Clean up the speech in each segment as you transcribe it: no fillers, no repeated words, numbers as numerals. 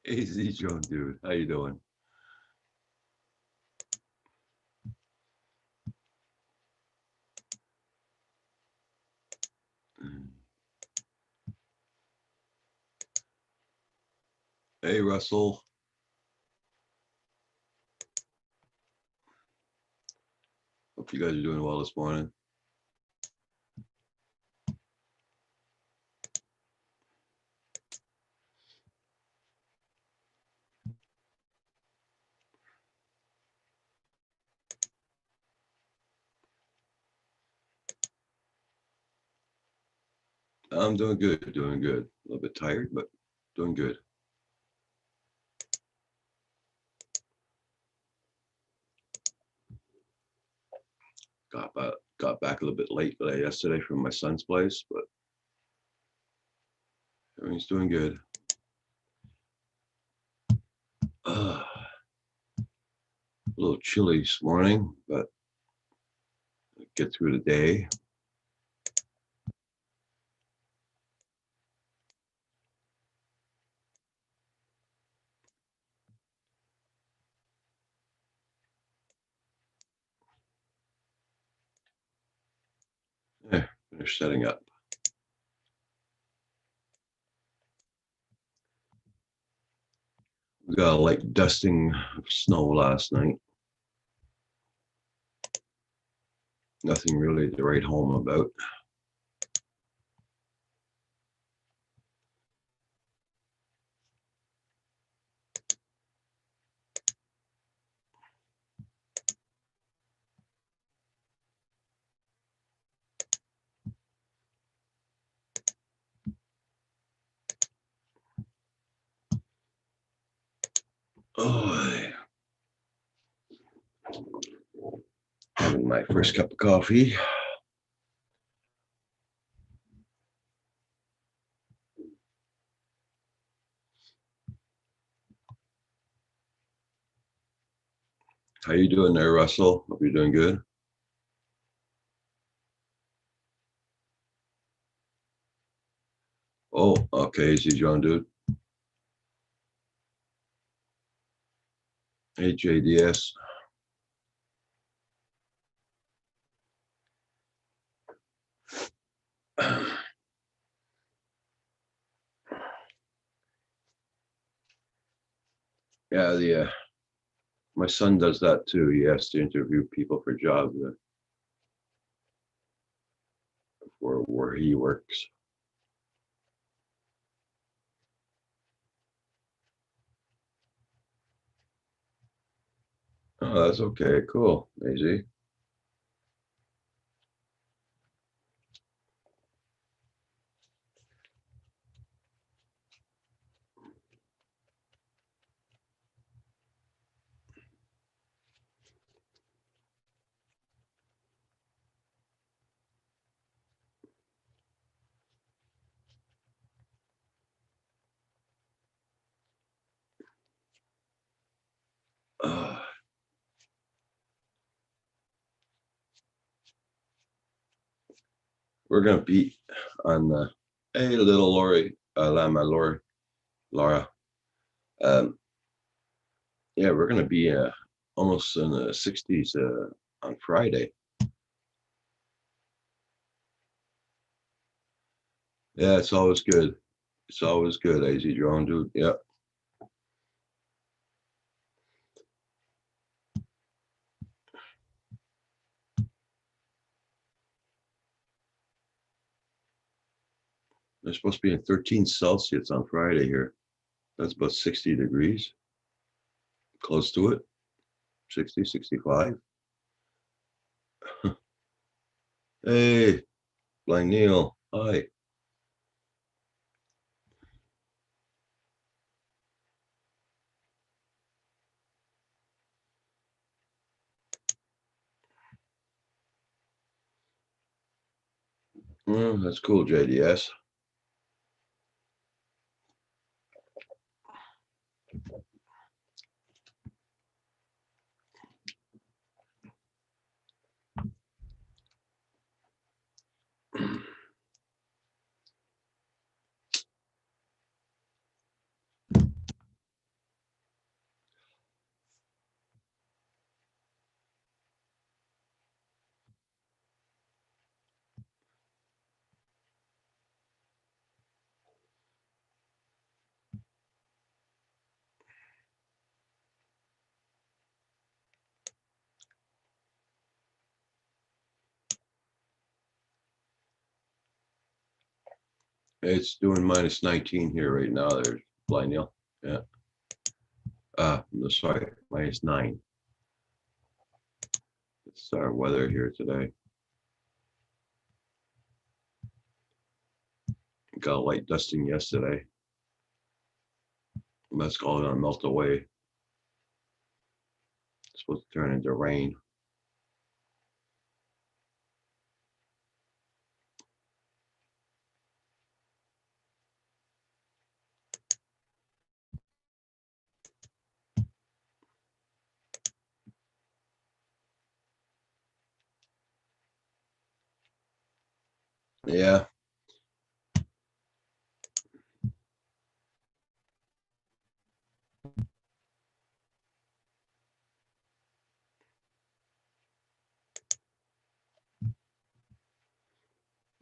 Easy Joe, dude. How you doing? Mm. Hey, Russell. Hope you guys are doing well this morning. I'm doing good, doing good. A little bit tired, but doing good. Got back a little bit late yesterday from my son's place, but everything's doing good. A little chilly this morning, but get through the day. Finish setting up. We got a light dusting of snow last night. Nothing really to write home about. Oh, having my first cup of coffee. How you doing there, Russell? Hope you're doing good. Oh, okay. Easy John, dude. Hey, JDS. Yeah, the my son does that too. He has to interview people for jobs for where he works. Oh, that's okay. Cool, Daisy. Uh, we're gonna beat on hey little Lori, Lama Lori, Laura. Um, yeah, we're gonna be almost in the 60s on Friday. Yeah, it's always good. It's always good, AZ Drone, dude. Yeah. It's supposed to be in 13 Celsius on Friday here. That's about 60 degrees, close to it, 60, 65. Hey, Blind Neil. Hi. That's cool, JDS. It's doing minus 19 here right now. There's Blind Neil. Yeah. Sorry, minus 9. It's our weather here today. Got a light dusting yesterday. That's all gonna melt away. It's supposed to turn into rain. Yeah.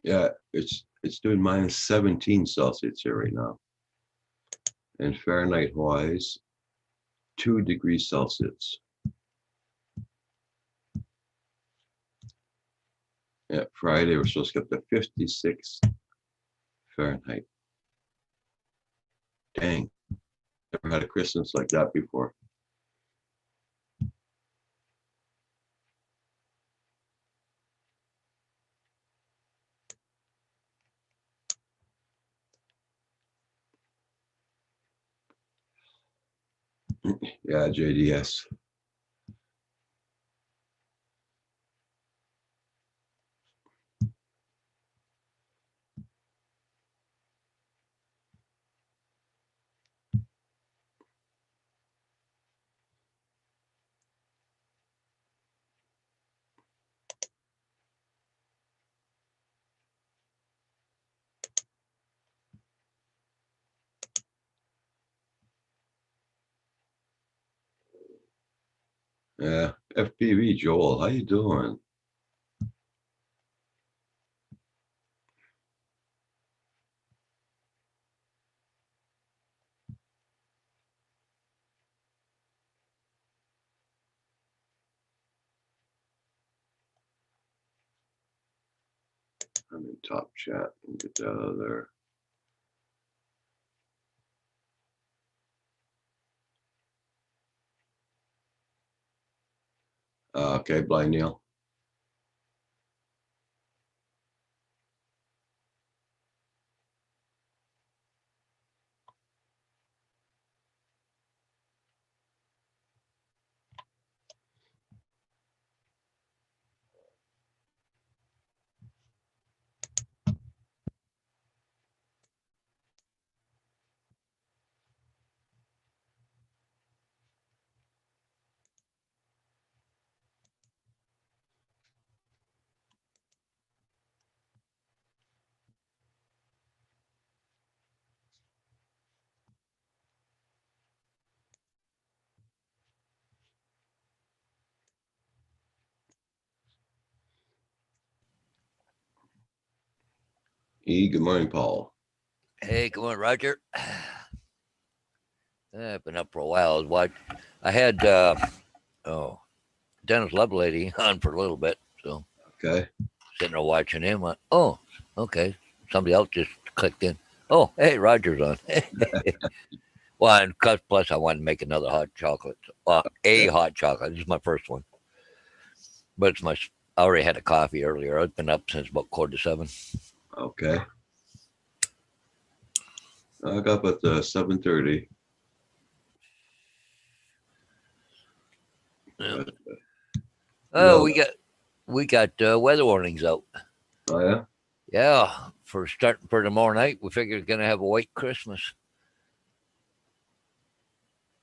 Yeah, it's doing minus 17 Celsius here right now. And Fahrenheit wise, 2 degrees Celsius. Yeah, Friday we're supposed to get to 56 Fahrenheit. Dang, never had a Christmas like that before. Yeah, JDS. Yeah, FPV Joel, how you doing? I'm in top chat and get that out of there. Okay, Blind Neil. Good morning, Paul. Hey, good morning, Roger. I've been up for a while. I had oh Dennis Lovelady on for a little bit, so Okay. sitting there watching him. Went, oh, okay. Somebody else just clicked in. Oh, hey, Roger's on. Well, and plus I wanted to make another hot chocolate. A Yeah. hot chocolate. This is my first one, but I already had a coffee earlier. I've been up since about 6:45. Okay. I got up at 7:30. Yeah. But you Oh, got, we got weather warnings out. oh yeah, Yeah, for starting for tomorrow night, we figure it's gonna have a white Christmas.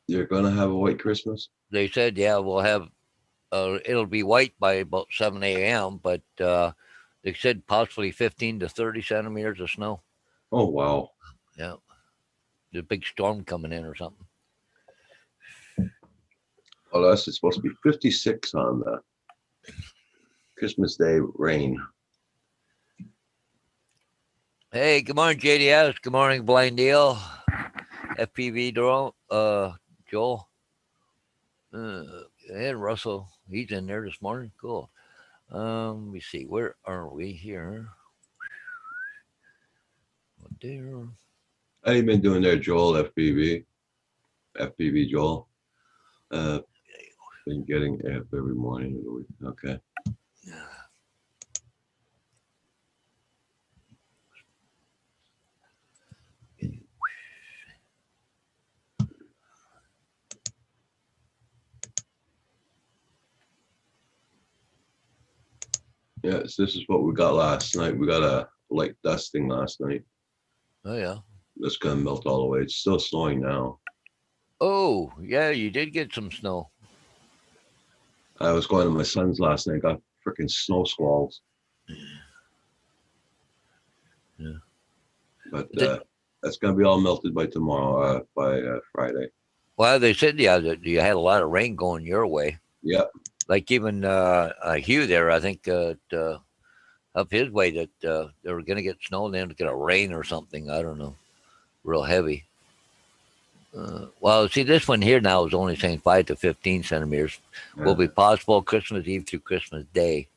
you're gonna have a white Christmas. They said, yeah, we'll have it'll be white by about 7 a.m., but they said possibly 15 to 30 centimeters of snow. Oh wow. Yeah, there's a big storm coming in or something. Oh, that's it's supposed to be 56 on the Christmas Day rain. Hey, good morning, JDS. Good morning, Blind Deal. FPV Joel. Uh, and Russell, he's in there this morning. Cool. Let me see. Where are we here? Dear. How you been doing there, Joel? FPV Joel. Been getting F every morning of the week. Okay. Yes, this is what we got last night. We got a light dusting last night. Oh yeah. That's gonna melt all the way. It's still snowing now. Oh yeah, you did get some snow. I was going to my son's last night. Got freaking snow squalls. Yeah. But Did, that's gonna be all melted by tomorrow. By Friday. well, they said that you had a lot of rain going your way. Yep. Like even Hugh there, I think up his way that they were going to get snow and then it's going to rain or something. I don't know, real heavy. Well, see, this one here now is only saying 5 to 15 centimeters. Will be possible Christmas Eve through Christmas Day.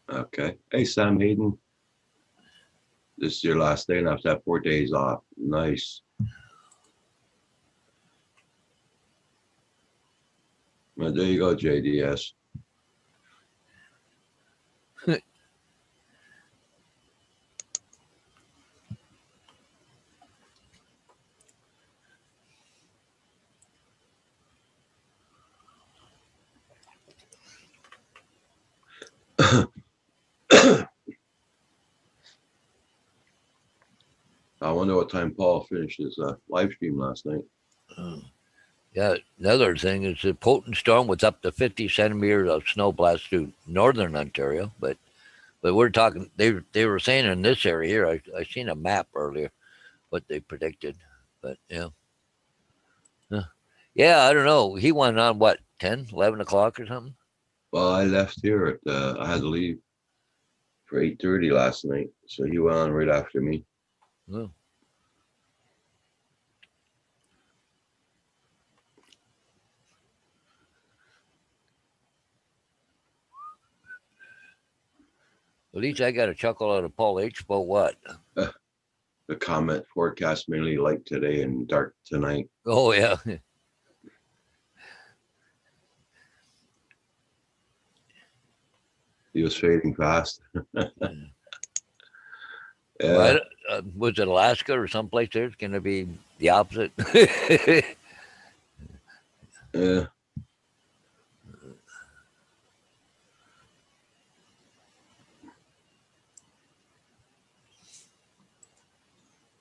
Okay. Hey, Sam Hayden. This is your last day, and after that, 4 days off. Nice. Well, there you go, JDS. I wonder what time Paul finished his live stream last night. Yeah, another thing is the potent storm was up to 50 centimeters of snow blast through northern Ontario, but we're talking. They were saying in this area here. I seen a map earlier, what they predicted, but yeah. Yeah, I don't know. He went on what, 10, 11 o'clock or something? Well, I left here at I had to leave for 8:30 last night, so he went on right after me. Oh. At least I got a chuckle out of Paul H. But what? The comment forecast mainly light today and dark tonight. Oh, yeah. He was fading fast. Well, was it Alaska or someplace there? It's going to be the opposite. Yeah.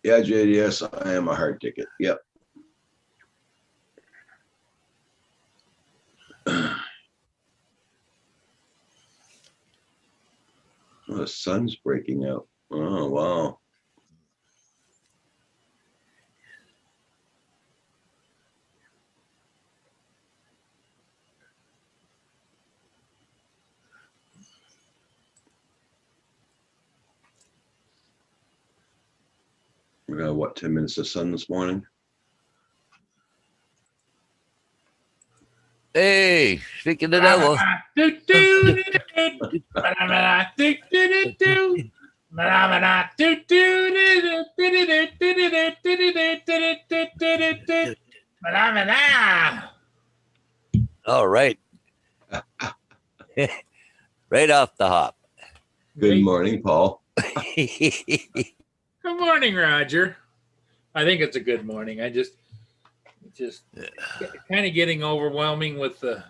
Yeah, JDS, I am a hard ticket. Yep. Oh, the sun's breaking out. Oh, wow. We got what, 10 minutes of sun this morning? Hey, speaking of the devil. All right. Right off the hop. Good morning, Paul. Good morning, Roger. I think it's a good morning. I just kind of getting overwhelming with the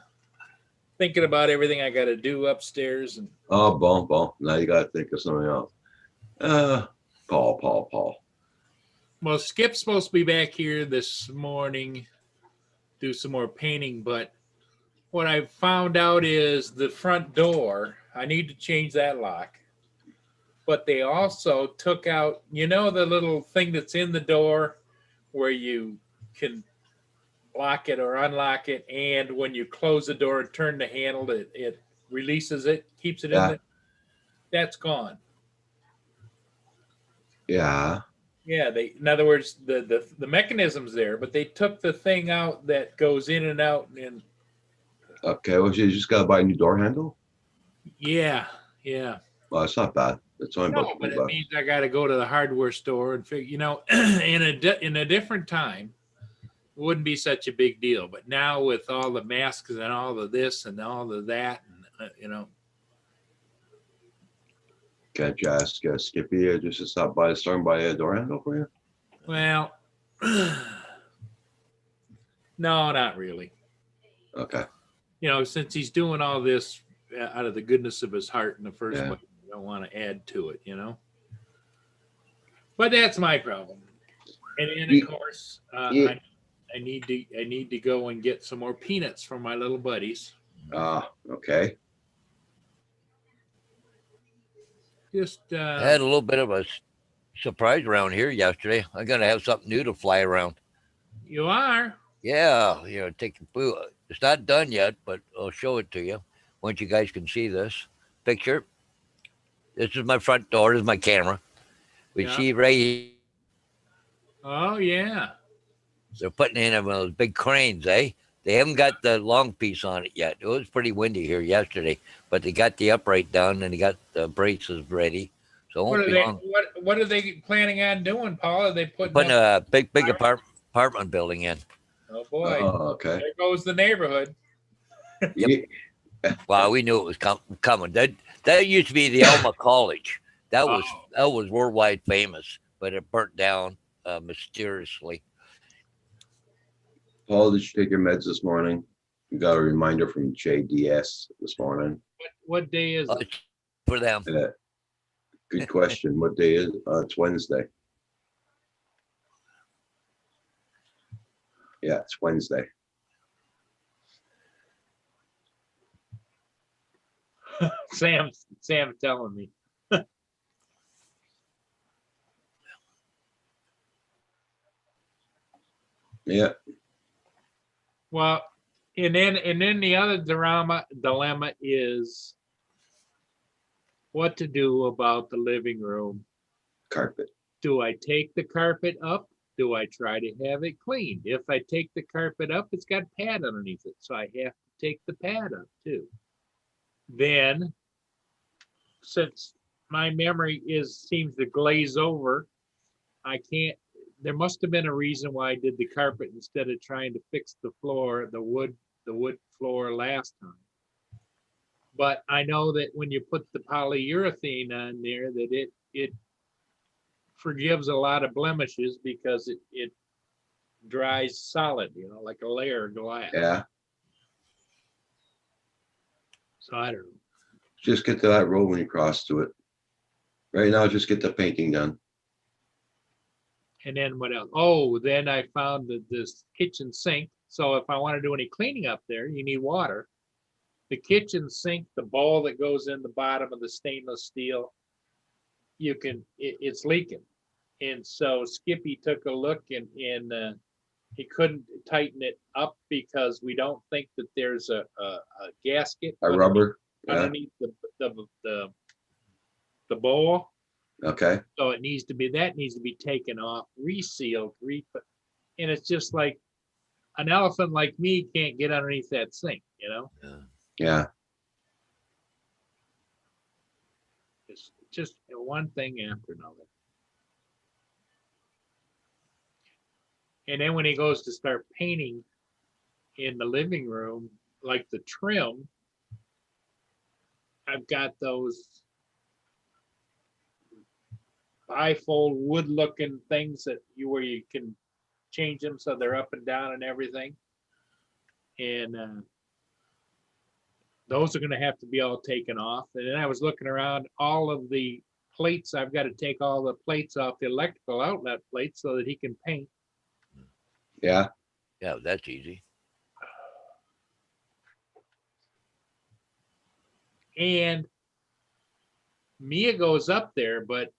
thinking about everything I got to do upstairs. And Oh, bon. Now you got to think of something else. Paul. well, Skip's supposed to be back here this morning, do some more painting. But what I found out is the front door, I need to change that lock. But they also took out, the little thing that's in the door where you can lock it or unlock it, and when you close the door and turn the handle, it releases it, keeps it in there. That's gone. Yeah. Yeah, in other words, the mechanism's there, but they took the thing out that goes in and out, and Okay, well, you just got to buy a new door handle? yeah. Well, it's not bad. It's only No, about but 20 it bucks. means I got to go to the hardware store and figure, in a different time, it wouldn't be such a big deal. But now with all the masks and all of this and all of that, and Can't you ask Skippy just to stop by the store and buy a door handle for you? well, no, not really. Okay. Since he's doing all this out of the goodness of his heart in the first Yeah. place, I don't want to add to it, But that's my problem. And then, Ye- of course, yeah. I need to go and get some more peanuts from my little buddies. Okay. Just I had a little bit of a surprise around here yesterday. I'm gonna have something new to fly around. you are. Yeah, take the food. It's not done yet, but I'll show it to you once you guys can see this picture. This is my front door. This is my camera. We Yeah. see right here, Oh yeah. they're putting in one of those big cranes, eh? They haven't got the long piece on it yet. It was pretty windy here yesterday, but they got the upright done and they got the braces ready. So it What won't are be they? long. What are they planning on doing, Paul? Are they putting Putting up? a big apartment building in. Oh boy, Okay. there goes the neighborhood. Yeah. Wow, we knew it was coming. That used to be the Alma College. That was Oh. that was worldwide famous, but it burnt down mysteriously. Paul, did you take your meds this morning? You got a reminder from JDS this morning. What day is it? For them. Good question. What day is it? It's Wednesday. Yeah, it's Wednesday. Sam telling me. Yeah. Well, and then the other dilemma is what to do about the living room. Carpet. Do I take the carpet up? Do I try to have it cleaned? If I take the carpet up, it's got pad underneath it, so I have to take the pad up too. Then, since my memory seems to glaze over, I can't. There must have been a reason why I did the carpet instead of trying to fix the floor, the wood floor last time. But I know that when you put the polyurethane on there, that it forgives a lot of blemishes because it dries solid, like a layer of glass. Yeah. So I don't know. Just get to that road when you cross to it. Right now, just get the painting done. And then what else? Oh, then I found this kitchen sink. So if I want to do any cleaning up there, you need water. The kitchen sink, the ball that goes in the bottom of the stainless steel, it's leaking. And so Skippy took a look and he couldn't tighten it up because we don't think that there's a gasket A rubber. Yeah. underneath the bowl. Okay. So that needs to be taken off, resealed, and it's just like an elephant like me can't get underneath that sink, Yeah. It's just one thing after another. And then when he goes to start painting in the living room, like the trim, I've got those bifold wood looking things where you can change them so they're up and down and everything. And those are going to have to be all taken off. And then I was looking around all of the plates. I've got to take all the plates off the electrical outlet plates so that he can paint. Yeah. Yeah, that's easy. And Mia goes up there, but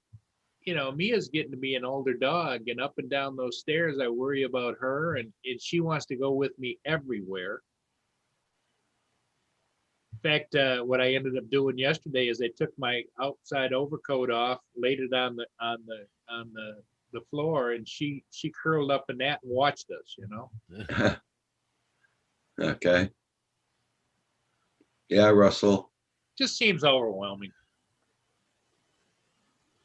Mia's getting to be an older dog, and up and down those stairs, I worry about her, and she wants to go with me everywhere. In fact, what I ended up doing yesterday is I took my outside overcoat off, laid it on the floor, and she curled up in that and watched us. Okay. Yeah, Russell. Just seems overwhelming.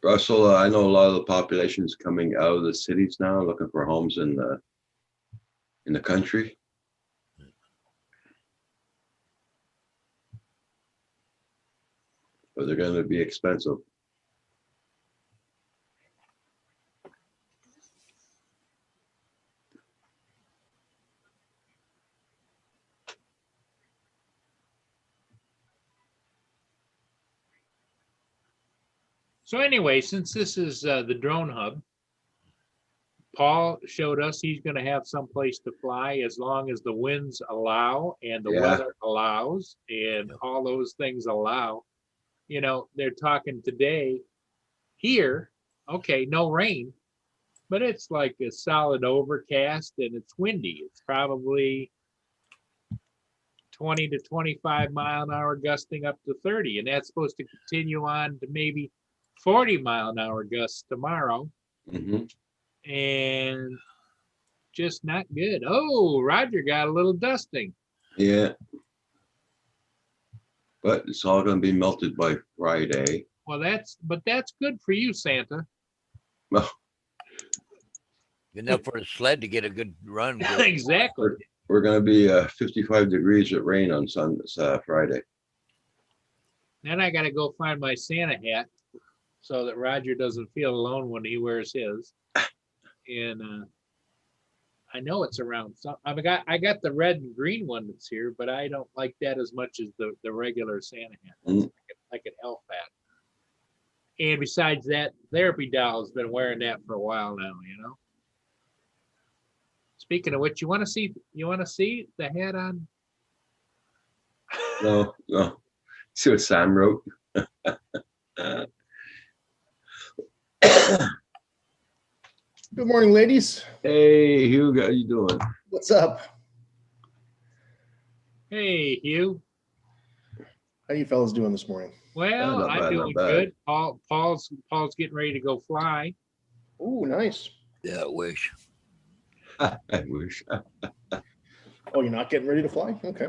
Russell, I know a lot of the population is coming out of the cities now, looking for homes in the country. But they're going to be expensive. So anyway, since this is the drone hub, Paul showed us he's going to have some place to fly as long as the winds allow and the Yeah. weather allows and all those things allow. You know, they're talking today here, okay, no rain, but it's like a solid overcast and it's windy. It's probably 20 to 25 mile an hour gusting up to 30, and that's supposed to continue on to maybe 40 mile an hour gusts tomorrow. Hmm. And just not good. Oh, Roger got a little dusting. Yeah. But it's all going to be melted by Friday. Well, that's good for you, Santa. Well, Enough for a sled to get a good run. Exactly. we're going to be 55 degrees with rain on Friday. Then I got to go find my Santa hat so that Roger doesn't feel alone when he wears his. And I know it's around some. I got the red and green one that's here, but I don't like that as much as the regular Santa hat. That's like an elf hat. And besides that, Therapy Doll's been wearing that for a while now, you know. Speaking of which, you want to see the hat on? No. See what Sam wrote? Good morning, ladies. Hey, Hugh, how you doing? What's up? Hey, Hugh. How you fellas doing this morning? Well, not I'm bad, doing not bad. good. Paul's getting ready to go fly. Oh, nice. Yeah, I wish. I wish. Oh, you're not getting ready to fly? Okay.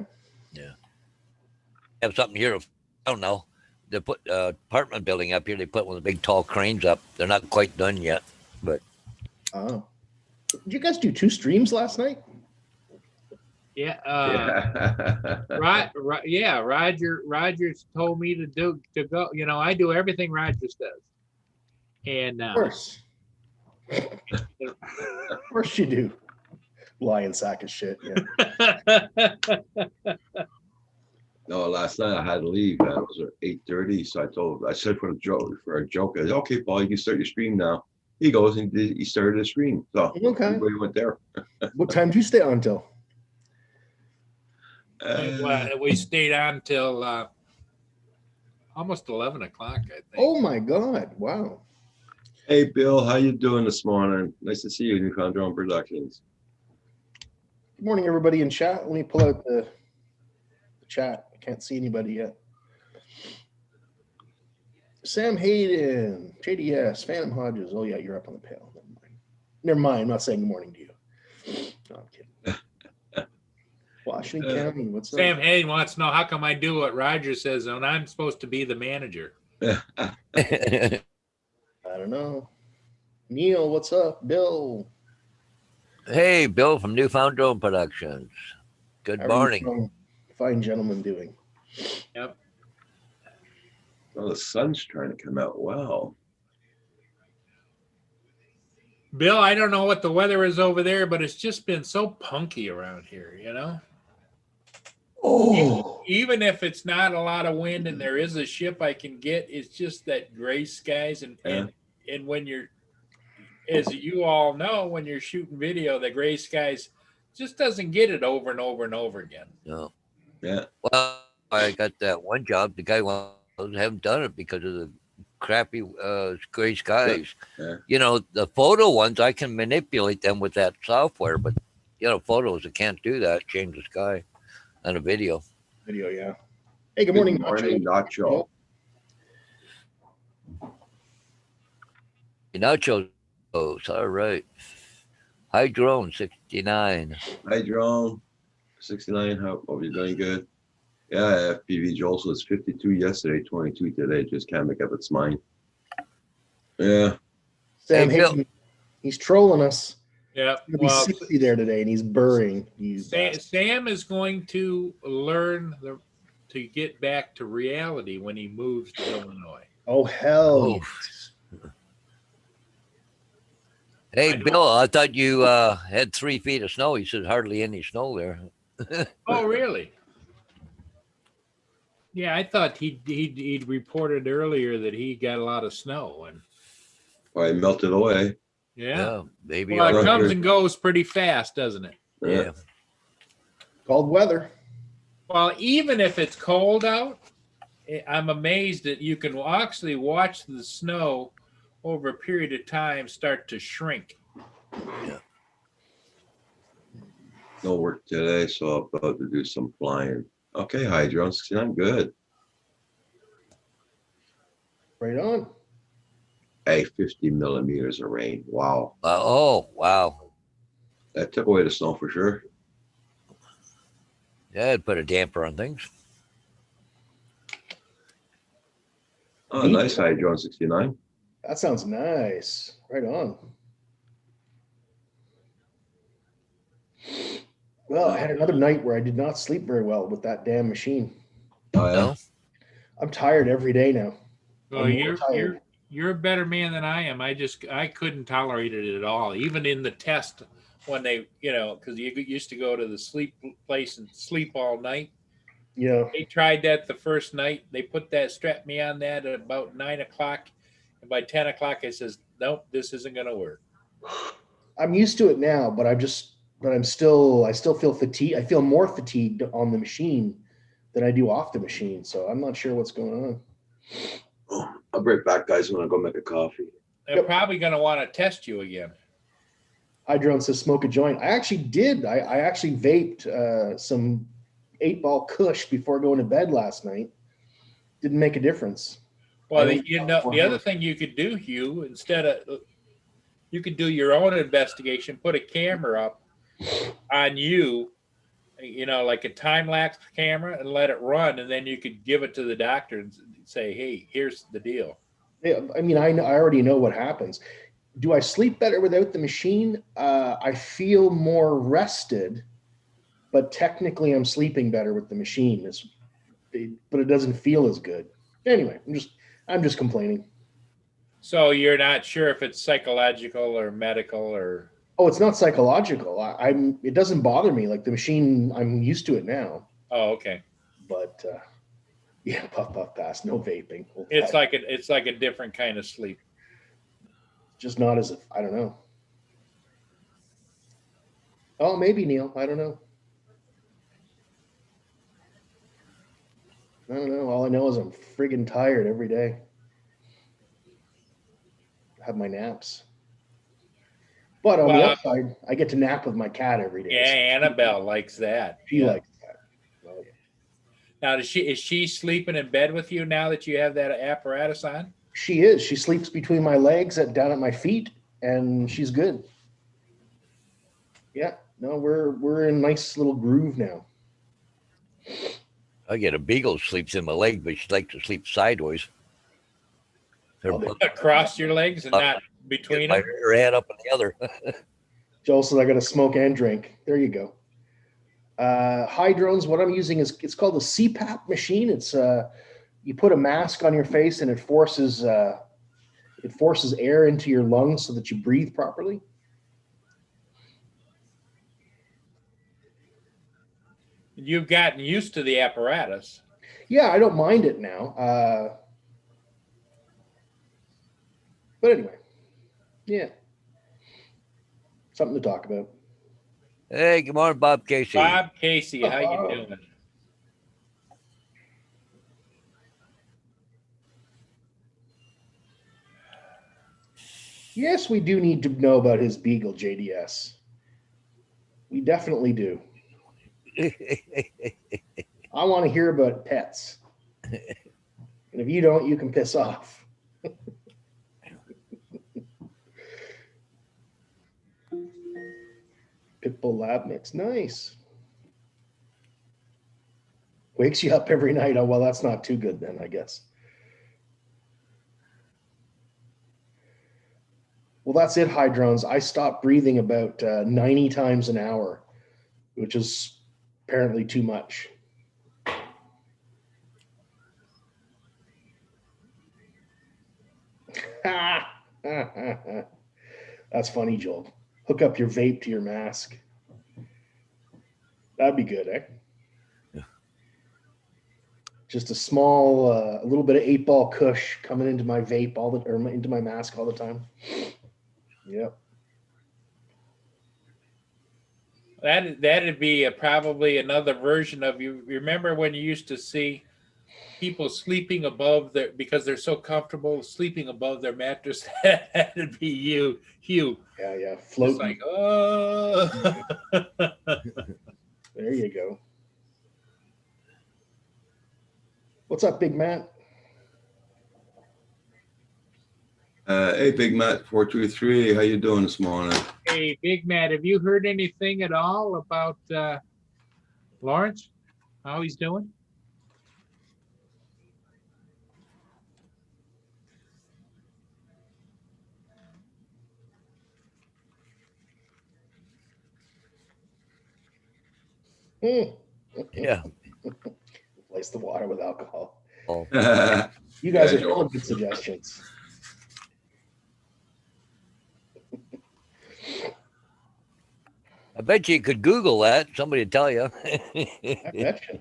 Have something here. I don't know. They put apartment building up here. They put one of the big tall cranes up. They're not quite done yet, but Oh. Did you guys do 2 streams last night? Yeah. Yeah. Roger's told me to go. You know, I do everything Roger does. And Of course. Of course you do. Lying sack of shit. Yeah. No, last night I had to leave. It was at 8:30, so I said for a joke, I said, okay, Paul, you can start your stream now. He goes and he started a stream. So Okay. everybody went there. What time do you stay on till? We stayed on till almost 11 o'clock, I think. Oh my God. Wow. Hey, Bill, how you doing this morning? Nice to see you, Newfound Drone Productions. Good morning, everybody in chat. Let me pull out the chat. I can't see anybody yet. Sam Hayden, JDS, Phantom Hodges. Oh yeah, you're up on the panel. Never mind. I'm not saying good morning to you. No, I'm kidding. Washington County, what's up? Sam Hayden wants to know how come I do what Roger says when I'm supposed to be the manager. I don't know. Neil, what's up? Bill. hey, Bill from Newfound Drone Productions. Good How are you morning. fine gentlemen doing? Yep. Oh, the sun's trying to come out. Wow. Bill, I don't know what the weather is over there, but it's just been so punky around here, you know? Oh, Even if it's not a lot of wind and there is a ship I can get, it's just that gray skies and when you're, as you all know, when you're shooting video, the gray skies just doesn't get it over and over and over again. No. Yeah. Well, I got that one job. The guy haven't done it because of the crappy gray skies. Yeah. You know, the photo ones, I can manipulate them with that software, but, you know, photos, I can't do that, change the sky on a video. video, yeah. Hey, good morning, Nacho. Nachos, all right. Hi, Drone 69. Hi, Drone 69. Hope you're doing good. Yeah, FPV Joel, so it's 52 yesterday, 22 today. Just can't make up its mind. Yeah. Sam Hey, Bill. Hayden, he's trolling us. Yeah. He'll be Well, 60 there today, and he's burying you. Sam is going to learn to get back to reality when he moves to Illinois. Oh, hell Oh. yes. Hey, I know. Bill, I thought you had 3 feet of snow. He said hardly any snow there. Oh, really? Yeah, I thought he'd reported earlier that he got a lot of snow, and Probably melted away. yeah. Maybe. Well, it all comes right. and goes pretty fast, doesn't it? Yeah. Cold weather. Well, even if it's cold out, I'm amazed that you can actually watch the snow over a period of time start to shrink. No work today, so I'm about to do some flying. Okay, Hydrons, I'm good. Right on. Hey, 50 millimeters of rain. Wow. Oh, wow. That took away the snow for sure. Yeah, it'd put a damper on things. Oh, nice Hydron 69. That sounds nice. Right on. Well, I had another night where I did not sleep very well with that damn machine. Oh, yeah. No? I'm tired every day now. Well, I'm more tired. you're a better man than I am. I couldn't tolerate it at all. Even in the test when they, because you used to go to the sleep place and sleep all night. Yeah. They tried that the first night. They strapped me on that at about 9 o'clock. And by 10 o'clock, I says, nope, this isn't going to work. I'm used to it now, but I still feel fatigued. I feel more fatigued on the machine than I do off the machine. So I'm not sure what's going on. Oh, I'll be right back, guys. I'm going to go make a coffee. They're probably going to want to test you again. Hydron says smoke a joint. I actually did. I actually vaped some 8-ball Kush before going to bed last night. Didn't make a difference. Well, the other thing you could do, Hugh, you could do your own investigation, put a camera up on you, like a time lapse camera, and let it run, and then you could give it to the doctor and say, "Hey, here's the deal." Yeah, I mean, I already know what happens. Do I sleep better without the machine? I feel more rested, but technically, I'm sleeping better with the machine. But it doesn't feel as good. Anyway, I'm just complaining. So you're not sure if it's psychological or medical or. Oh, it's not psychological. It doesn't bother me. Like the machine, I'm used to it now. Oh, okay. But yeah, puff pass, no vaping. It's like a different kind of sleep. Just not as I don't know. Oh, maybe Neil. I don't know. I don't know. All I know is I'm friggin' tired every day. I have my naps. But on the upside, I get to nap with my cat every day. Yeah, so Annabelle likes that. She likes that. Oh, yeah. Now, is she sleeping in bed with you now that you have that apparatus on? She is. She sleeps between my legs down at my feet, and she's good. Yeah. No, we're in a nice little groove now. I get a beagle sleeps in my leg, but she likes to sleep sideways. Across your legs and not between them? Her head up on the other. Joel says I got to smoke and drink. There you go. Hydrones, what I'm using it's called the CPAP machine. It's you put a mask on your face and it forces air into your lungs so that you breathe properly. You've gotten used to the apparatus. Yeah, I don't mind it now. But anyway, yeah, something to talk about. Hey, good morning, Bob Casey. Bob Casey, how you doing? Yes, we do need to know about his beagle, JDS. We definitely do. I want to hear about pets. And if you don't, you can piss off. Pitbull Lab Mix. Nice. Wakes you up every night. Oh, well, that's not too good then, I guess. Well, that's it, hydrons. I stopped breathing about 90 times an hour, which is apparently too much. That's funny, Joel. Hook up your vape to your mask. That'd be good, eh? Yeah. Just a small, a little bit of 8-ball Kush coming into my vape or into my mask all the time. Yep. That'd be probably another version of you. Remember when you used to see people sleeping above because they're so comfortable sleeping above their mattress? That'd be you, Hugh. Yeah. Just Floating. like, oh. There you go. What's up, Big Matt? Hey, Big Matt 423, how you doing this morning? Hey, Big Matt, have you heard anything at all about Lawrence? How he's doing? Yeah. Replace the water with alcohol. Oh, You guys Yeah, are Joel. full of good suggestions. I bet you could Google that. Somebody would tell you. I bet you.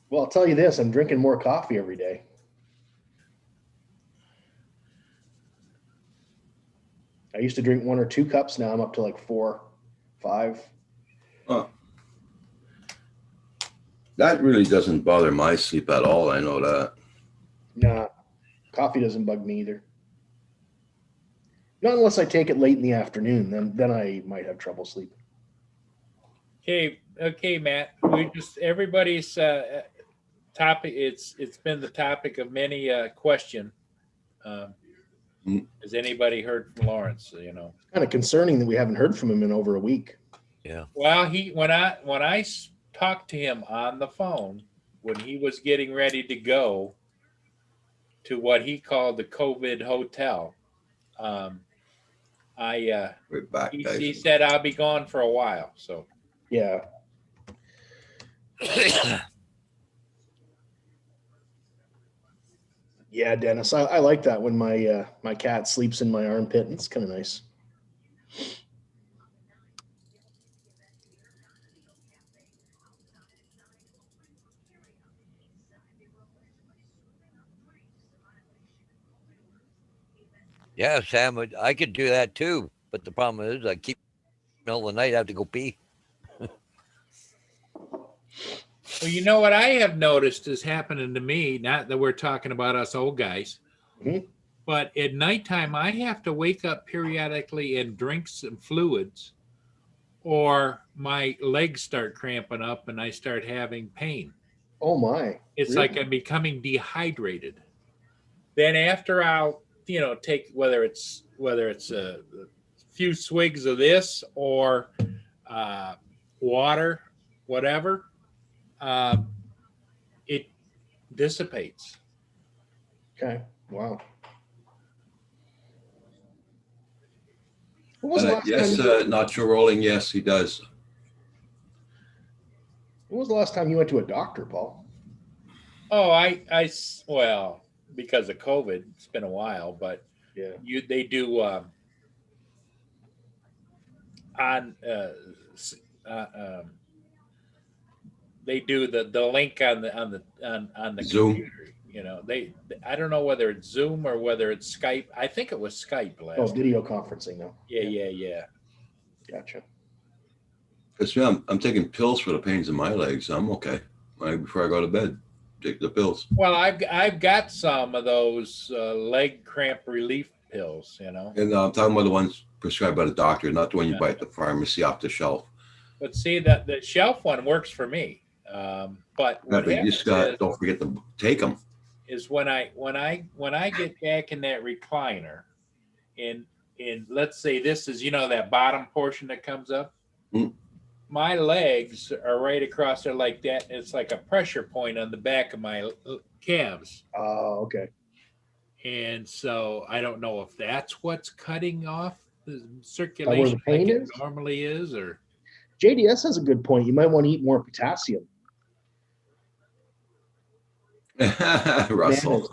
Well, I'll tell you this, I'm drinking more coffee every day. I used to drink 1 or 2 cups. Now I'm up to like 4, 5. Oh. That really doesn't bother my sleep at all. I know that. Nah, coffee doesn't bug me either. Not unless I take it late in the afternoon. Then I might have trouble sleeping. Okay, Matt. We just everybody's topic. It's been the topic of many question. Has anybody heard from Lawrence? You know, Kind of concerning that we haven't heard from him in over a week. Yeah. well, when I talked to him on the phone when he was getting ready to go to what he called the COVID hotel, We're back, he guys. said I'll be gone for a while. So Yeah. Yeah, Dennis. I like that when my cat sleeps in my armpit. It's kind of nice. Yeah, Sam, I could do that too. But the problem is, I keep middle of the night, I have to go pee. well, you know what I have noticed is happening to me. Not that we're talking about us old guys, Mhm. but at nighttime I have to wake up periodically and drink some fluids, or my legs start cramping up and I start having pain. Oh my. It's Really? like I'm becoming dehydrated. Then after I'll take whether it's a few swigs of this or water, whatever, it dissipates. Okay. Wow. When was the last Yes, time? nacho rolling. Yes, he does. When was the last time you went to a doctor, Paul? Oh, well, because of COVID, it's been a while, but Yeah. they do they do the link on the Zoom. computer. I don't know whether it's Zoom or whether it's Skype. I think it was Skype Oh, last. video conferencing now. Yeah. Gotcha. Because I'm taking pills for the pains in my legs. I'm okay. Before I go to bed, take the pills. Well, I've got some of those leg cramp relief pills. And I'm talking about the ones prescribed by the doctor, not the one you Yeah. buy at the pharmacy off the shelf. But see that the shelf one works for me. But Yeah, what but you just don't forget to take them. is when I get back in that recliner, and let's say this is that bottom portion that comes up. Mm. My legs are right across there like that. It's like a pressure point on the back of my calves. Oh, okay. And so I don't know if that's what's cutting off the where circulation the pain like it is? normally is, or JDS has a good point. You might want to eat more potassium. Russell.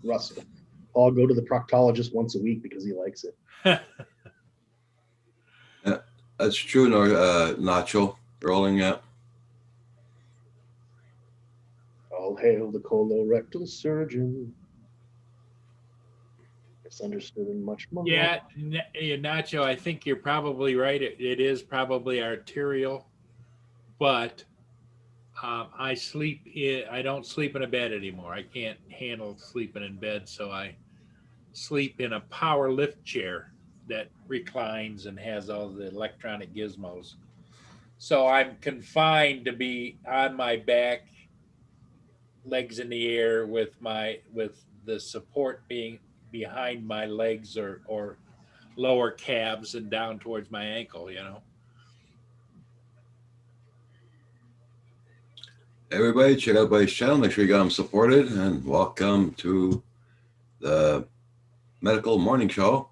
Russell. I'll go to the proctologist once a week because he likes it. That's true, Nacho. Rolling out. All hail the colorectal surgeon. Misunderstood and much more. yeah, Nacho, I think you're probably right. It is probably arterial, but I don't sleep in a bed anymore. I can't handle sleeping in bed, so I sleep in a power lift chair that reclines and has all the electronic gizmos. So I'm confined to be on my back, legs in the air, with the support being behind my legs or lower calves and down towards my ankle, Everybody, check out Buddy's channel. Make sure you got them supported, and welcome to the Medical Morning Show.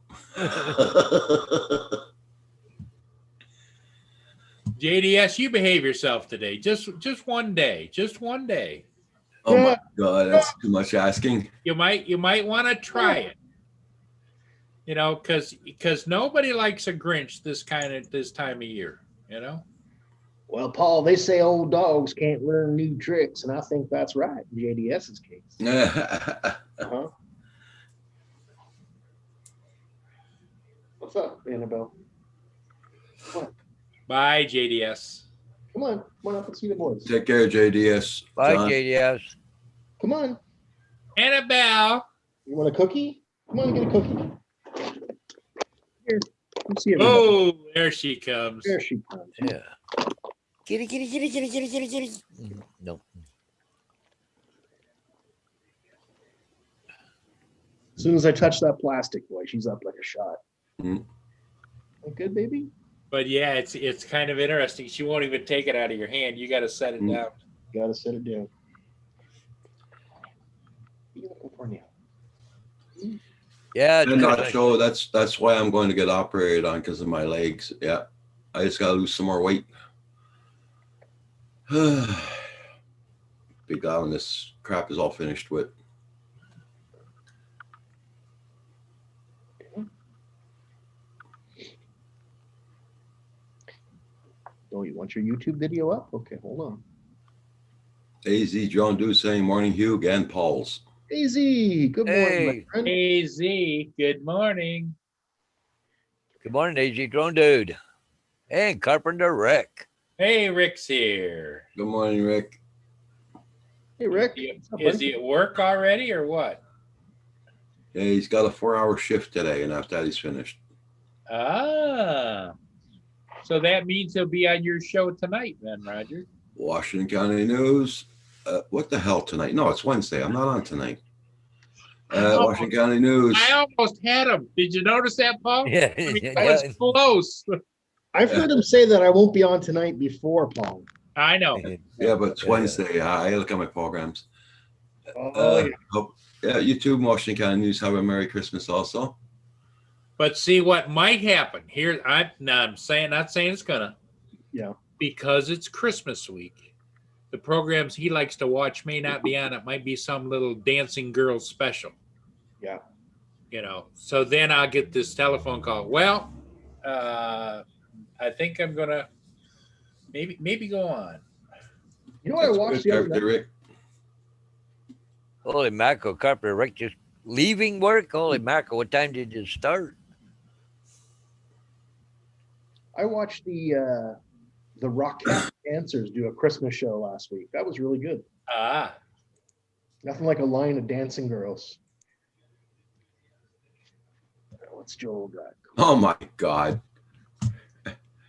JDS, you behave yourself today. Just one day. Just one day. Oh my God, that's too much asking. You might want to try it. Because nobody likes a Grinch this time of year, Well, Paul, they say old dogs can't learn new tricks, and I think that's right in JDS's case. Uh-huh. What's up, Annabelle? What? Bye, JDS. Come on up and see the boys. Take care, JDS. Bye, John. JDS. Come on. Annabelle. You want a cookie? Come on, get a cookie. Here, come see it. Oh, there she comes. There she comes. Yeah. Kitty. No. As soon as I touch that plastic, boy, she's up like a shot. Mm. Good, baby? But yeah, it's kind of interesting. She won't even take it out of your hand. You got to set it down. Gotta set it down. What are you looking for now? Yeah. And Nacho, that's why I'm going to get operated on, because of my legs. Yeah. I just got to lose some more weight. Be glad when this crap is all finished with. Oh, you want your YouTube video up? Okay, hold on. AZ John Do saying morning, Hugh and Paul's. AZ, good morning, Hey. my friend. AZ, good morning. Good morning, AG Drone Dude. And Carpenter Rick. Hey, Rick's here. Good morning, Rick. Hey, Rick. Is he at work already or what? Yeah, he's got a 4-hour shift today, and after that, he's finished. Ah. So that means he'll be on your show tonight then, Roger. Washington County News. What the hell tonight? No, it's Wednesday. I'm not on tonight. Washington County News. I almost had him. Did you notice that, Paul? Yeah. I mean, that was close. I've heard him say that I won't be on tonight before, Paul. I know. Yeah, but it's Wednesday. I look at my programs. Oh, Yeah, YouTube, Washington County News. Have a Merry Christmas also. But see what might happen here. Not saying it's gonna. Yeah. Because it's Christmas week. The programs he likes to watch may not be on. It might be some little dancing girls special. Yeah. So then I'll get this telephone call. Well, I think I'm gonna maybe go on. You know what I That's watched good, the other Carpenter night? Rick. Holy mackerel, Carpenter Rick just leaving work. Holy mackerel, what time did you start? I watched the Rockcat Dancers do a Christmas show last week. That was really good. Ah, Nothing like a line of dancing girls. What's Joel got? Oh my God.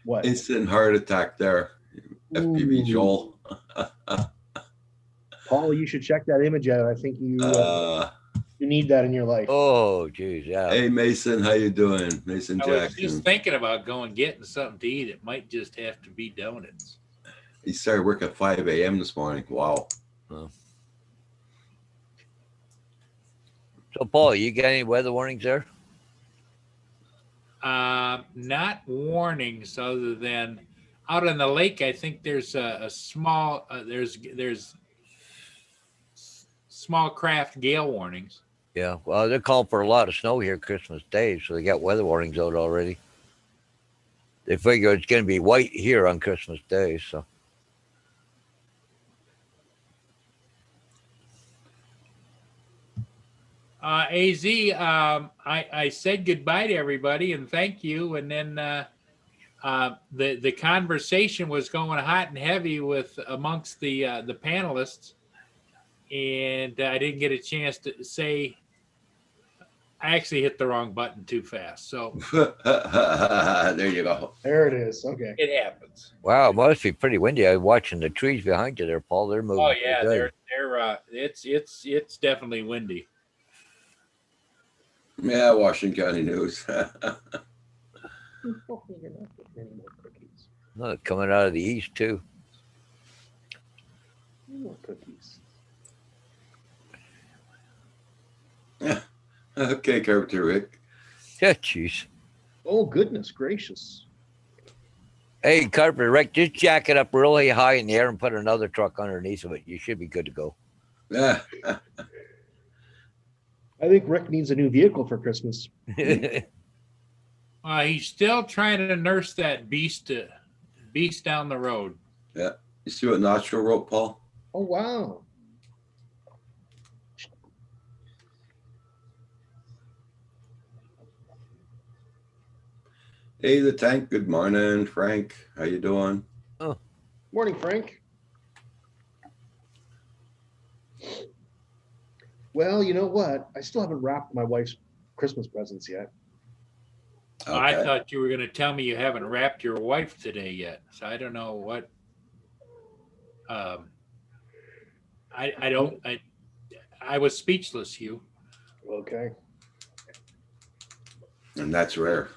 What? Instant heart attack there. FPV Ooh. Joel. Paul, you should check that image out. I think you need that in your life. Oh, geez, yeah. Hey Mason, how you doing? Mason I was Jackson. just thinking about getting something to eat. It might just have to be donuts. He started work at 5 a.m. this morning. Wow. So, Paul, you got any weather warnings there? Not warnings other than out on the lake. I think there's a small there's small craft gale warnings. Yeah. Well, they're calling for a lot of snow here Christmas Day, so they got weather warnings out already. They figure it's going to be white here on Christmas Day, so. Az, I said goodbye to everybody and thank you, and then the conversation was going hot and heavy with amongst the panelists, and I didn't get a chance to say. I actually hit the wrong button too fast, so There you go. There it is. Okay. it happens. Wow, it must be pretty windy. I'm watching the trees behind you there, Paul. They're moving. Oh pretty yeah, good. it's definitely windy. Yeah, Washington County News. You're not getting any more cookies. Oh, coming out of the east, too. No more cookies. Okay, Carpenter Rick. Yeah, jeez. Oh, goodness gracious. Hey, Carpenter Rick, just jack it up really high in the air and put another truck underneath of it. You should be good to go. Yeah. I think Rick needs a new vehicle for Christmas. He's still trying to nurse that beast down the road. You see what Nacho wrote, Paul? Oh, wow. Hey, the tank. Good morning, Frank. How you doing? Morning, Frank. Well, you know what? I still haven't wrapped my wife's Christmas presents yet. I Okay. thought you were going to tell me you haven't wrapped your wife today yet. So I don't know what. I was speechless, Hugh. Okay. And that's rare.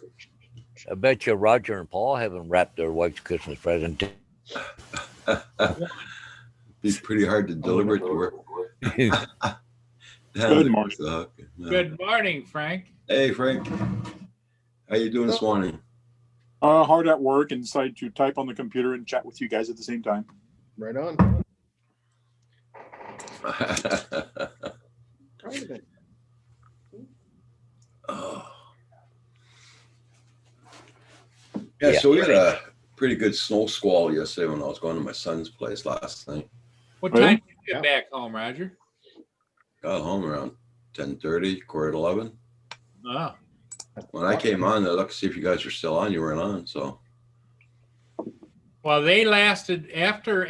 I bet you Roger and Paul haven't wrapped their wife's Christmas present. Be pretty hard to deliver to her. Good morning. Good morning, Frank. Hey, Frank. How you doing this morning? Hard at work and decided to type on the computer and chat with you guys at the same time. Right on. Proud of it. Oh. Yeah, so we had a pretty good snow squall yesterday when I was going to my son's place last night. What Really? time did you get back home, Roger? Got home around 10:30, quarter to 11. Oh, When I came on, I looked to see if you guys were still on. You weren't on, so. well, they lasted after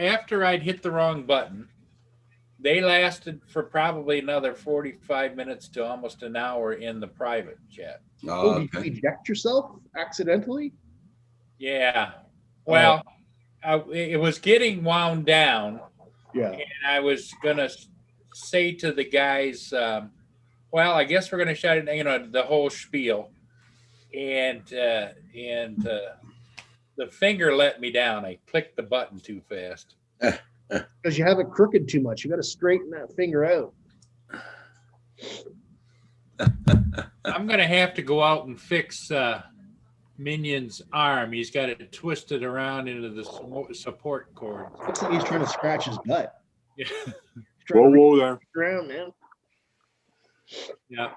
I'd hit the wrong button. They lasted for probably another 45 minutes to almost an hour in the private chat. Oh, did you Okay. eject yourself accidentally? Yeah. Well, it was getting wound down, Yeah. and I was gonna say to the guys, well, I guess we're gonna shut it, the whole spiel, and the finger let me down. I clicked the button too fast. Because you have it crooked too much. You got to straighten that finger out. I'm gonna have to go out and fix Minion's arm. He's got it twisted around into the support cord. Looks like he's trying to scratch his butt. Yeah. He's trying Whoa, to whoa there. reach around, man. Yeah.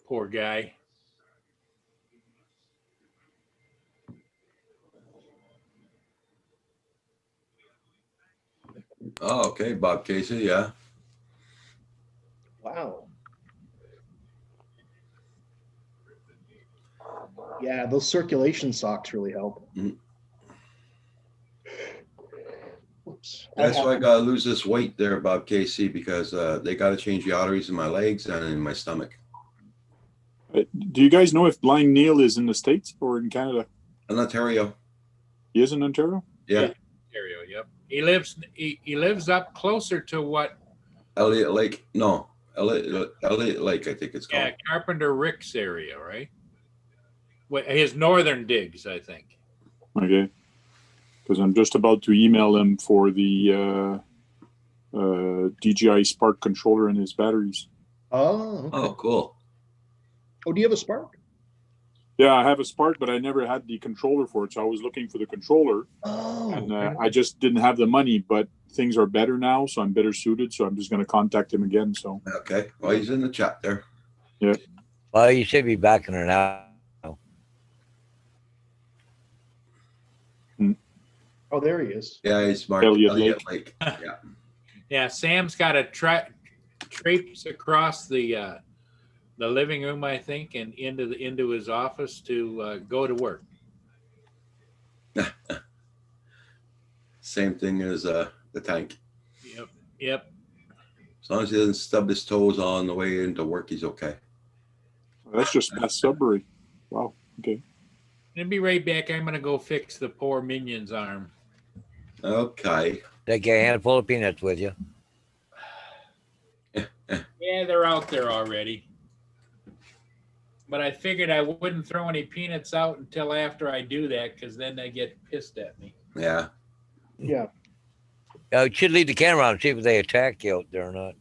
Poor guy. Oh, okay. Bob Casey, yeah. Wow. Yeah, those circulation socks really help. Mhm. Whoops. That's why I gotta lose this weight there, Bob Casey, because they gotta change the arteries in my legs and in my stomach. Do you guys know if Blind Neil is in the States or in Canada? In Ontario. He is in Ontario? Yeah. Ontario, yep. He lives up closer to what Elliott Lake. No. Elliott Lake, I think it's called. Carpenter Rick's area, right? his northern digs, I think. Okay. Because I'm just about to email him for the DJI Spark controller and his batteries. Oh, okay. Oh, cool. Oh, do you have a Spark? Yeah, I have a Spark, but I never had the controller for it. So I was looking for the controller, Oh, and I just didn't have the money. But things are better now, so I'm better suited. So I'm just going to contact him again. So Okay. Well, he's in the chat there. Well, you should be back in an hour. oh, there he is. Yeah, he's marked Elliot Lake. Yeah. Yeah, Sam's got to traipse across the living room, I think, and into his office to go to work. Same thing as the tank. Yep. As long as he doesn't stub his toes on the way into work, he's okay. that's just past Sudbury. Wow. Okay. And be right back. I'm gonna go fix the poor minion's arm. Okay. Take a handful of peanuts with you. Yeah, they're out there already. But I figured I wouldn't throw any peanuts out until after I do that, because then they get pissed at me. Yeah. Yeah. You should leave the camera on and see if they attack you out there or not.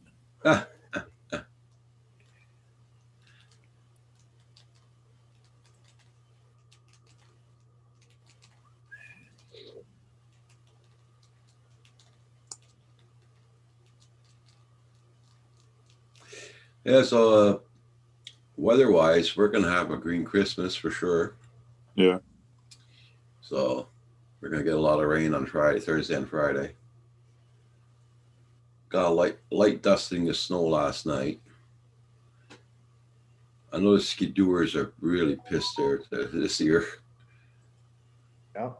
Yeah. So, weather-wise, we're gonna have a green Christmas for sure. Yeah. So, we're gonna get a lot of rain on Friday, Thursday, and Friday. Got a light dusting of snow last night. I know the skidoers are really pissed there this year. Yeah.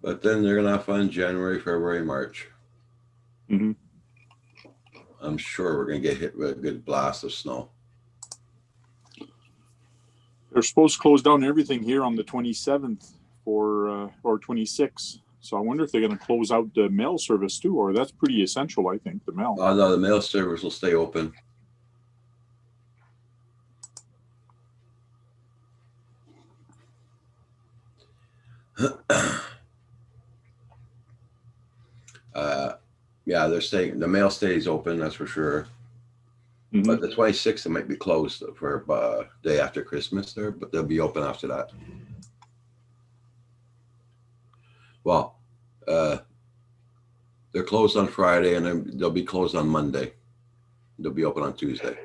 But then they're gonna have fun in January, February, March. hmm I'm sure we're gonna get hit with a good blast of snow. They're supposed to close down everything here on the 27th or 26th. So I wonder if they're going to close out the mail service too, or that's pretty essential, I think, the mail. Oh no, the mail service will stay open. Yeah, they're staying. The mail stays open, that's for sure. Mhm. But the 26th, it might be closed for day after Christmas there, but they'll be open after that. Well, they're closed on Friday and then they'll be closed on Monday. They'll be open on Tuesday.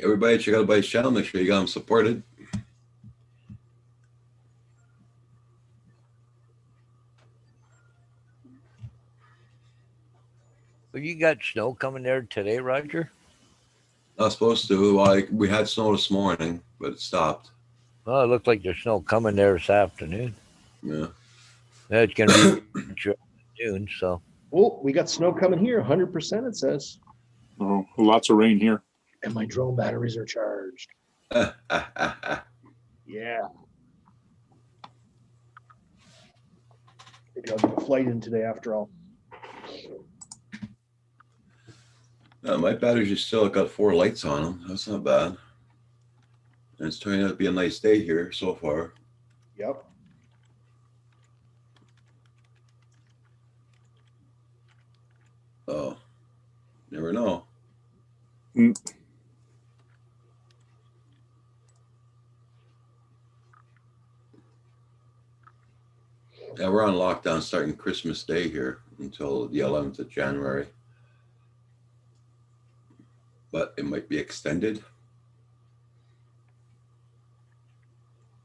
Everybody check out everybody's channel. Make sure you got them supported. But you got snow coming there today, Roger? Not supposed to. We had snow this morning, but it stopped. Well, it looks like there's snow coming there this afternoon. Yeah. It's going to be June, so. Oh, we got snow coming here, 100% it says. Oh, lots of rain here. And my drone batteries are charged. Yeah. Maybe I'll get a flight in today after all. My batteries are still got 4 lights on them. That's not bad. And it's turning out to be a nice day here so far. Yep. Oh, never know. Mm. Yeah, we're on lockdown starting Christmas Day here until the 11th of January. But it might be extended.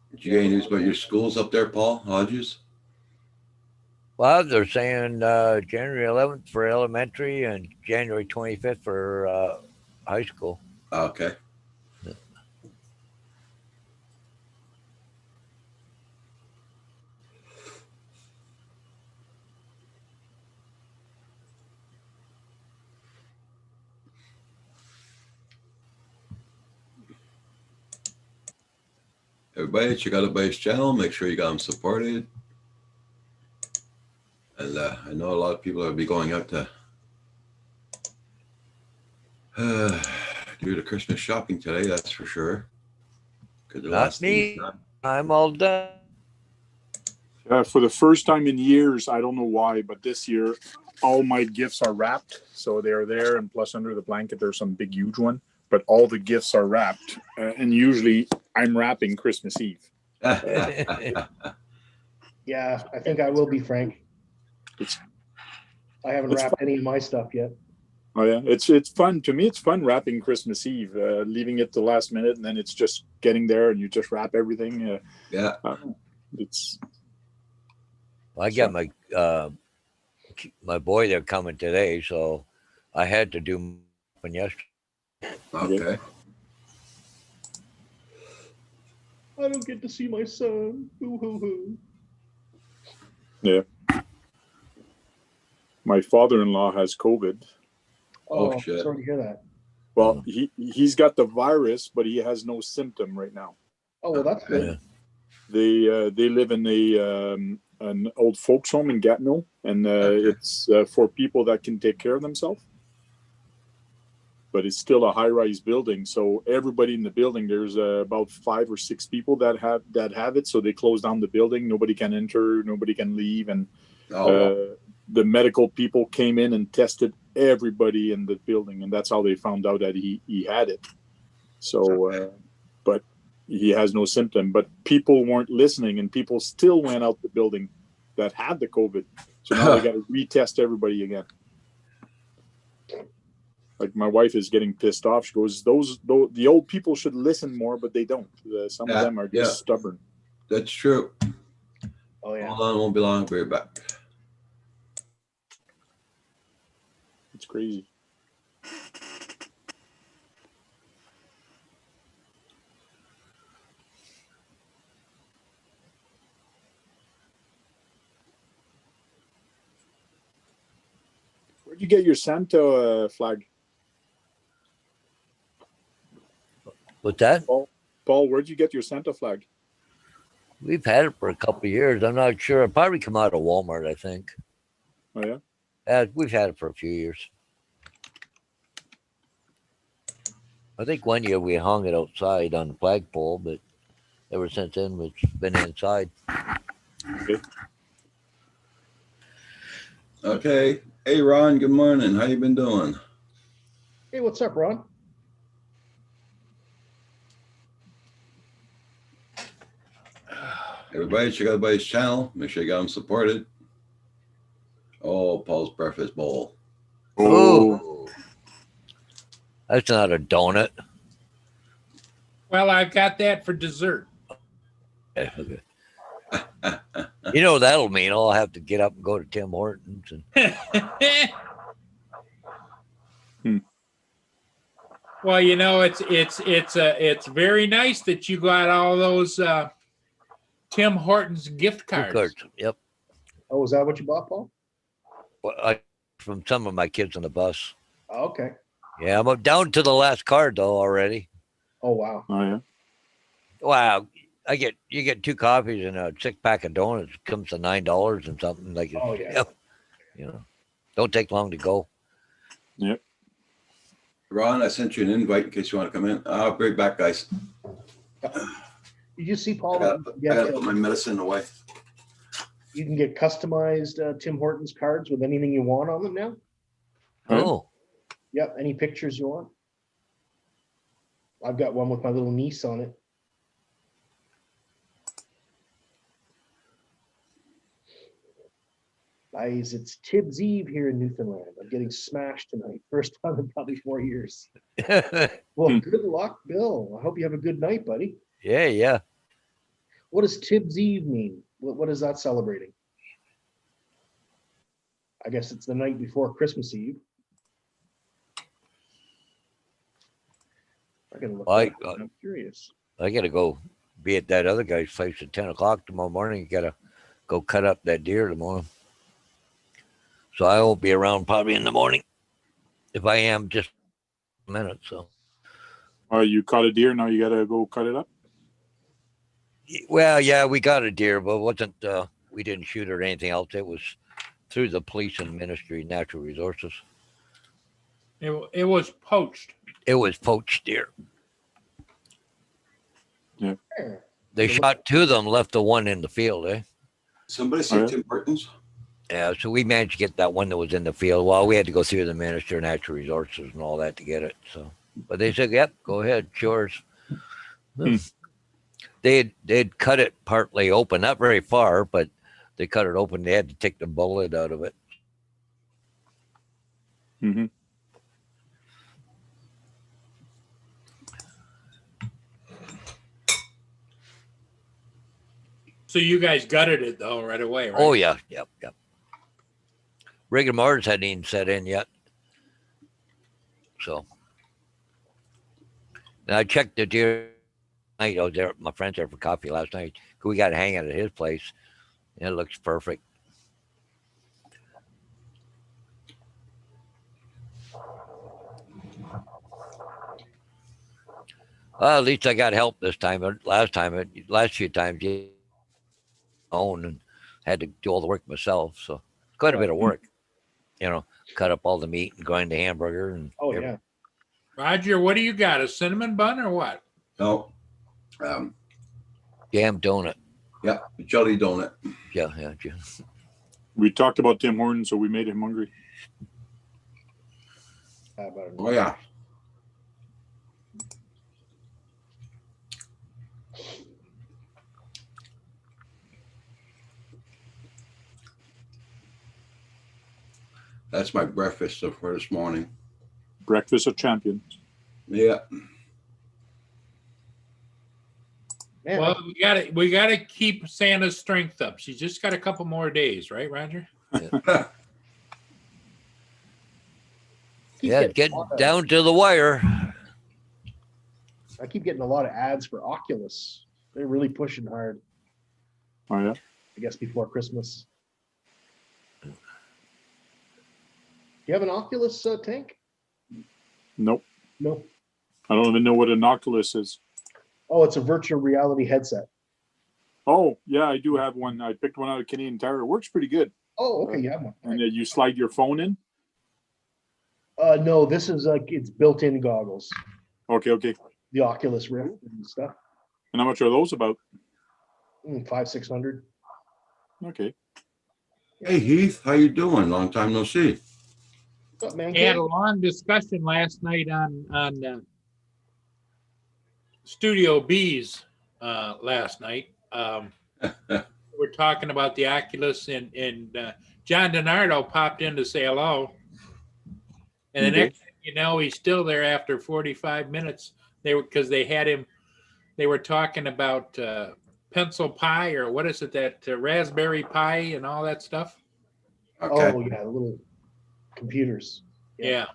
Did you get any news about your schools up there, Paul Hodges? Well, they're saying January 11th for elementary and January 25th for high school. Okay. Yeah. Everybody, check out everybody's channel. Make sure you got them supported. And I know a lot of people will be going out to do the Christmas shopping today. That's for sure. Not me. I'm all done. For the first time in years, I don't know why, but this year, all my gifts are wrapped. So they're there, and plus under the blanket, there's some big, huge one. But all the gifts are wrapped. And usually I'm wrapping Christmas Eve. Yeah, I think I will be, Frank. I haven't wrapped any of my stuff yet. Oh yeah, it's fun. To me, it's fun wrapping Christmas Eve, leaving it the last minute, and then it's just getting there and you just wrap everything. Yeah. It's... I got my boy there coming today, so I had to do one yesterday. Okay. I don't get to see my son. Hoo, hoo, hoo. Yeah. My father-in-law has COVID. Oh, Oh, shit. sorry to hear that. Well, he's got the virus, but he has no symptom right now. Oh, well, that's good. Yeah. They live in an old folks home in Gatineau, and it's for people that can take care of themselves. But it's still a high-rise building, so everybody in the building, there's about 5 or 6 people that have it. So they close down the building. Nobody can enter, nobody can leave, and the medical people came in and tested everybody in the building, and that's how they found out that he had it. So, but he has no symptom. But people weren't listening, and people still went out the building that had the COVID. So now they got to retest everybody again. Like my wife is getting pissed off. She goes, the old people should listen more, but they don't. Some of them are just stubborn. That's true. Oh, yeah. Hold on, won't be long. I'll be right back. It's crazy. Where'd you get your Santa flag? What's that? Paul, where'd you get your Santa flag? We've had it for a couple of years. I'm not sure. It probably come out of Walmart, I think. Oh, yeah? We've had it for a few years. I think one year we hung it outside on the flagpole, but ever since then it's been inside. Okay. Hey, Ron, good morning. How you been doing? Hey, what's up, Ron? Everybody, check out everybody's channel. Make sure you got them supported. Oh, Paul's breakfast bowl. Oh, that's not a donut. Well, I've got that for dessert. Okay. You know what that'll mean? I'll have to get up and go to Tim Hortons. And Well, you know, it's very nice that you got all those Tim Hortons gift cards. Yep. Oh, is that what you bought, Paul? Well, from some of my kids on the bus. Oh, okay. Yeah, I'm down to the last card though already. Oh, wow. Oh, yeah? Wow. You get 2 coffees and a 6-pack of donuts. It comes to $9 and something like. Oh, yeah. You know, don't take long to go. Yep. Ron, I sent you an invite in case you want to come in. I'll be right back, guys. Did you see, Paul? I gotta put my medicine away. You can get customized Tim Hortons cards with anything you want on them now. Right. Oh, Yep, any pictures you want. I've got one with my little niece on it. Guys, it's Tibbs Eve here in Newfoundland. I'm getting smashed tonight. First time in probably 4 years. Well, good luck, Bill. I hope you have a good night, buddy. yeah. What does Tibbs Eve mean? What is that celebrating? I guess it's the night before Christmas Eve. I gotta look. Like, that up. I'm curious. I gotta go be at that other guy's place at 10 o'clock tomorrow morning. You gotta go cut up that deer tomorrow. So I won't be around probably in the morning. If I am, just a minute. So You caught a deer, now you got to go cut it up? Well, yeah, we got a deer, but it wasn't we didn't shoot it or anything else. It was through the police and Ministry of Natural Resources. It was poached. It was poached deer. Yeah. They shot two of them, left the one in the field, eh? Somebody say Yeah. Tim Hortons? Yeah, so we managed to get that one that was in the field. Well, we had to go through the Minister of Natural Resources and all that to get it. So, but they said, "Yep, go ahead, yours." They'd cut it partly open, not very far, but they cut it open. They had to take the bullet out of it. Hmm. So you guys gutted it though right away, right? Oh yeah, yep. Rigor mortis hadn't even set in yet. So, and I checked the deer. I was there. My friend's there for coffee last night. We got to hang it at his place. And it looks perfect. Well, at least I got help this time. Last few times, you own and had to do all the work myself. So quite a bit of work. Cut up all the meat and grind the hamburger and Oh yeah. Roger, what do you got? A cinnamon bun or what? No. jam donut. Yeah, jelly donut. Yeah. We talked about Tim Hortons, so we made him hungry. How about it? Oh yeah. That's my breakfast for this morning. Breakfast of champions. Yeah. Man, Well, we gotta keep Santa's strength up. She's just got a couple more days, right, Roger? keep Yeah, getting getting a lot of- down to the wire. I keep getting a lot of ads for Oculus. They're really pushing hard. Oh yeah. I guess before Christmas. Do you have an Oculus tank? Nope. No. I don't even know what an Oculus is. Oh, it's a virtual reality headset. Oh yeah, I do have one. I picked one out of Canadian Tire. It works pretty good. Oh, okay, you have one. And then you slide your phone in. No, this is like it's built-in goggles. Okay. The Oculus Rift and stuff. And how much are those about? 500-600. Okay. Hey Heath, how you doing? Long time no see. What's up, man? We had a long discussion last night on Studio B's last night. We're talking about the Oculus, and John DiNardo popped in to say hello. And the Okay. next thing you know, he's still there after 45 minutes. They were talking about pencil pie, or what is it, that Raspberry Pi and all that stuff. Okay. Oh yeah, the little computers. Yeah.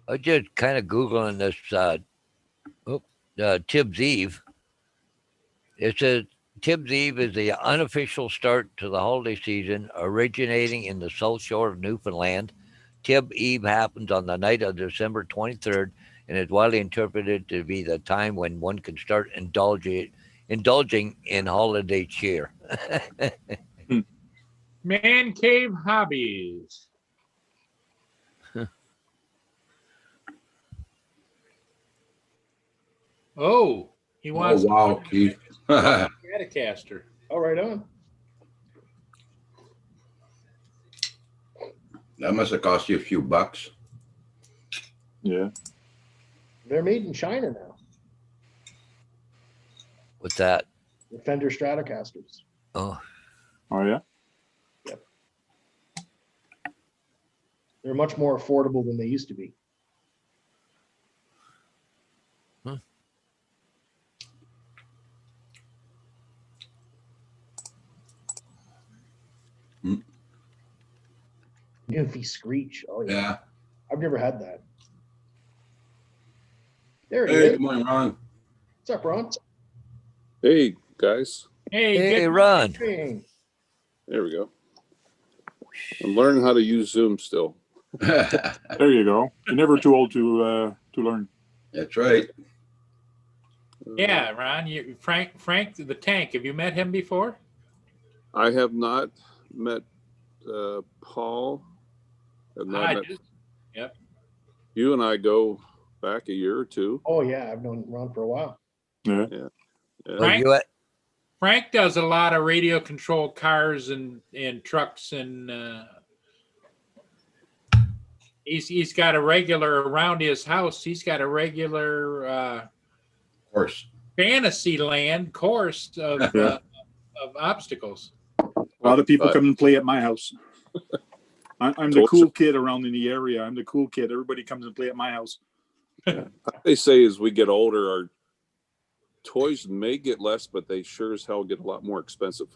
I just kind of Googling this Tibbs Eve. It says Tibbs Eve is the unofficial start to the holiday season, originating in the South Shore of Newfoundland. Tibbs Eve happens on the night of December 23rd and is widely interpreted to be the time when one can start indulging in holiday cheer. Man cave hobbies. Oh, he Oh wants wow, Keith. a Stratocaster. Oh, right on. That must have cost you a few bucks. Yeah. They're made in China now. What's that? The Fender Stratocasters. Oh, Oh yeah. They're much more affordable than they used to be. Goofy Screech. Oh yeah. Yeah. I've never had that. There he Hey, is. good morning, Ron. What's up, Ron? Hey guys, Hey, hey, good Ron. Hey. there we go. I'm learning how to use Zoom still. There you go. You're never too old to learn. That's right. Yeah, Ron, Frank the Tank. Have you met him before? I have not met Paul. Have not I met just, yep. you, and I go back a year or two. Oh yeah, I've known Ron for a while. Yeah. Yeah. Well, you at, Frank does a lot of radio controlled cars and trucks, and he's got a regular around his house. He's got a regular Of course. fantasy land course of Yeah. of obstacles. A lot of people But- come and play at my house. I'm the Told cool you. kid around in the area. I'm the cool kid. Everybody comes and play at my house. They say as we get older, our toys may get less, but they sure as hell get a lot more expensive.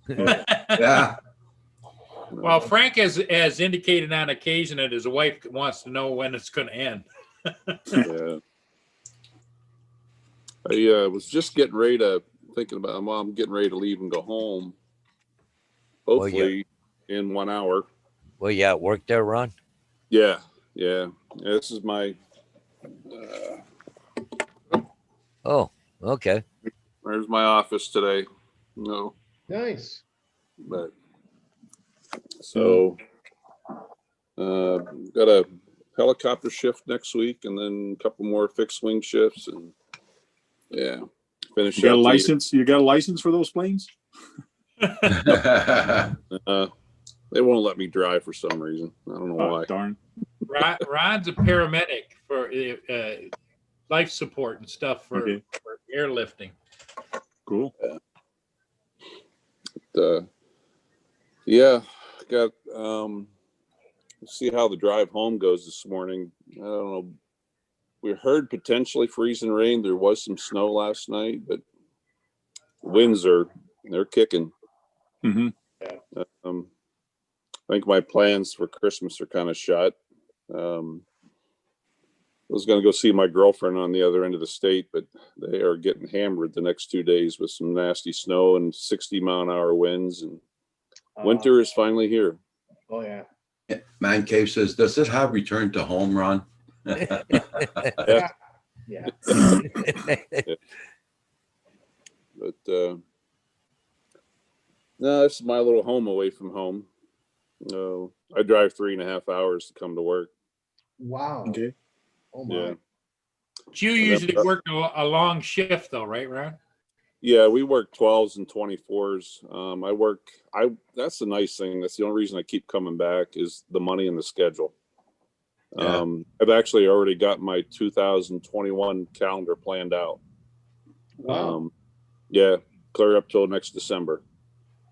Yeah. You know? Well, Frank has indicated on occasion that his wife wants to know when it's going to end. Yeah. I was just getting ready to thinking about Mom getting ready to leave and go home. Well, yeah. Hopefully in 1 hour. well, you at work there, Ron? Yeah. This is my Oh, okay. there's my office today. No, Nice. but so got a helicopter shift next week, and then a couple more fixed wing shifts, and yeah, finish You got a up the- license? You got a license for those planes? They won't let me drive for some reason. I don't know Oh, why. darn. Ron's a paramedic for life support and stuff for Okay. airlifting. Cool. Yeah, got see how the drive home goes this morning. I don't know. We heard potentially freezing rain. There was some snow last night, but winds they're kicking. Hmm. I think my plans for Christmas are kind of shot. I was going to go see my girlfriend on the other end of the state, but they are getting hammered the next 2 days with some nasty snow and 60-mile-an-hour winds, and winter is finally here. Oh yeah. Man Cave says, does it have return to home, Ron? Yeah. But no, this is my little home away from home. I drive 3.5 hours to come to work. Wow. Okay. Oh my. Yeah. But you usually work a long shift, though, right, Ron? Yeah, we work 12s and 24s. That's the nice thing. That's the only reason I keep coming back is the money and the schedule. Yeah. I've actually already got my 2021 calendar planned out. Wow. Yeah, clear up till next December.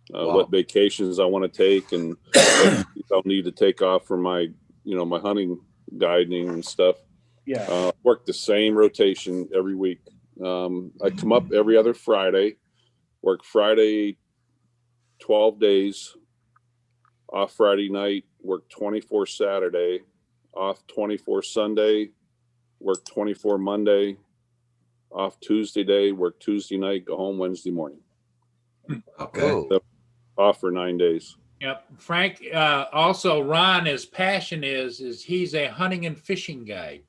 Wow. What vacations I want to take and what I'll need to take off for my, my hunting guiding and stuff. Yeah. Work the same rotation every week. I come up every other Friday, work Friday 12 days, off Friday night, work 24 Saturday, off 24 Sunday, work 24 Monday, off Tuesday day, work Tuesday night, go home Wednesday morning, Okay. Oh, off for 9 days. Yep. Frank, also Ron, his passion is he's a hunting and fishing guide.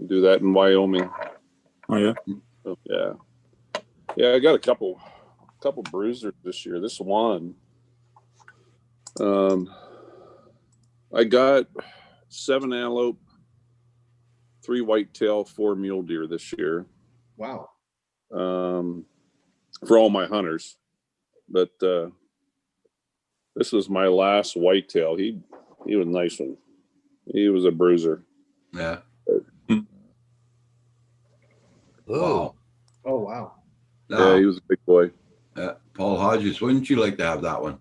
Do that in Wyoming. Oh yeah. So, yeah. I got a couple bruisers this year. This one, I got 7 antelope, 3 whitetail, 4 mule deer this year. Wow. For all my hunters, but this was my last whitetail. He was a nice one. He was a bruiser. Yeah. oh, Wow. Oh wow. Now, Yeah, he was a big boy. Paul Hodges, wouldn't you like to have that one?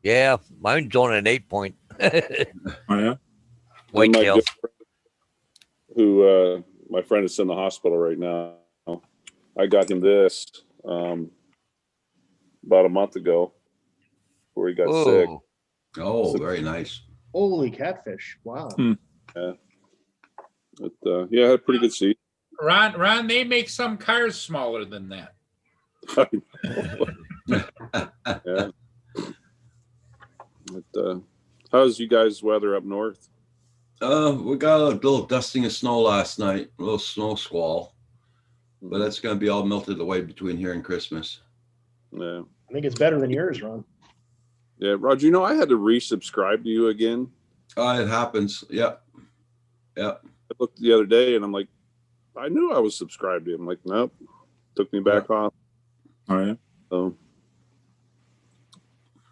yeah. Mine's on an 8-point. Oh yeah. Whitetail. Who my friend is in the hospital right now. I got him this about a month ago before he got sick. Oh, Oh, very nice. Holy catfish. Wow. But yeah, I had a pretty good seat. Ron, they make some cars smaller than that. Yeah. But how's you guys' weather up north? We got a little dusting of snow last night, a little snow squall, but that's going to be all melted away between here and Christmas. Yeah. I think it's better than yours, Ron. Yeah, Roger, you know, I had to resubscribe to you again. It happens. Yeah. Yeah. I looked the other day and I'm like, I knew I was subscribed to him. I'm like, nope. Took me back off. Oh yeah. So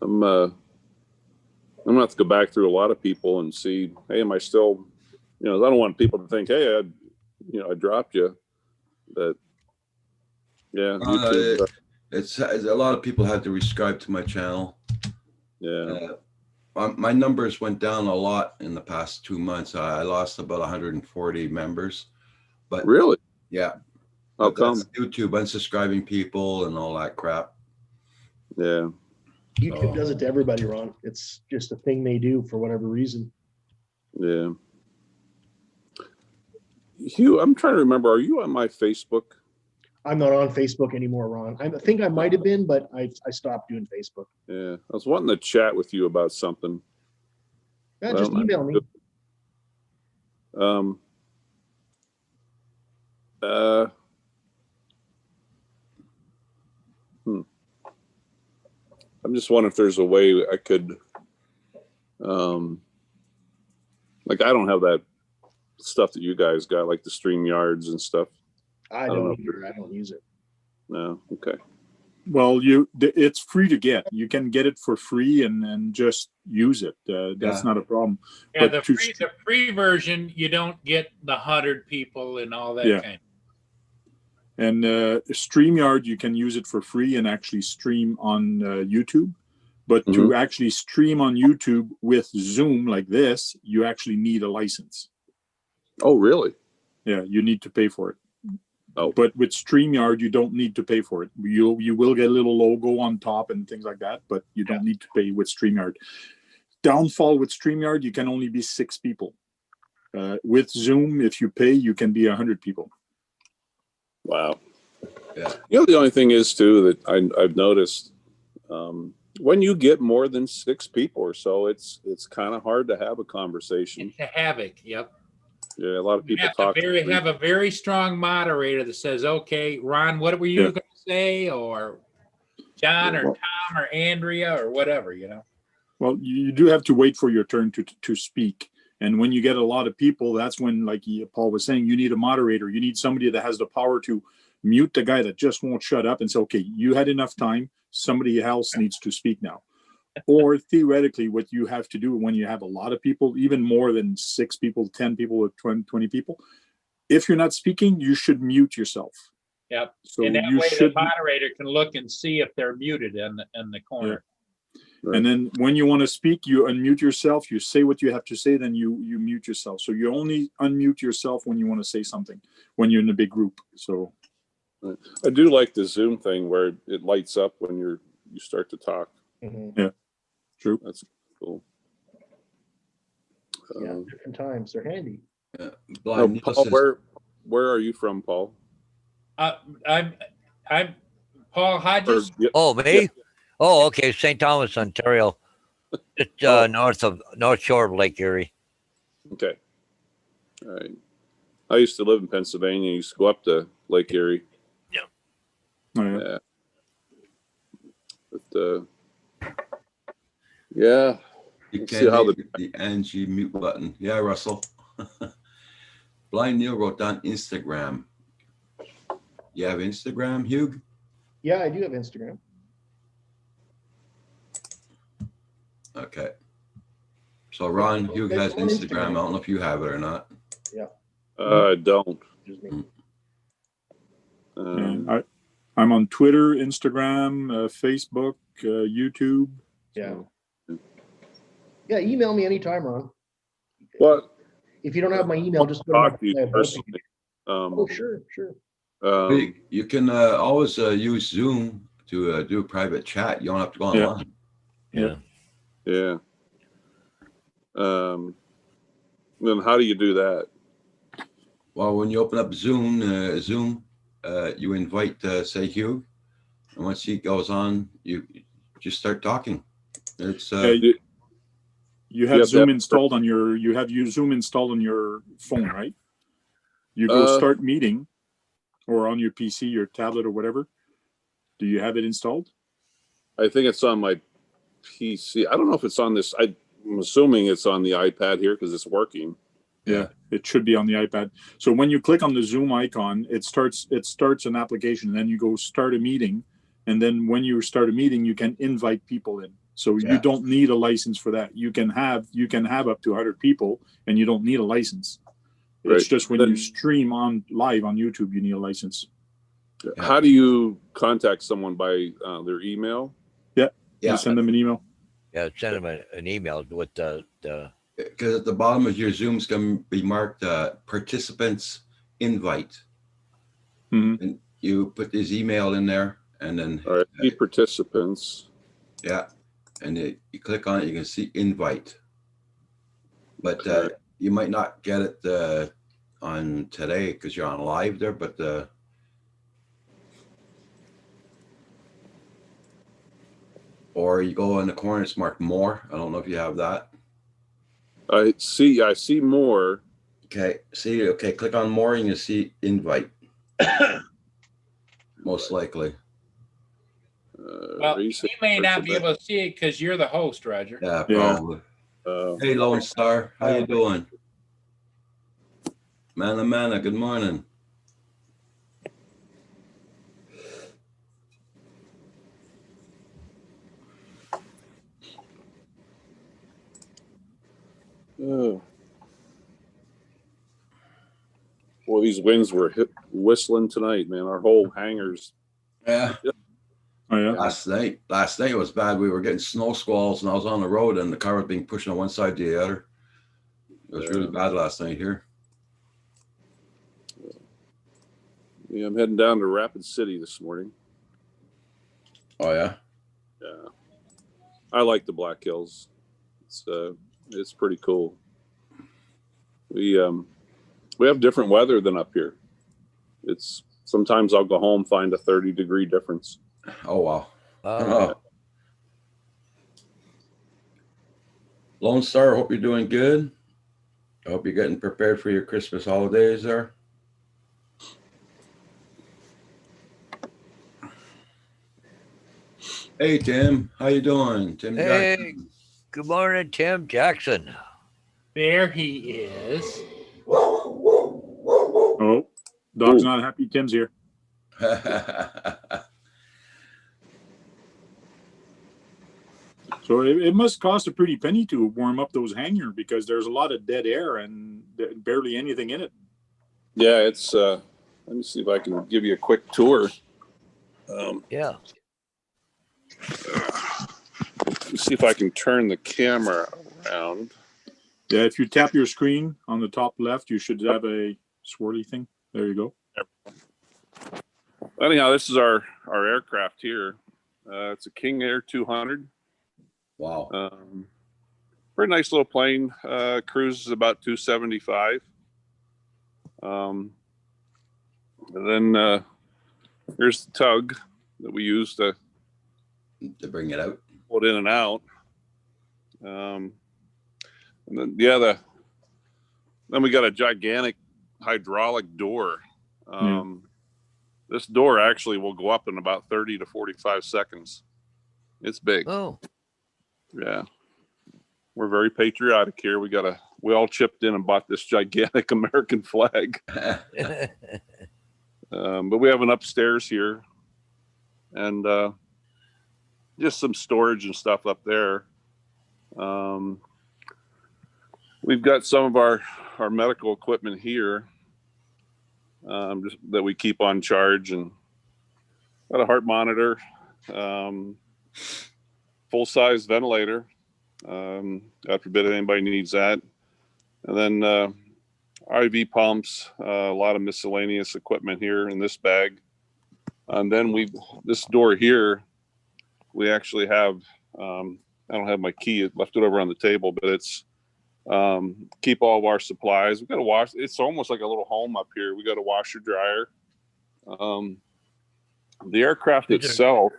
I'm gonna have to go back through a lot of people and see, hey, am I still, I don't want people to think, hey, I dropped you. But yeah, YouTube. It's a lot of people had to resubscribe to my channel. Yeah. My numbers went down a lot in the past 2 months. I lost about 140 members. But Really? yeah. How But that's come? YouTube unsubscribing people and all that crap. Yeah. YouTube does it to everybody, Ron. It's just a thing they do for whatever reason. Yeah. Hugh, I'm trying to remember. Are you on my Facebook? I'm not on Facebook anymore, Ron. I think I might have been, but I stopped doing Facebook. Yeah. I was wanting to chat with you about something. Yeah, just email me. I'm just wondering if there's a way I could, like, I don't have that stuff that you guys got, like the StreamYards and stuff. I don't know. don't either. I don't use it. No. Okay. Well, it's free to get. You can get it for free and just use it. That's not a problem. Yeah, But the free version, you don't get the 100 people and all that Yeah. kind of. And StreamYard, you can use it for free and actually stream on YouTube. But to actually stream on YouTube with Zoom like this, you actually need a license. Oh, really? Yeah, you need to pay for it. Oh. But with StreamYard, you don't need to pay for it. You will get a little logo on top and things like that, but you don't need to pay with StreamYard. Downfall with StreamYard, you can only be 6 people. With Zoom, if you pay, you can be 100 people. Wow. Yeah. The only thing is too that I've noticed, when you get more than 6 people or so, it's kind of hard to have a conversation. It's a havoc. Yep. Yeah, a lot of You people have talk. to have a very strong moderator that says, "Okay, Ron, what were you going to say?" Or John, or Tom, or Andrea, or whatever. Well, you do have to wait for your turn to speak. And when you get a lot of people, that's when, like Paul was saying, you need a moderator. You need somebody that has the power to mute the guy that just won't shut up and say, okay, you had enough time. Somebody else needs to speak now. Or theoretically, what you have to do when you have a lot of people, even more than 6 people, 10 people, or 20 people, if you're not speaking, you should mute yourself. Yep. So and that you way should, the moderator can look and see if they're muted in the corner. Right. And then when you want to speak, you unmute yourself, you say what you have to say, then you mute yourself. So you only unmute yourself when you want to say something, when you're in a big group. So I do like the Zoom thing where it lights up when you start to talk. Mm-hmm. Yeah, true. That's cool. Yeah, different times. They're handy. Blind Paul, Nielsen's- where are you from, Paul? I'm Paul Hodges. Oh, me? Oh, okay. St. Thomas, Ontario. Just North Shore of Lake Erie. Okay. All right. I used to live in Pennsylvania. I used to go up to Lake Erie. Oh, yeah. Yeah. But yeah. You Let's can see how the Angie mute button. Yeah, Russell. Blind Neil wrote down Instagram. You have Instagram, Hugh? Yeah, I do have Instagram. Okay. So Ron, Hugh has On Instagram. I don't know if you have it or not. I don't. Just me. And I'm on Twitter, Instagram, Facebook, YouTube. Yeah. Yeah, email me anytime, Ron. What? If you don't have my email, just go to Talk to you my personally. Oh, sure. You can always use Zoom to do a private chat. You don't have to go online. Yeah. Yeah. Then how do you do that? Well, when you open up Zoom, you invite, say, Hugh, and once he goes on, you just start talking. It's You have Yep, Zoom yep. installed on your Zoom installed on your phone, right? You go start meeting, or on your PC, your tablet, or whatever. Do you have it installed? I think it's on my PC. I don't know if it's on this. I'm assuming it's on the iPad here because it's working. Yeah, it should be on the iPad. So when you click on the Zoom icon, it starts an application, and then you go start a meeting, and then when you start a meeting, you can invite people in. So you don't need a license for that. You can have up to 100 people, and you don't need a license. Right. It's just when you stream on live on YouTube, you need a license. Yeah. How do you contact someone by their email? You send them an email. Yeah, send them an email with the Because at the bottom of your Zoom's going to be marked participants invite. Mhm. And you put his email in there and then, All right, see participants. and you click on it, you can see invite. But Okay. you might not get it on today because you're on live there, but or you go in the corner, it's marked more. I don't know if you have that. I see more. Okay, click on more and you see invite. Most likely. Well, you Recent may not be participant. able to see it because you're the host, Roger. Yeah, Yeah. probably. Hey, Lone Star, how you doing? Mana, good morning. Oh. Well, these winds were whistling tonight, man. Our whole hangars. Yeah, Oh yeah. last night it was bad. We were getting snow squalls and I was on the road and the car was being pushed on one side to the other. It was really bad last night here. Yeah, I'm heading down to Rapid City this morning. Oh yeah? Yeah, I like the Black Hills. It's pretty cool. We have different weather than up here. It's sometimes I'll go home, find a 30-degree difference. Oh wow. oh, Lone Star, hope you're doing good. I hope you're getting prepared for your Christmas holidays there. Hey Tim, how you doing? Tim Hey. Jackson. good morning, Tim Jackson. There he is. Oh, dog's not happy. Tim's here. So it must cost a pretty penny to warm up those hangars because there's a lot of dead air and barely anything in it. Yeah, it's. Let me see if I can give you a quick tour. Yeah. Let me see if I can turn the camera around. Yeah, if you tap your screen on the top left, you should have a swirly thing. There you go. Anyhow, this is our aircraft here. It's a King Air 200. Wow. Pretty nice little plane. Cruises about 275. And then here's the tug that we use to bring it out. pull it in and out. And then then we got a gigantic hydraulic door. This door actually will go up in about 30 to 45 seconds. It's big. Oh. Yeah. We're very patriotic here. We all chipped in and bought this gigantic American flag. But we have an upstairs here and just some storage and stuff up there. We've got some of our medical equipment here, just that we keep on charge, and got a heart monitor, full size ventilator. God forbid anybody needs that. And then IV pumps, a lot of miscellaneous equipment here in this bag. And then this door here, we actually have, I don't have my key, I left it over on the table, but it's keep all of our supplies. We've got to wash. It's almost like a little home up here. We got a washer dryer. The aircraft itself,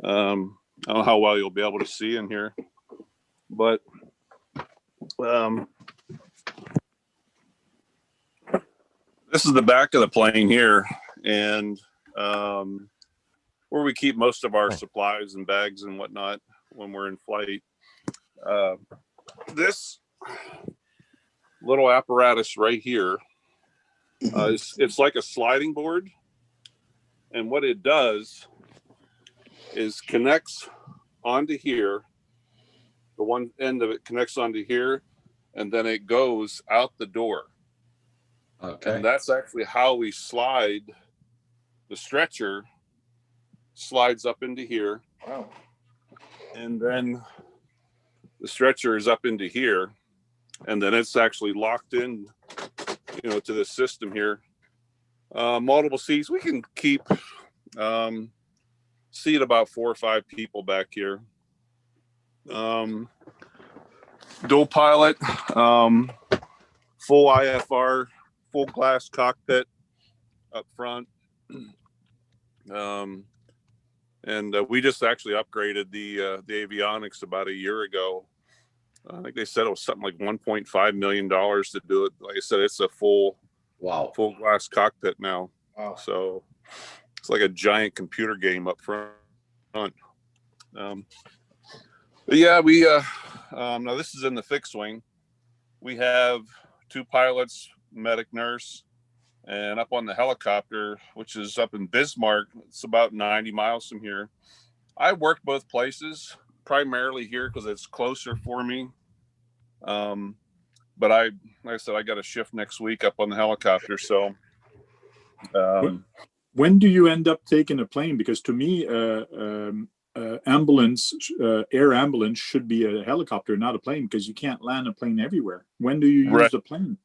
I don't know how well you'll be able to see in here, but This is the back of the plane here, and where we keep most of our supplies and bags and whatnot when we're in flight. This little apparatus right here, it's like a sliding board, and what it does is connects onto here. The one end of it connects onto here, and then it goes out the door. Okay. And that's actually how we slide. The stretcher slides up into here, Wow. and then the stretcher is up into here, and then it's actually locked in, to the system here. Multiple seats. We can keep seat about 4 or 5 people back here. Dual pilot, full IFR, full glass cockpit up front. And we just actually upgraded the avionics about a year ago. I think they said it was something like $1.5 million to do it. Like I said, it's a full glass cockpit now. Wow. So it's like a giant computer game up front. But yeah, we now this is in the fixed wing. We have 2 pilots, medic, nurse, and up on the helicopter, which is up in Bismarck. It's about 90 miles from here. I work both places, primarily here because it's closer for me. But like I said, I got a shift next week up on the helicopter. So when do you end up taking a plane? Because to me, ambulance, air ambulance should be a helicopter, not a plane, because you can't land a plane everywhere. When do you use the plane?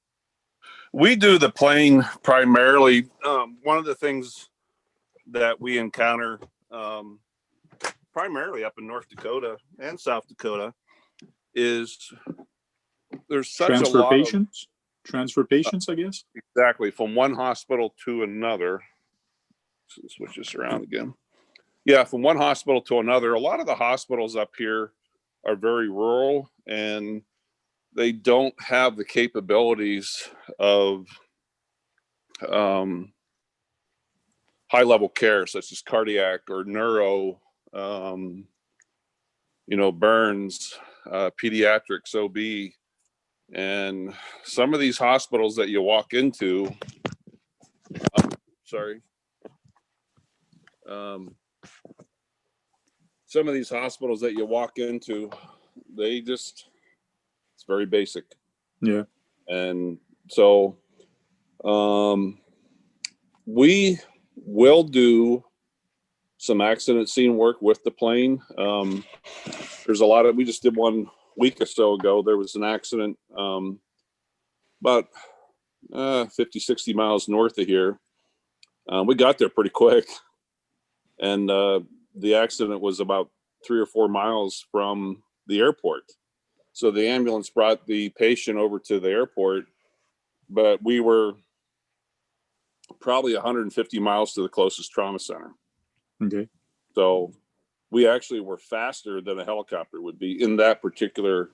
We do the plane primarily. One of the things that we encounter primarily up in North Dakota and South Dakota is there's such transfer a lot patients, I guess. Exactly, from one hospital to another. Switch this around again. Yeah, from one hospital to another. A lot of the hospitals up here are very rural, and they don't have the capabilities of high-level care, such as cardiac or neuro, burns, pediatrics, OB. And some of these hospitals that you walk into, some of these hospitals that you walk into, it's very basic. Yeah. And so we will do some accident scene work with the plane. There's a lot of, we just did one week or so ago. There was an accident about 50, 60 miles north of here. We got there pretty quick. And the accident was about 3 or 4 miles from the airport. So the ambulance brought the patient over to the airport, but we were probably 150 miles to the closest trauma center. Okay. So we actually were faster than a helicopter would be in that particular,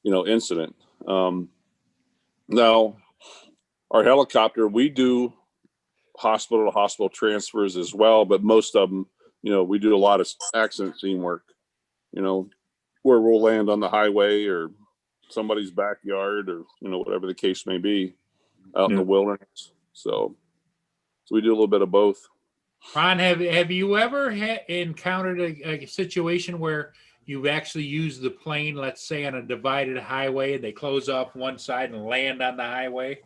incident. Now, our helicopter, we do hospital to hospital transfers as well, but most of them, we do a lot of accident scene work, where we'll land on the highway or somebody's backyard or, whatever the case may be out in the wilderness. So we do a little bit of both. Ron, have you ever encountered a situation where you've actually used the plane, let's say on a divided highway, and they close off one side and land on the highway?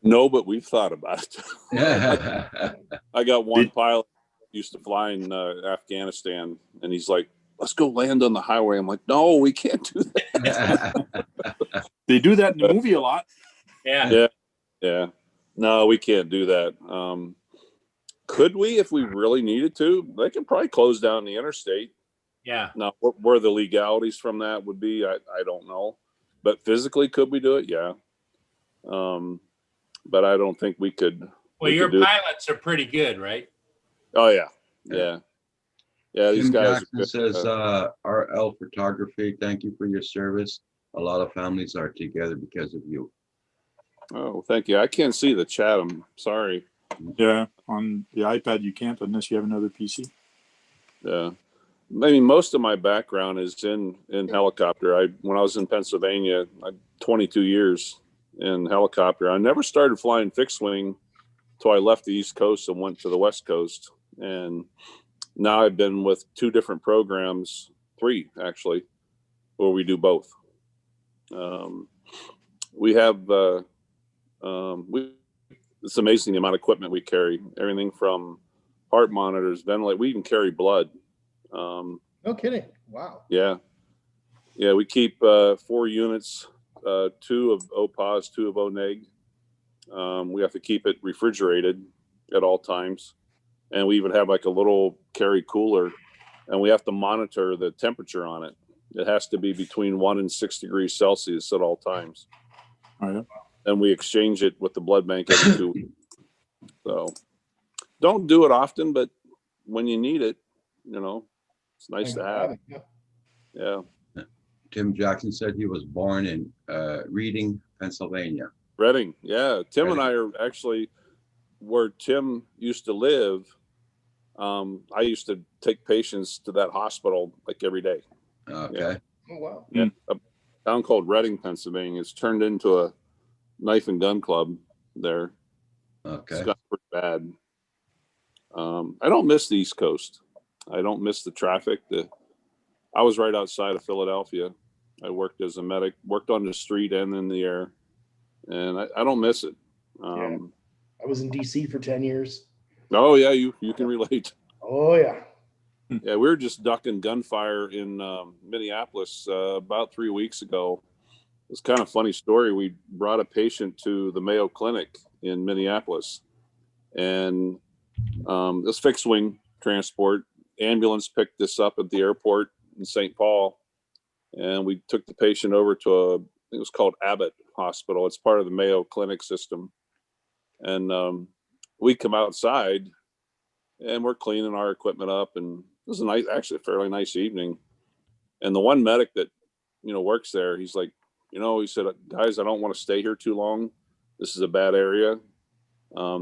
No, but we've thought about it. I got one pilot who used to fly in Afghanistan, and he's like, let's go land on the highway. I'm like, no, we can't do that. They do that in the movie a lot. Yeah. No, we can't do that. Could we, if we really needed to? They could probably close down the interstate. Yeah. Now, where the legalities from that would be, I don't know. But physically, could we do it? Yeah. But I don't think we could. Well, your pilots are pretty good, right? Oh, yeah. Yeah. Yeah, these Jim guys Jackson says, RL Photography, thank you for your service. a lot of families are together because of you. Oh, thank you. I can't see the chat. I'm sorry. Yeah, on the iPad you can't unless you have another PC. Yeah. I mean, most of my background is in helicopter. When I was in Pennsylvania, 22 years in helicopter. I never started flying fixed wing until I left the East Coast and went to the West Coast. And now I've been with 2 different programs, 3 actually, where we do both. We have it's amazing the amount of equipment we carry. Everything from heart monitors, ventilators. We even carry blood. No kidding. Wow. Yeah. We keep 4 units, 2 of O-Pos, 2 of O-Neg. We have to keep it refrigerated at all times, and we even have like a little carry cooler, and we have to monitor the temperature on it. It has to be between 1 and 6 degrees Celsius at all times. Oh, yeah. And we exchange it with the blood bank every 2 weeks. So don't do it often, but when you need it, it's nice to have. Yeah. Tim Jackson said he was born in Reading, Pennsylvania. Reading. Yeah. Tim and I are actually where Tim used to live. I used to take patients to that hospital like every day. Okay. Yeah. Oh, wow. Yeah. A town called Reading, Pennsylvania. It's turned into a knife and gun club there. Okay. It's got pretty bad. I don't miss the East Coast. I don't miss the traffic. I was right outside of Philadelphia. I worked as a medic, worked on the street and in the air, and I don't miss it. Yeah. I was in DC for 10 years. Oh yeah, you can relate. Oh yeah. Yeah, we were just ducking gunfire in Minneapolis about 3 weeks ago. It's kind of a funny story. We brought a patient to the Mayo Clinic in Minneapolis, and this fixed wing transport ambulance picked this up at the airport in St. Paul, and we took the patient over to I think it was called Abbott Hospital. It's part of the Mayo Clinic system, and we come outside, and we're cleaning our equipment up, and it was actually a fairly nice evening. And the one medic that works there, he's like, he said, guys, I don't want to stay here too long. This is a bad area.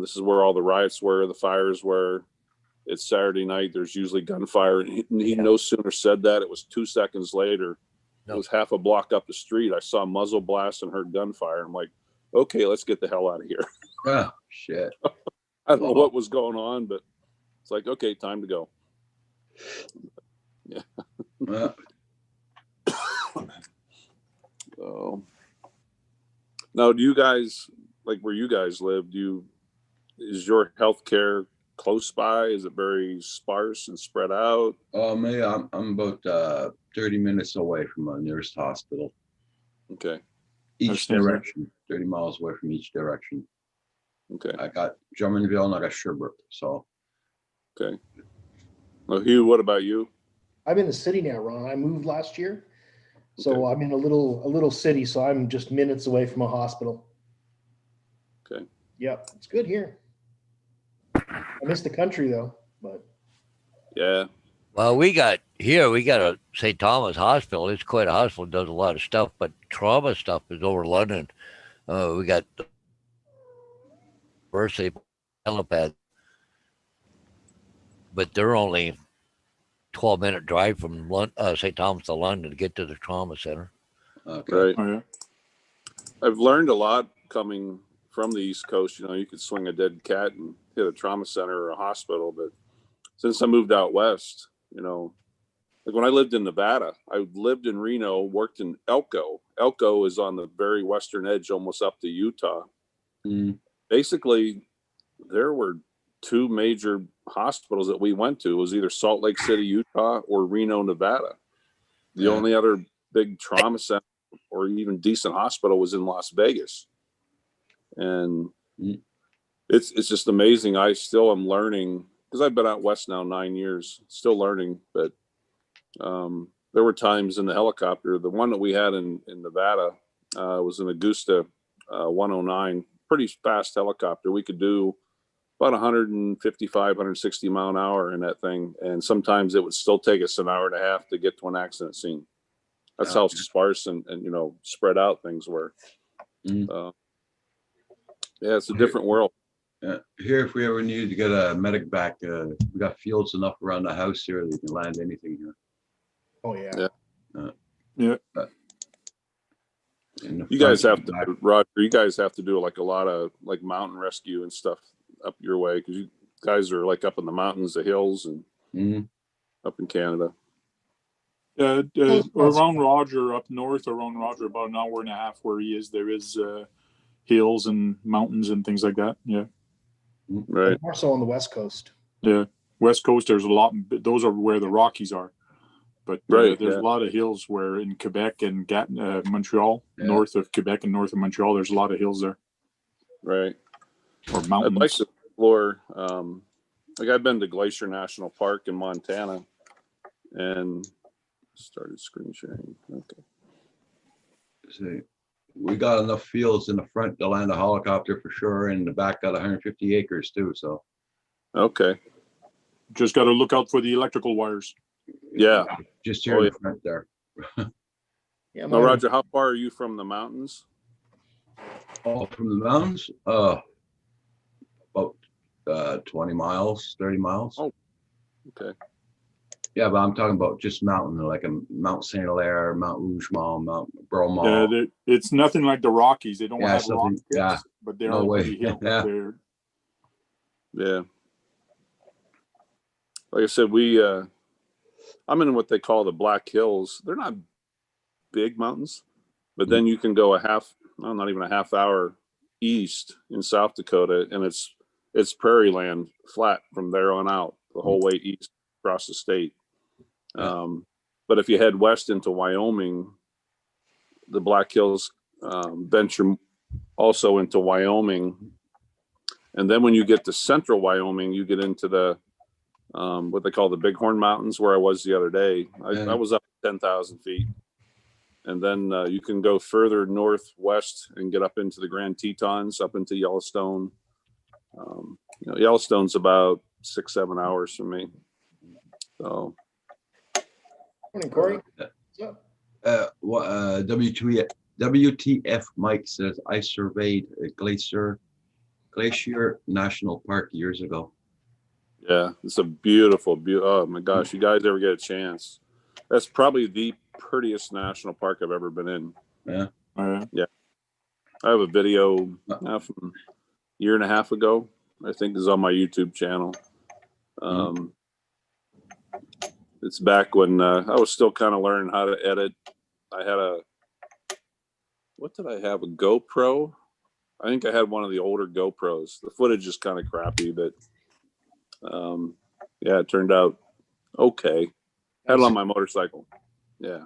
This is where all the riots were, the fires were. It's Saturday night. There's usually gunfire. And he no sooner said that, it was 2 seconds later. It was half a block up the street. I saw muzzle blast and heard gunfire. I'm like, okay, let's get the hell out of here. Oh, shit. I don't know what was going on, but it's like, okay, time to go. Yeah. Well, So now, do you guys, like where you guys live, is your healthcare close by? Is it very sparse and spread out? me, I'm about 30 minutes away from my nearest hospital. Okay. Each direction, 30 miles away from each direction. Okay. I got Drummondville and I got Sherbrooke. So. Okay. Well, Hugh, what about you? I'm in the city now, Ron. I moved last year. So Okay. I'm in a little city, so I'm just minutes away from a hospital. Okay. Yep, it's good here. I miss the country though, but Yeah. Well, we got a St. Thomas Hospital. It's quite a hospital. Does a lot of stuff, but trauma stuff is over London. We got the University helipad, but they're only 12-minute drive from St. Thomas to London to get to the trauma center. Okay. Right. Oh, yeah. I've learned a lot coming from the East Coast. You could swing a dead cat and hit a trauma center or a hospital. But since I moved out west, like when I lived in Nevada, I lived in Reno, worked in Elko. Elko is on the very western edge, almost up to Utah. Mm. Basically, there were 2 major hospitals that we went to. It was either Salt Lake City, Utah, or Reno, Nevada. The Yeah. only other big trauma center or even decent hospital was in Las Vegas. And it's just amazing. I still am learning because I've been out west now 9 years, still learning. But there were times in the helicopter, the one that we had in Nevada was an Augusta 109, pretty fast helicopter. We could do about 155, 160 mile an hour in that thing. And sometimes it would still take us an hour and a half to get to an accident scene. That's Oh, how okay. sparse and spread out things were. Mhm. Yeah, it's a different world. Here, if we ever needed to get a medic back, we got fields enough around the house here that you can land anything here. Oh yeah. Yeah. Yeah. In the You front guys have and to, back. Roger. You guys have to do like a lot of like mountain rescue and stuff up your way because you guys are like up in the mountains, the hills, and Mhm. up in Canada. Around Roger, up north around Roger, about an hour and a half where he is, there is hills and mountains and things like that. Yeah. Right. More so on the West Coast. Yeah. West Coast, there's a lot. Those are where the Rockies are. But Right, there's yeah. a lot of hills where in Quebec and Montreal, Yeah. north of Quebec and north of Montreal, there's a lot of hills there Right. or I'd mountains. like to explore. Like I've been to Glacier National Park in Montana, and started screen sharing. Okay. See, we got enough fields in the front to land a helicopter for sure, and the back got 150 acres too. So Okay. Just got to look out for the electrical wires. Yeah. just here Oh, in yeah. the front there. Yeah, Now, Roger, how far are you from the mountains? Oh, from the mountains, about 20 miles, 30 miles. Oh. Okay. Yeah, but I'm talking about just mountain, like a Mount Saint Hilaire, Mount Rougemont, Mount Bromont. It's nothing like the Rockies. They don't Yeah, have rock something- tips, yeah. but they No are way. pretty hill. Yeah. They're, Yeah. Like I said, I'm in what they call the Black Hills. They're not big mountains, but then you can go not even a half hour east in South Dakota, and it's prairie land flat from there on out the whole way east across the state. Yeah. But if you head west into Wyoming, the Black Hills venture also into Wyoming. And then when you get to central Wyoming, you get into the what they call the Bighorn Mountains, where I was the other day. I was up 10,000 feet. And then you can go further northwest and get up into the Grand Tetons, up into Yellowstone. Yellowstone's about 6-7 hours from me. So, Morning, Corey. What's up? WTF Mike says, I surveyed a Glacier National Park years ago. yeah, it's a beautiful. Oh my gosh, you guys ever get a chance? That's probably the prettiest national park I've ever been in. Yeah. I have a video from a year and a half ago. I think is on my YouTube channel. It's back when I was still kind of learning how to edit. I had what did I have? A GoPro. I think I had one of the older GoPros. The footage is kind of crappy, but it turned out okay. Had it on my motorcycle. Yeah.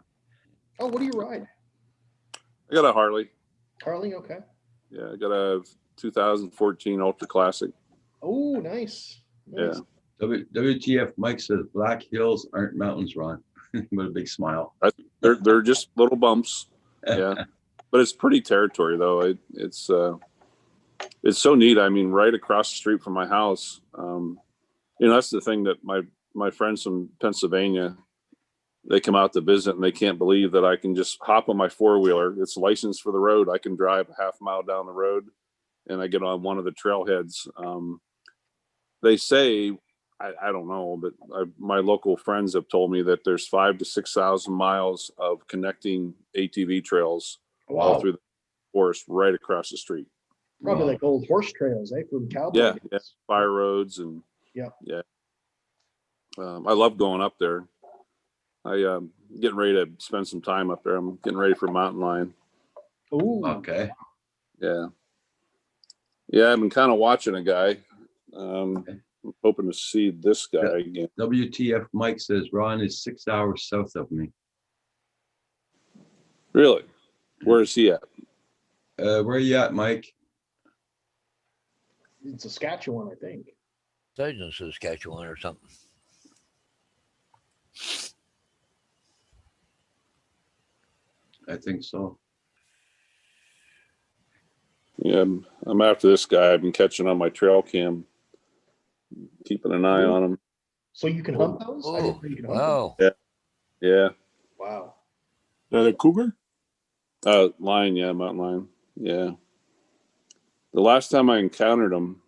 Oh, what do you ride? I got a Harley. Harley, okay. Yeah, I got a 2014 Ultra Classic. Oh, nice. Yeah. WTF Mike says, Black Hills aren't mountains, Ron. With a big smile. They're just little bumps. Yeah. But it's pretty territory though. It's so neat. I mean, right across the street from my house. That's the thing that my friends from Pennsylvania, they come out to visit and they can't believe that I can just hop on my four-wheeler. It's licensed for the road. I can drive a half mile down the road and I get on one of the trailheads. They say, I don't know, but my local friends have told me that there's 5,000 to 6,000 miles of connecting ATV trails all through the forest right across the street. Probably like old horse trails, from cowboy. Yeah, fire roads and I love going up there. I getting ready to spend some time up there. I'm getting ready for mountain lion. Ooh. Okay. Yeah. I've been kind of watching a guy. I'm hoping to see this guy again. WTF Mike says, Ron is 6 hours south of me. Really? Where is he at? Where are you at, Mike? In Saskatchewan, I think. Says in Saskatchewan or something. I think so. Yeah, I'm after this guy. I've been catching on my trail cam, keeping an eye on him. So you can hunt those? I didn't know you could hunt them. Wow. Yeah. Wow. The cougar? Lion, yeah, mountain lion, yeah. The last time I encountered him,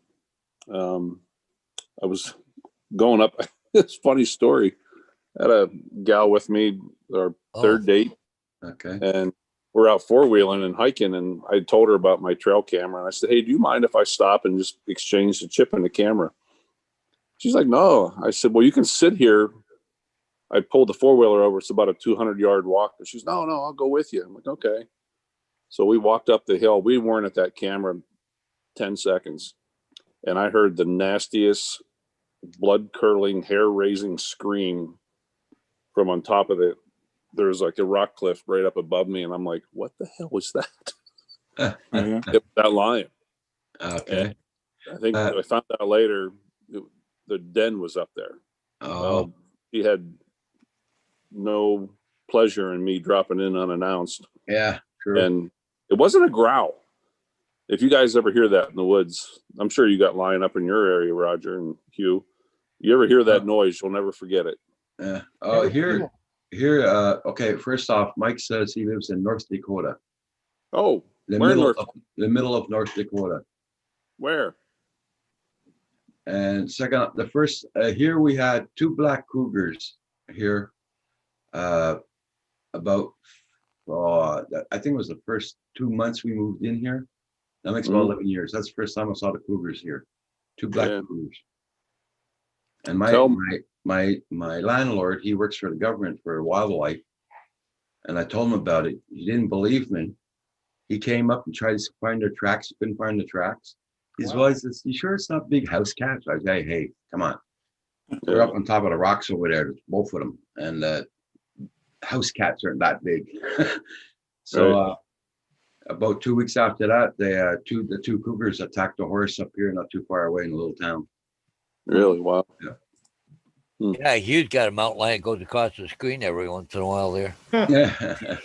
I was going up. It's a funny story. I had a gal with me, our third date, Okay. and we're out four-wheeling and hiking, and I told her about my trail camera, and I said, hey, do you mind if I stop and just exchange the chip in the camera? She's like, no. I said, well, you can sit here. I pulled the four-wheeler over. It's about a 200-yard walk. And she's, no, I'll go with you. I'm like, okay. So we walked up the hill. We weren't at that camera 10 seconds. And I heard the nastiest, blood-curdling, hair-raising scream from on top of it. There's like a rock cliff right up above me. And I'm like, what the hell was that? Yeah. It was that lion. Okay. I think I found out later the den was up there. Oh, Well, he had no pleasure in me dropping in unannounced. yeah, true. And it wasn't a growl. If you guys ever hear that in the woods, I'm sure you got lion up in your area, Roger and Hugh. You ever hear that noise, you'll never forget it. Yeah. Oh, here. Okay. First off, Mike says he lives in North Dakota. Oh, The where in middle North? the middle of North Dakota. Where? And second, the first here we had two black cougars here. About I think it was the first 2 months we moved in here. That makes about 11 years. That's the first time I saw the cougars here. Two black Yeah. cougars. And Tell my landlord, he works for the government for wildlife. And I told him about it. He didn't believe me. He came up and tried to find their tracks. He couldn't find the tracks. His voice says, "You sure it's not big house cats?" I say, "Hey, come on. They're up on top of the rocks over there, both of them. And house cats aren't that big." So about 2 weeks after that, the two cougars attacked a horse up here, not too far away in a little town. Really? Wow. Yeah, Hugh's got a mountain lion goes across the screen every once in a while there. Yeah.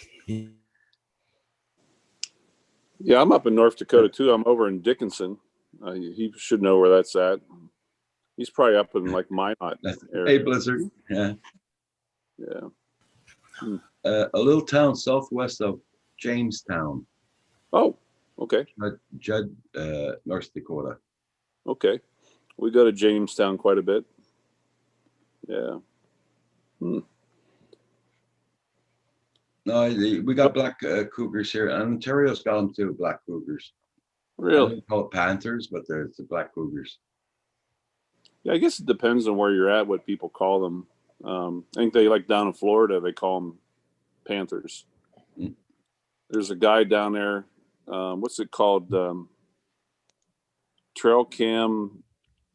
Yeah, I'm up in North Dakota too. I'm over in Dickinson. He should know where that's at. He's probably up in like Minot Hey, area. Blizzard. Yeah. Yeah. A little town southwest of Jamestown, Oh, okay. Judd, North Dakota. Okay. We go to Jamestown quite a bit. Yeah. No, we got black cougars here, and Ontario's got them too, black cougars. I Really? don't call it panthers, but it's the black cougars. Yeah, I guess it depends on where you're at, what people call them. I think they like down in Florida, they call them panthers. Mm. There's a guy down there. What's it called? Trail cam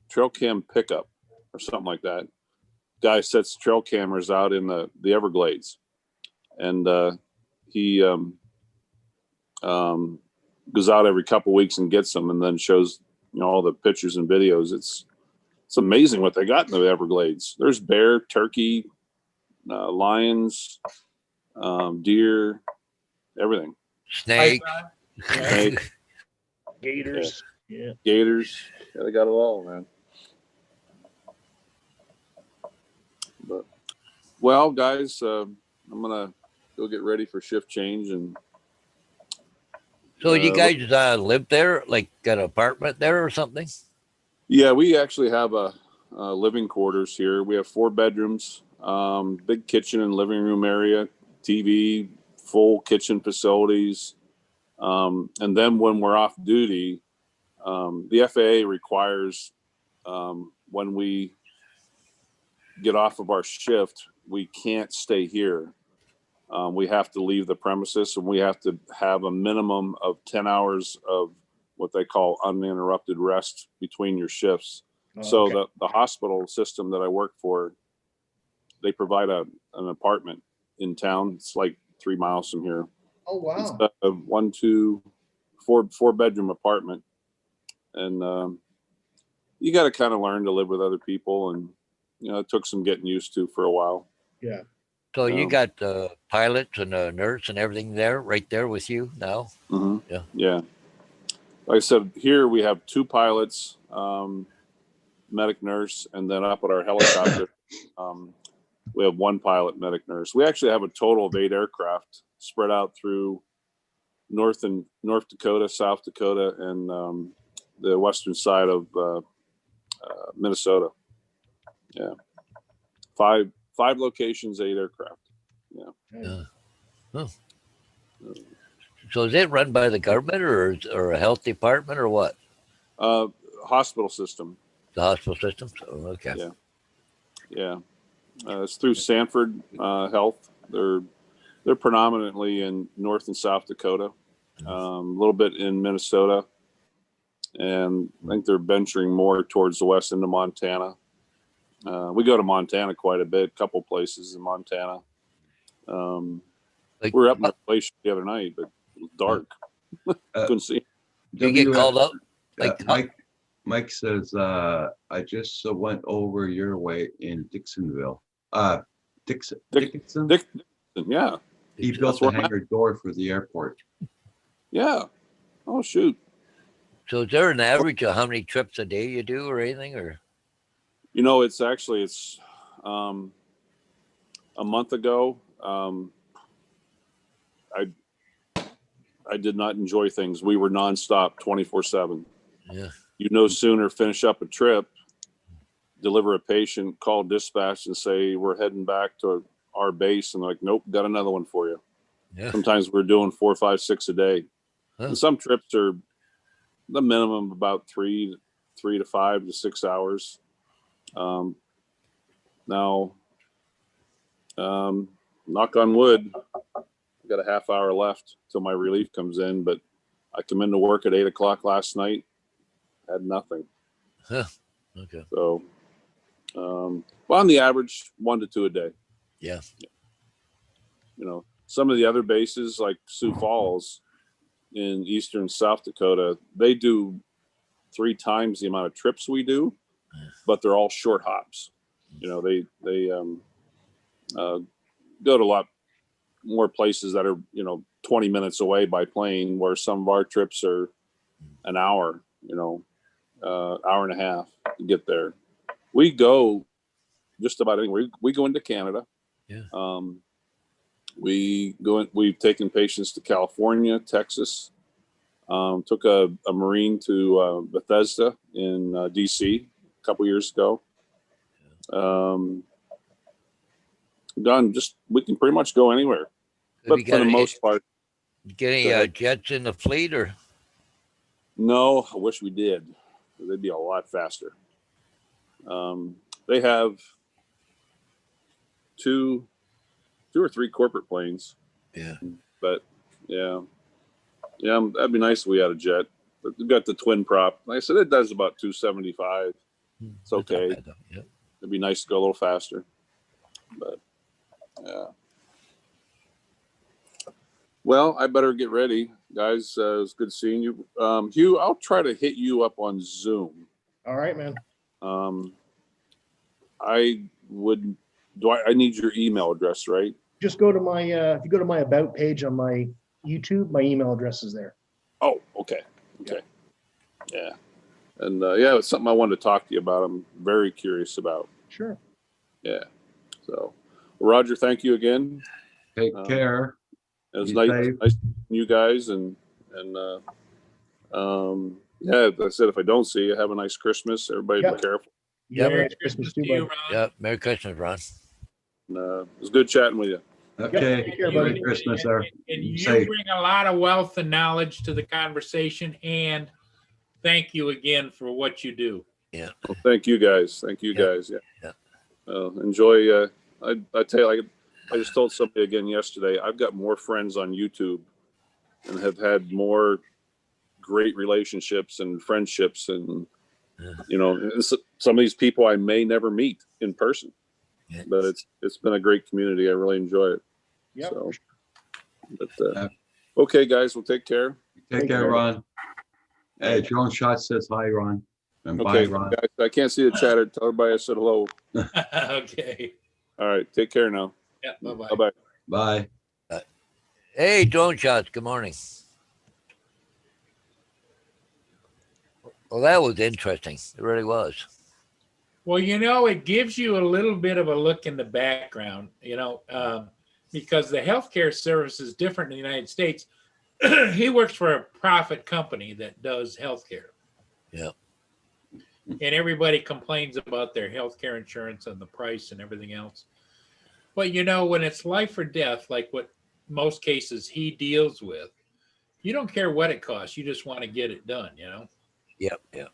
pickup or something like that. Guy sets trail cameras out in the Everglades, and he goes out every couple weeks and gets them, and then shows all the pictures and videos. It's amazing what they got in the Everglades. There's bear, turkey, lions, deer, everything. Snake. Snake, Gators. Yeah. gators. Yeah, they got it all, man. But well, guys, I'm gonna go get ready for shift change. And So you guys live there, like got an apartment there or something? yeah, we actually have a living quarters here. We have 4 bedrooms, big kitchen and living room area, TV, full kitchen facilities. And then when we're off duty, the FAA requires when we get off of our shift, we can't stay here. We have to leave the premises, and we have to have a minimum of 10 hours of what they call uninterrupted rest between your shifts. So the hospital system that I work for, they provide an apartment in town. It's like 3 miles from here. Oh, wow. It's a 1, 2, 4 bedroom apartment. And you got to kind of learn to live with other people. And, it took some getting used to for a while. Yeah. So you got the pilots and the nurse and everything there, right there with you now? Mm-hmm. Yeah. Yeah. Like I said, here we have 2 pilots, medic nurse, and then up at our helicopter, we have 1 pilot, medic nurse. We actually have a total of 8 aircraft spread out through North Dakota, South Dakota, and the western side of Minnesota. Yeah, five locations, 8 aircraft. So is it run by the government or a health department or what? Hospital system. The hospital system? So, okay. Yeah. Yeah, it's through Sanford Health. They're predominantly in North and South Dakota, a little bit in Minnesota, and I think they're venturing more towards the west into Montana. We go to Montana quite a bit, a couple places in Montana. Like, We were up in Appalachia the other night, but it was dark. Couldn't see. you get called up? Yeah, Like, Mike says, I just went over your way in Dixonville. Dickinson. Dixon, yeah, He That's built a where I'm at. hangar door for the airport. yeah. Oh shoot! So is there an average of how many trips a day you do or anything? Or You know, it's a month ago. I did not enjoy things. We were nonstop, 24/7. yeah, You no sooner finish up a trip, deliver a patient, call dispatch, and say we're heading back to our base, and they're like, nope, got another one for you. yeah. Sometimes we're doing 4, 5, 6 a day. Huh. And some trips are the minimum about 3 to 5 to 6 hours. Now, knock on wood, I've got a half hour left till my relief comes in, but I come into work at 8 o'clock last night, had nothing. Okay. So, well, on the average, 1 to 2 a day. Yeah. You know, some of the other bases like Sioux Falls in eastern South Dakota, they do 3 times the amount of trips we do, but they're all short hops. You know, they go to a lot more places that are, 20 minutes away by plane, where some of our trips are an hour, hour and a half to get there. We go just about anywhere. We go into Canada. Yeah. We've taken patients to California, Texas. Took a Marine to Bethesda in DC a couple years ago. We can pretty much go anywhere, but for the most part, Get Go any ahead. jets in the fleet or? no. I wish we did. They'd be a lot faster. They have 2 or 3 corporate planes, Yeah. but yeah, that'd be nice if we had a jet. But we've got the twin prop. Like I said, it does about 275. It's okay. Not bad, though. Yeah. It'd be nice to go a little faster, but yeah. Well, I better get ready, guys. It was good seeing you. Hugh, I'll try to hit you up on Zoom. All right, man. I need your email address, right? Just go to my, if you go to my about page on my YouTube, my email address is there. Oh, okay. Yeah. And it's something I wanted to talk to you about. I'm very curious about. Sure. Yeah. So, Roger, thank you again. Take care. It was Be nice safe. meeting you guys, and as I said, if I don't see you, have a nice Christmas. Everybody Yeah. be careful. Yeah, Merry Merry Christmas too, to you, bud. Ron. Yeah. Merry Christmas, Ron. And, it was good chatting with you. Okay. Take care, buddy. Merry Christmas, sir. And Be you safe. bring a lot of wealth and knowledge to the conversation, and thank you again for what you do. Yeah. Well, thank you guys. Yeah. Enjoy. I tell you, like I just told somebody again yesterday, I've got more friends on YouTube and have had more great relationships and friendships, and and some of these people I may never meet in person, Yeah. but it's been a great community. I really enjoy it. Yep. So, but okay, guys, we'll take care. Take care, Ron. Hey, Drone Shot says hi, Ron. And bye, Okay, Ron. guys, I can't see the chatter. Tell everybody I said hello. Okay. All right, take care now. Yeah. Bye-bye. Bye bye. Bye. Hey, drone shots. Good morning. Well, that was interesting. It really was. Well, it gives you a little bit of a look in the background. because the healthcare service is different in the United States. He works for a profit company that does healthcare. Yeah. And everybody complains about their healthcare insurance and the price and everything else. But you know, when it's life or death, like what most cases he deals with, you don't care what it costs. You just want to get it done, you know? Yep. Yep.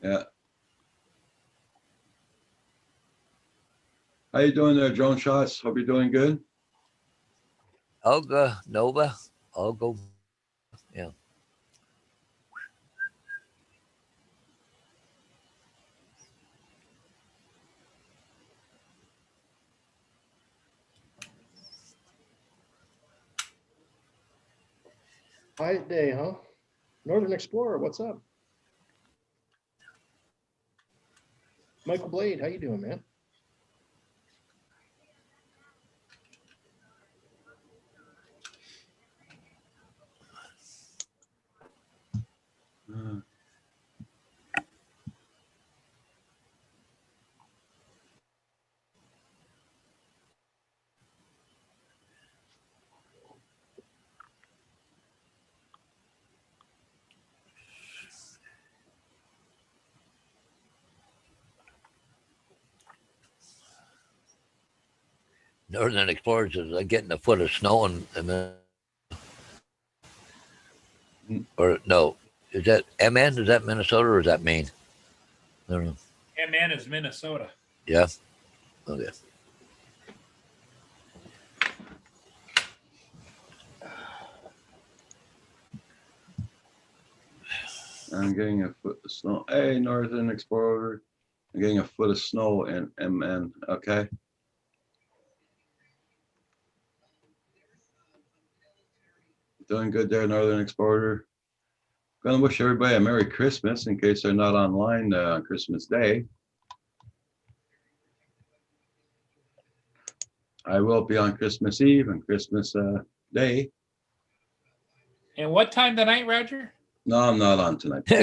Yeah. How you doing there, Drone Shots? Hope you're doing good. Olga Nova. Olga. Yeah. Quiet day, huh? Northern Explorer, what's up? Michael Blade, how you doing, man? Uh, Northern Explorers is getting a foot of snow and then, or no, is that MN? Is that Minnesota or is that Maine? I don't know. MN is Minnesota. Yeah. Okay. I'm getting a foot of snow. Hey, Northern Explorer. I'm getting a foot of snow in MN. Okay. Doing good there, Northern Explorer. Gonna wish everybody a Merry Christmas in case they're not online on Christmas Day. I will be on Christmas Eve and Christmas Day. And what time tonight, Roger? No, I'm not on tonight. Paul.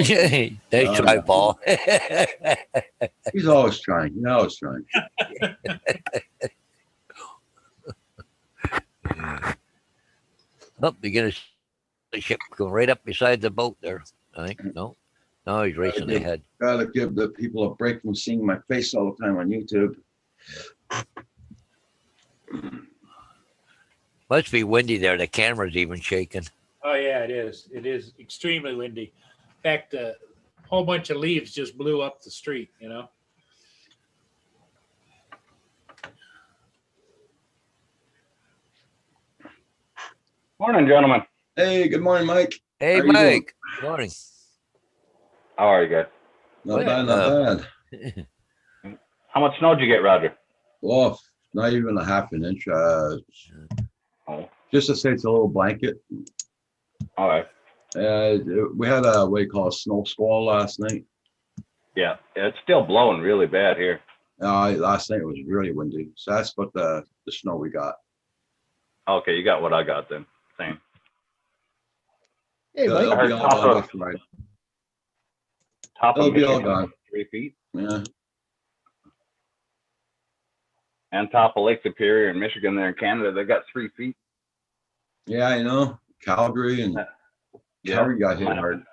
Nice try, no. Paul. He's always trying. He's always trying. Oh, you're gonna see the ship going right up beside the boat there. I think no, no, he's racing do. ahead. Gotta give the people a break from seeing my face all the time on YouTube. Must be windy there. The camera's even shaking. Oh, yeah, it is. It is extremely windy. In fact, a whole bunch of leaves just blew up the street, you know? Morning, gentlemen. Hey, good morning, Mike. Hey, How you doing? Mike. Good morning. How are you guys? Not Good. bad, not bad. How much snow did you get, Roger? Well, not even a half an inch. Oh, Just to say it's a little blanket. all right. We had a what do you call a snow squall last night. Yeah, it's still blowing really bad here. Last night it was really windy. So that's what the snow we got. Okay, you got what I got then. Same. Hey, It'll Mike. be all top gone of- by Friday. Top It'll of be all Michigan, gone. 3 feet. Yeah. And top of Lake Superior in Michigan there in Canada, they got 3 feet. Yeah, I know. Calgary and Yeah. Calgary got hit Might hard.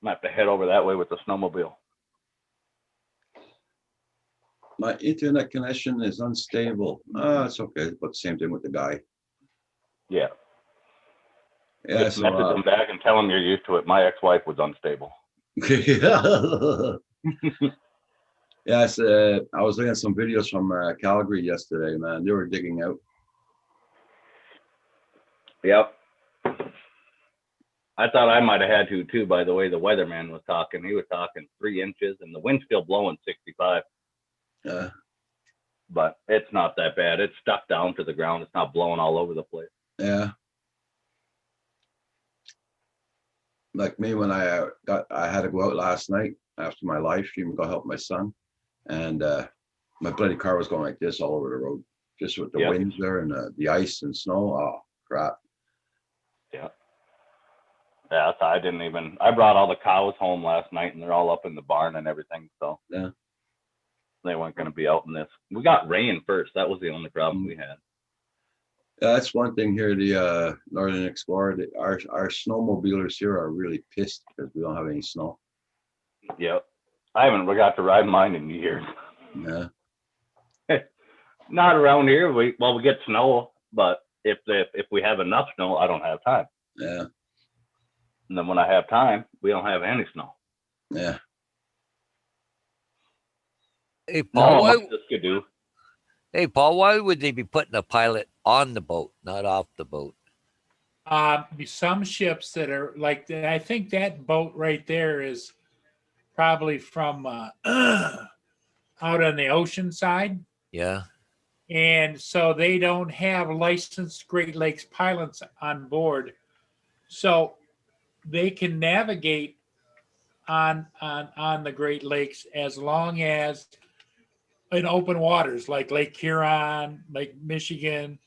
have to head over that way with the snowmobile. My internet connection is unstable. It's okay. But the same thing with the guy. Yeah. Yeah, Just message them back and tell them you're used to it. My ex-wife was unstable. Yes, I was looking at some videos from Calgary yesterday, man. They were digging out. Yep. I thought I might have had to too, by the way the weatherman was talking. He was talking 3 inches and the wind's still blowing 65. Uh, But it's not that bad. It's stuck down to the ground. It's not blowing all over the place. yeah. like me, when I had to go out last night after my live stream, go help my son. And my bloody car was going like this all over the road, just with the Yep. winds there and the ice and snow. Oh, crap. Yeah. Yeah, so I brought all the cows home last night and they're all up in the barn and everything. So Yeah. they weren't going to be out in this. We got rain first. That was the only problem we had. Yeah, that's one thing here. The Northern Explorer, our snowmobilers here are really pissed because we don't have any snow. Yep. I haven't got to ride mine in years. Yeah. Not around here. We get snow, but if we have enough snow, I don't have time. Yeah. And then when I have time, we don't have any snow. Yeah. Hey, Paul, why, This could do. hey, Paul, why would they be putting a pilot on the boat, not off the boat? Some ships that are like that, I think that boat right there is probably from out on the ocean side. Yeah. And so they don't have licensed Great Lakes pilots on board. So they can navigate on the Great Lakes as long as in open waters like Lake Huron, Lake Michigan.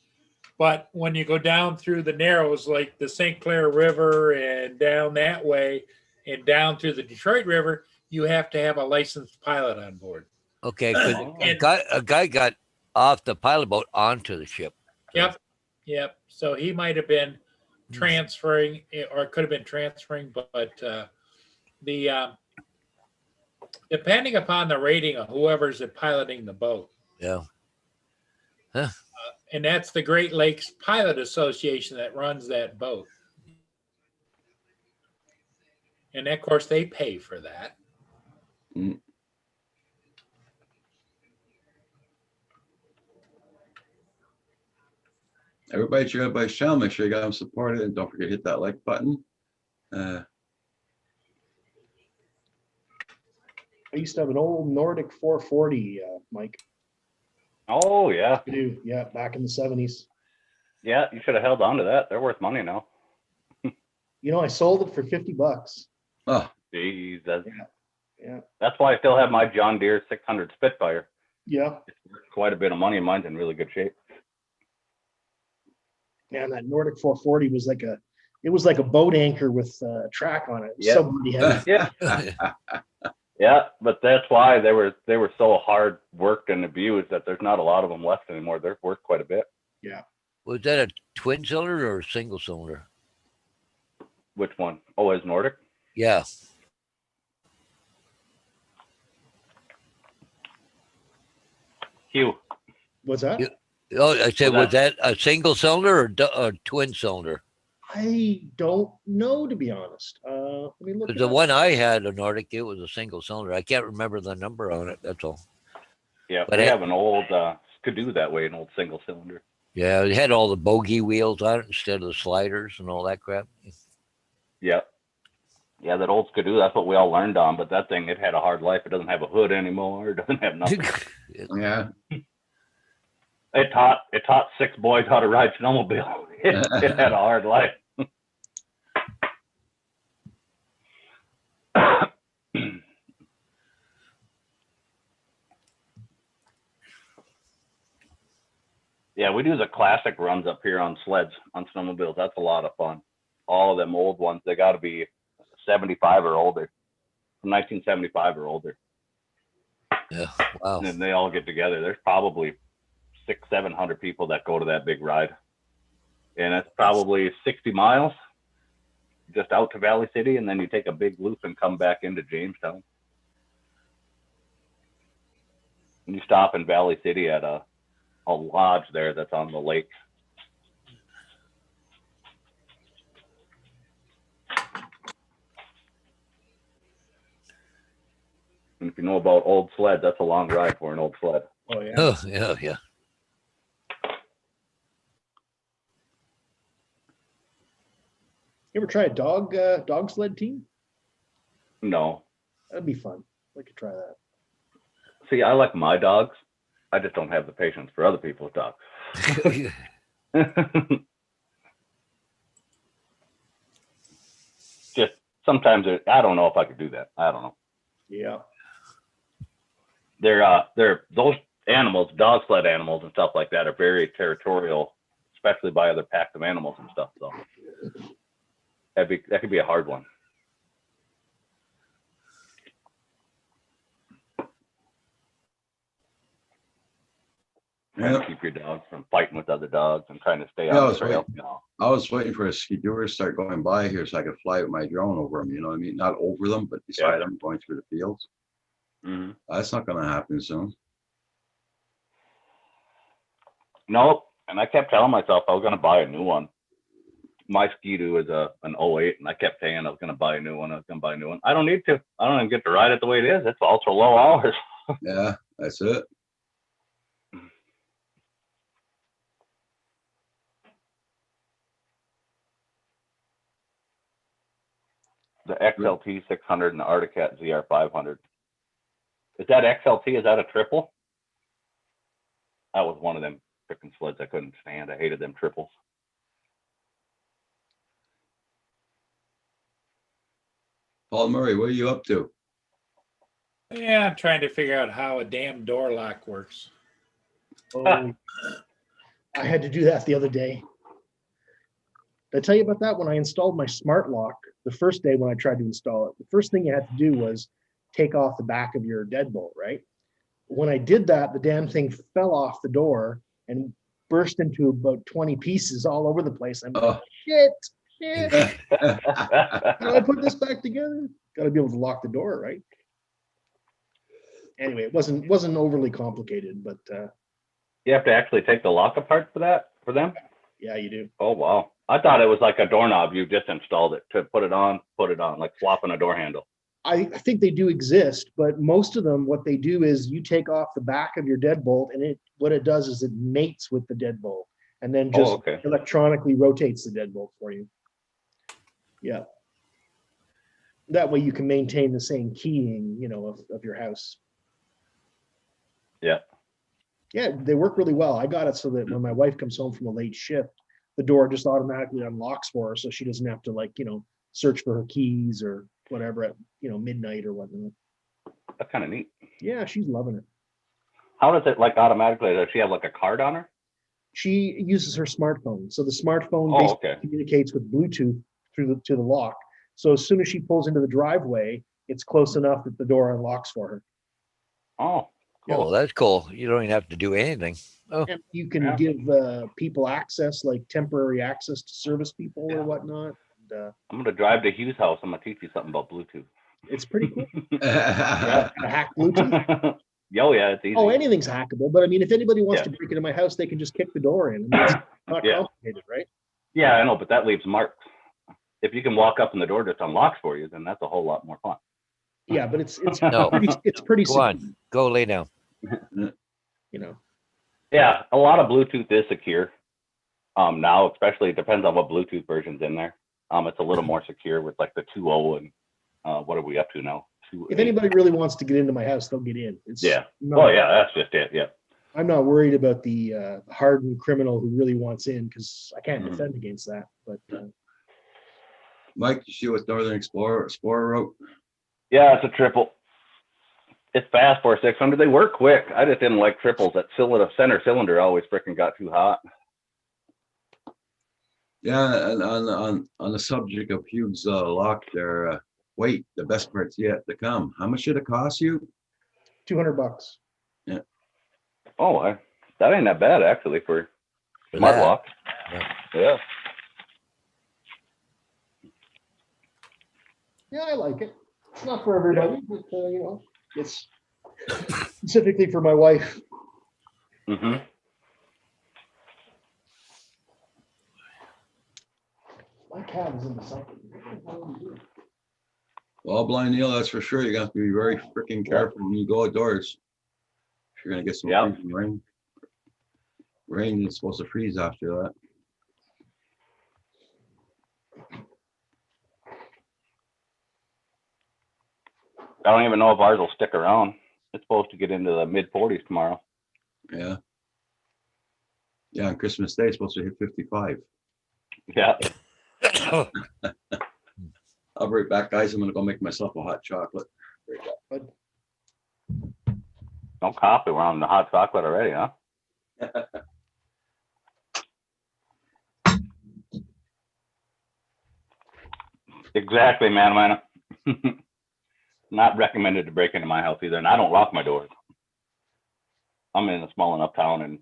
But when you go down through the Narrows, like the St. Clair River and down that way and down through the Detroit River, you have to have a licensed pilot on board. Okay. 'Cause And- a guy got off the pilot boat onto the ship. Yep. So he might have been transferring, or could have been transferring, but the depending upon the rating of whoever's piloting the boat, Yeah. and that's the Great Lakes Pilot Association that runs that boat. And of course, they pay for that. Mm. Everybody check out my channel. Make sure you got them supported, and don't forget to hit that like button. I used to have an old Nordic 440, Mike. Oh yeah, I do. Yeah, back in the 70s. yeah. You should have held on to that. They're worth money now. You know, I sold it for $50. Oh, Jeez, Yeah. that's why I still have my John Deere 600 Spitfire. Yeah. It's worth quite a bit of money, and mine's in really good shape. Man, that Nordic 440 was like a boat anchor with a track on it. Yeah. So bloody heavy. Yeah, yeah. But that's why they were so hard worked and abused that there's not a lot of them left anymore. They're worth quite a bit. Was that a twin cylinder or a single cylinder? Which one? Oh, is Nordic? Yeah. Hugh. What's that? Yeah. Oh, I said, Well, was that a single cylinder or a twin cylinder? I don't know, to be honest. Let me look. 'Cause it the up. one I had, a Nordic, it was a single cylinder. I can't remember the number on it. That's all. Yeah, But they it- have an old Skidoo that way, an old single cylinder. Yeah, it had all the bogey wheels on it instead of the sliders and all that crap. Yeah. Yeah, that old Skidoo, that's what we all learned on, but that thing, it had a hard life. It doesn't have a hood anymore. It doesn't have nothing. yeah. It taught 6 boys how to ride snowmobile. It had a hard life. Yeah, we do the classic runs up here on sleds, on snowmobiles. That's a lot of fun. All of them old ones, they got to be 75 or older, from 1975 or older. Yeah. Wow. And then they all get together. There's probably 600-700 people that go to that big ride, and it's probably 60 miles just out to Valley City, and then you take a big loop and come back into Jamestown. And you stop in Valley City at a lodge there that's on the lake. And if you know about old sleds, that's a long ride for an old sled. Oh yeah. Oh, yeah, yeah. You ever try a dog sled team? No. That'd be fun. I could try that. See, I like my dogs. I just don't have the patience for other people's dogs. Just sometimes I don't know if I could do that. I don't know. Yeah. They're those animals, dog sled animals and stuff like that are very territorial, especially by other packs of animals and stuff. So that could be a hard one. Trying Yeah. to keep your dogs from fighting with other dogs and trying to stay Yeah, I on the was trail. waiting. You know. I was waiting for a skidoo to start going by here so I could fly with my drone over them. You know what I mean? Not over them, but beside them, going through the fields. Mm-hmm. That's not going to happen soon. Nope. And I kept telling myself I was going to buy a new one. My Ski-Doo is an 08, and I kept saying I was going to buy a new one. I don't need to. I don't even get to ride it the way it is. It's ultra low hours. Yeah, that's it. The XLT 600 and the Arctic Cat ZR 500. Is that XLT? Is that a triple? That was one of them freaking sleds I couldn't stand. I hated them triples. Paul Murray, what are you up to? Yeah, I'm trying to figure out how a damn door lock works. Oh, I had to do that the other day. Did I tell you about that when I installed my smart lock the first day when I tried to install it? The first thing you had to do was take off the back of your deadbolt, right? When I did that, the damn thing fell off the door and burst into about 20 pieces all over the place. I'm like, Oh. shit. How do I put this back together? Got to be able to lock the door, right? Anyway, it wasn't overly complicated, but You have to actually take the lock apart for that, for them? yeah, you do. Oh, wow. I thought it was like a doorknob. You just installed it to put it on, like swapping a door handle. I think they do exist, but most of them, what they do is you take off the back of your deadbolt, and what it does is it mates with the deadbolt, and then just okay. electronically rotates the deadbolt for you. Yeah. That way you can maintain the same keying, of your house. Yeah. Yeah, they work really well. I got it so that when my wife comes home from a late shift, the door just automatically unlocks for her, so she doesn't have to search for her keys or whatever at midnight or whatnot. That's kind of neat. Yeah, she's loving it. How does it automatically? Does she have a card on her? She uses her smartphone, so the smartphone Oh, basically okay. communicates with Bluetooth to the lock. So as soon as she pulls into the driveway, it's close enough that the door unlocks for her. Oh, Oh, that's cool. You don't even have to do anything. Oh, And you can Yeah. give people access, like temporary access to service people or whatnot. And, I'm gonna drive to Hugh's house. I'm gonna teach you something about Bluetooth. it's pretty cool. Yeah, to hack Bluetooth. Oh yeah, it's easy. Oh, anything's hackable. But I mean, if anybody wants Yeah. to break into my house, they can just kick the door in. I mean, it's not Yeah. complicated, right? Yeah, I know, but that leaves marks. If you can walk up and the door just unlocks for you, then that's a whole lot more fun. Yeah, but it's No. it's pretty go secure, on. Go lay down. Yeah, a lot of Bluetooth is secure. Now, especially it depends on what Bluetooth version's in there. It's a little more secure with the 2.0 and what are we up to now? If anybody really wants to get into my house, they'll get in. It's Yeah. not- Oh yeah, that's just it. Yeah. I'm not worried about the hardened criminal who really wants in because I can't Mhm. defend against that. But Mike, you see what Northern Explorer wrote? Yeah, it's a triple. It's fast for a 600. They work quick. I just didn't like triples. That center cylinder always freaking got too hot. Yeah, and on the subject of Hugh's lock there, wait, the best part's yet to come. How much should it cost you? $200. Oh, that ain't that bad actually for For smart that. lock. Yeah. Yeah, I like it. It's not for everybody, but it's specifically for my wife. Mm-hmm. My cat is in the second. Well, Blind Neil, that's for sure. You're gonna have to be very freaking careful when you go outdoors. If you're gonna get some Yeah. freezing rain. Rain is supposed to freeze after that. I don't even know if ours will stick around. It's supposed to get into the mid 40s tomorrow. Yeah. Yeah, on Christmas Day, it's supposed to hit 55. Yeah. I'll be right back, guys. I'm gonna go make myself a hot chocolate. No coffee. We're on the hot chocolate already, huh? Exactly, man. Not recommended to break into my house either, and I don't lock my doors. I'm in a small enough town, and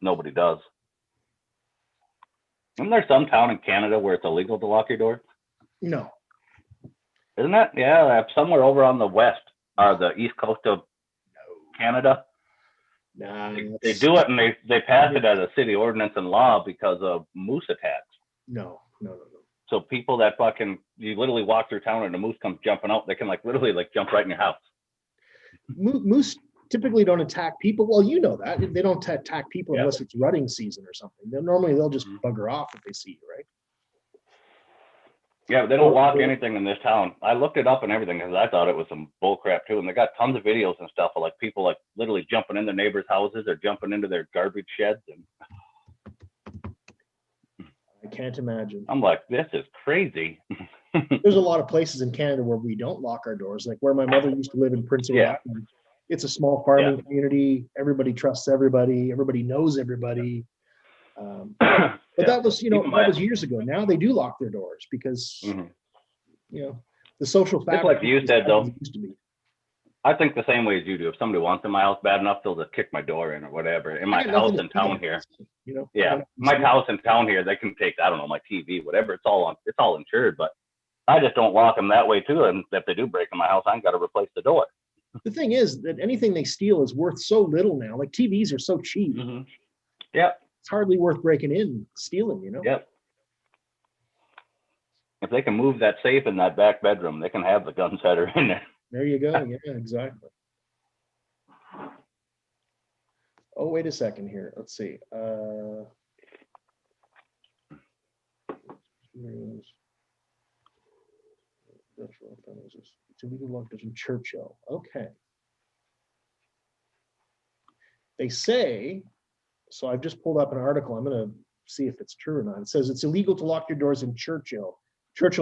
nobody does. Isn't there some town in Canada where it's illegal to lock your door? No. Isn't it? Yeah, somewhere over on the west or the east coast of Canada. Nah. They do it, and they pass it as a city ordinance and law because of moose attacks. No. So people that you literally walk through town and a moose comes jumping out, they can literally jump right in your house. Moose typically don't attack people. Well, you know that. They don't attack people Yeah. unless it's rutting season or something. They'll just bugger off if they see you, right? Yeah, but they don't lock anything in this town. I looked it up and everything because I thought it was some bull crap too. And they got tons of videos and stuff of people literally jumping in their neighbors' houses or jumping into their garbage sheds. And I can't imagine. I'm like, this is crazy. There's a lot of places in Canada where we don't lock our doors. Like where my mother used to live in Prince Edward Yeah. Island. It's a small farming community. Everybody trusts everybody. Everybody knows everybody. But that was, that was years ago. Now they do lock their doors because, the social fabric. like you said, though. Used to be. I think the same way as you do. If somebody wants in my house bad enough, they'll just kick my door in or whatever. In my I got house nothing in to do town with here. it, Yeah, my house in town here, they can take, I don't know, my TV, whatever. It's all insured, but I just don't lock them that way too. And if they do break in my house, I got to replace the door. The thing is that anything they steal is worth so little now. Like TVs are so cheap. Mm-hmm. Yep. It's hardly worth breaking in, stealing, Yep. If they can move that safe in that back bedroom, they can have the guns that are in there. There you go. Yeah, exactly. Oh, wait a second here. Let's see. It's illegal to lock doors in Churchill. Okay. They say, so I've just pulled up an article. I'm going to see if it's true or not. It says it's illegal to lock your doors in Churchill,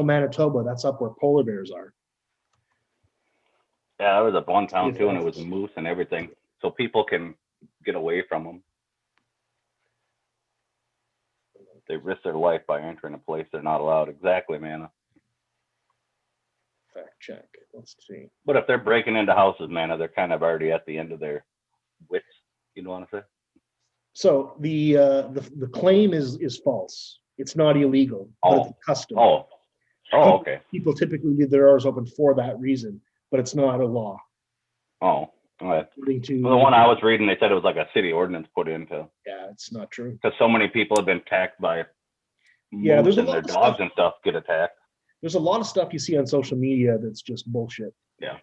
Manitoba. That's up where polar bears are. Yeah, I was up one town too, and it was moose and everything. So people can get away from them. They risk their life by entering a place they're not allowed. Exactly, man. Fact check. Let's see. But if they're breaking into houses, man, they're kind of already at the end of their wits. You know what I'm saying? So the claim is false. It's not illegal. But it's a custom. Okay. People typically leave their doors open for that reason, but it's not a law. Oh, all right. According to Well, the one I was reading, they said it was like a city ordinance put into. Yeah, it's not true. Because so many people have been attacked by Yeah, there's a and lot their of dogs stuff. and stuff get attacked. There's a lot of stuff you see on social media that's just bullshit. Yeah.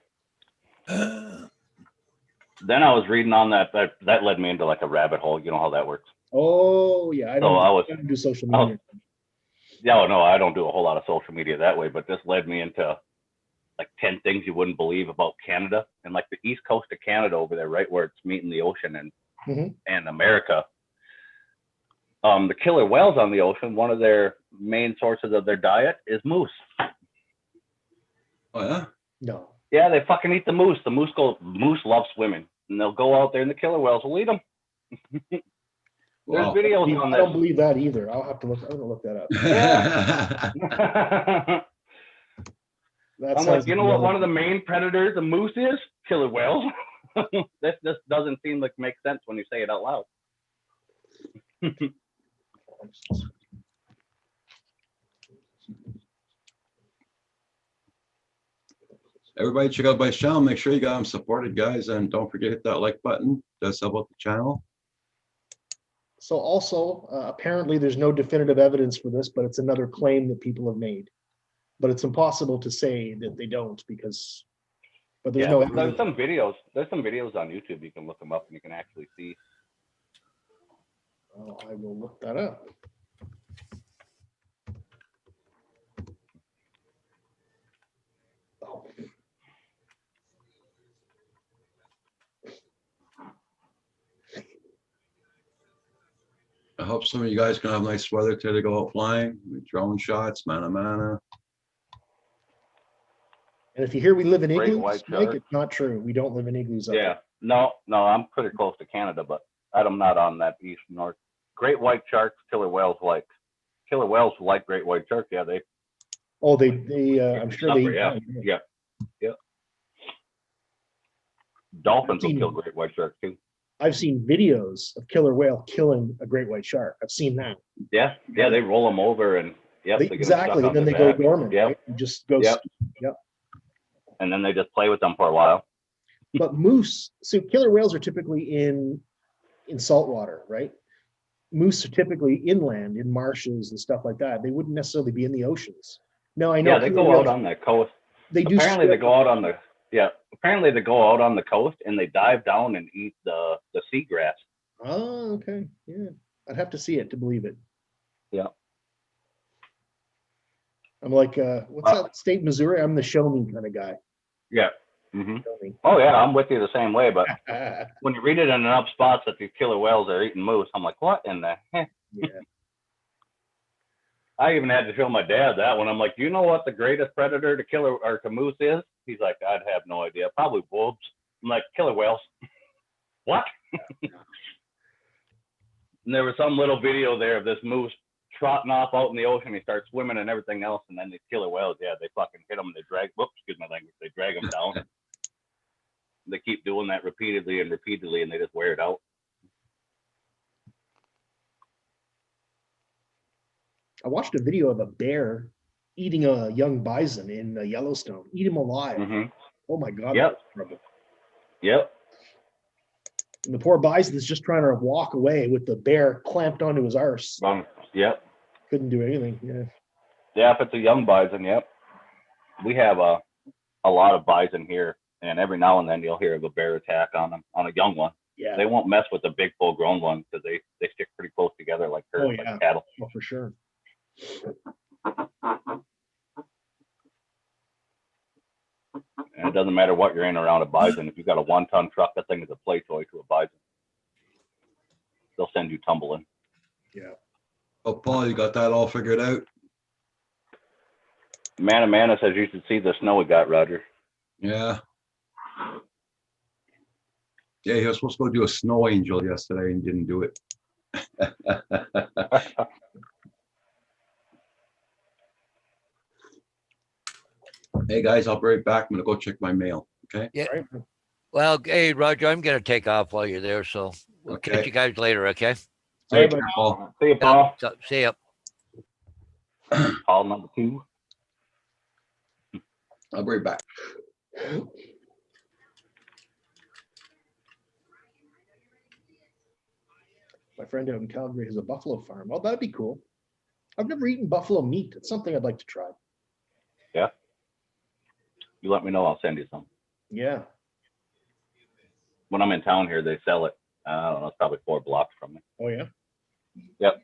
Then I was reading on that led me into like a rabbit hole. You know how that works. Oh yeah, I don't do social media. Yeah, no, I don't do a whole lot of social media that way, but this led me into like 10 things you wouldn't believe about Canada and like the east coast of Canada over there, right where it's meeting the ocean and America. The killer whales on the ocean, one of their main sources of their diet is moose. Oh yeah? No. Yeah, they fucking eat the moose. The moose love swimming, and they'll go out there and the killer whales will eat them. There's videos on I this. don't believe that either. I'll have to look. I'm gonna look that up. I'm like, you know what? One of the main predators of moose is killer whales. This just doesn't seem like make sense when you say it out loud. Everybody check out my channel. Make sure you got them supported, guys. And don't forget to hit that like button. Does help out the channel. So also, apparently there's no definitive evidence for this, but it's another claim that people have made. But it's impossible to say that they don't because, but there's no evidence. There's some videos. There's some videos on YouTube. You can look them up and you can actually see. Oh, I will look that up. Oh. I hope some of you guys can have nice weather today to go out flying. Drone shots, mana. And if you hear we live in Great igloos, white Mike, shark. it's not true. We don't live in igloos. Up Yeah. No, I'm pretty close to Canada, but I'm not on that east north. Great white sharks, killer whales like great white shark. Yeah, they Oh, they I'm sure suffer, they. yeah. Dolphins will seen- kill great white sharks too. I've seen videos of killer whale killing a great white shark. I've seen that. Yeah, they roll them over and They- they get 'em exactly. stuck And then on they their go back. dormant. Yep. Right? You just go. Yep. And then they just play with them for a while. But moose, so killer whales are typically in salt water, right? Moose are typically inland in marshes and stuff like that. They wouldn't necessarily be in the oceans. No, I know. Yeah, they killer go whales, out on the coast. they do. Apparently they swim. go out on the Apparently they go out on the coast and they dive down and eat the seagrass. Oh, okay. Yeah. I'd have to see it to believe it. Yeah. I'm like, what's that state, Missouri? I'm the show me kind of guy. Yeah. hmm Show me. Oh yeah, I'm with you the same way. But when you read it in enough spots that these killer whales are eating moose, I'm like, what in the heck? Yeah. I even had to show my dad that one. I'm like, do you know what the greatest predator to killer or to moose is? He's like, I'd have no idea. Probably wolves. I'm like, killer whales. What? And there was some little video there of this moose trotting off out in the ocean. He starts swimming and everything else, and then these killer whales, yeah, they fucking hit him. They drag. Whoops, excuse my language. They drag him down. They keep doing that repeatedly, and they just wear it out. I watched a video of a bear eating a young bison in Yellowstone. Eat him alive. hmm Oh my God. Yep. that was horrible. Yep. And the poor bison is just trying to walk away with the bear clamped onto his arse. Yep. Couldn't do anything. Yeah. Yeah, if it's a young bison, yep. We have a lot of bison here, and every now and then you'll hear of a bear attack on them, on a young one. Yeah. They won't mess with the big full-grown ones because they stick pretty close together like Oh, herds, yeah. like cattle. Oh, for sure. And it doesn't matter what you're in around a bison. If you've got a 1-ton truck, that thing is a play toy to a bison. They'll send you tumbling. Yeah. Oh, Paul, you got that all figured out? Mana says you should see the snow we got, Roger. Yeah. Yeah, he was supposed to go do a snow angel yesterday and didn't do it. Hey guys, I'll be right back. I'm gonna go check my mail. Okay. Right. Well, hey, Roger, I'm going to take off while you're there. So we'll catch Okay. you guys later. Okay. Take care, Paul. See you, Paul. So, see ya. Paul number 2. I'll be right back. My friend out in Calgary has a buffalo farm. Oh, that'd be cool. I've never eaten buffalo meat. It's something I'd like to try. You let me know. I'll send you some. Yeah. When I'm in town here, they sell it. I don't know. It's probably 4 blocks from me. Oh, yeah. Yep.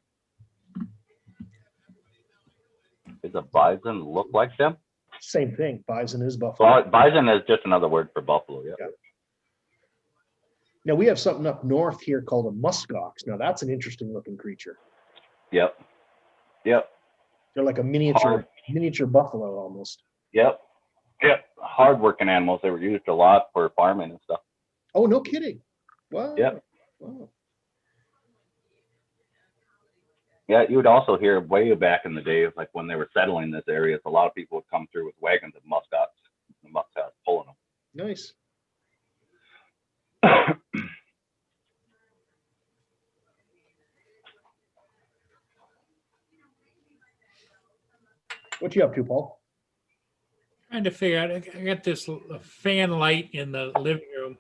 Does a bison look like them? Same thing. Bison is buffalo. Well, bison is just another word for buffalo. Yeah. Yeah. Now we have something up north here called a muskox. Now that's an interesting looking creature. Yep. Yep. They're like a miniature buffalo almost. Yep. Yep. Hard-working animals. They were used a lot for farming and stuff. Oh, no kidding. Wow. Yep. Wow. Yeah, you would also hear way back in the day, like when they were settling this area, a lot of people would come through with wagons of muskox, the muskox pulling them. Nice. What you up to, Paul? Trying to figure out. I got this fan light in the living room,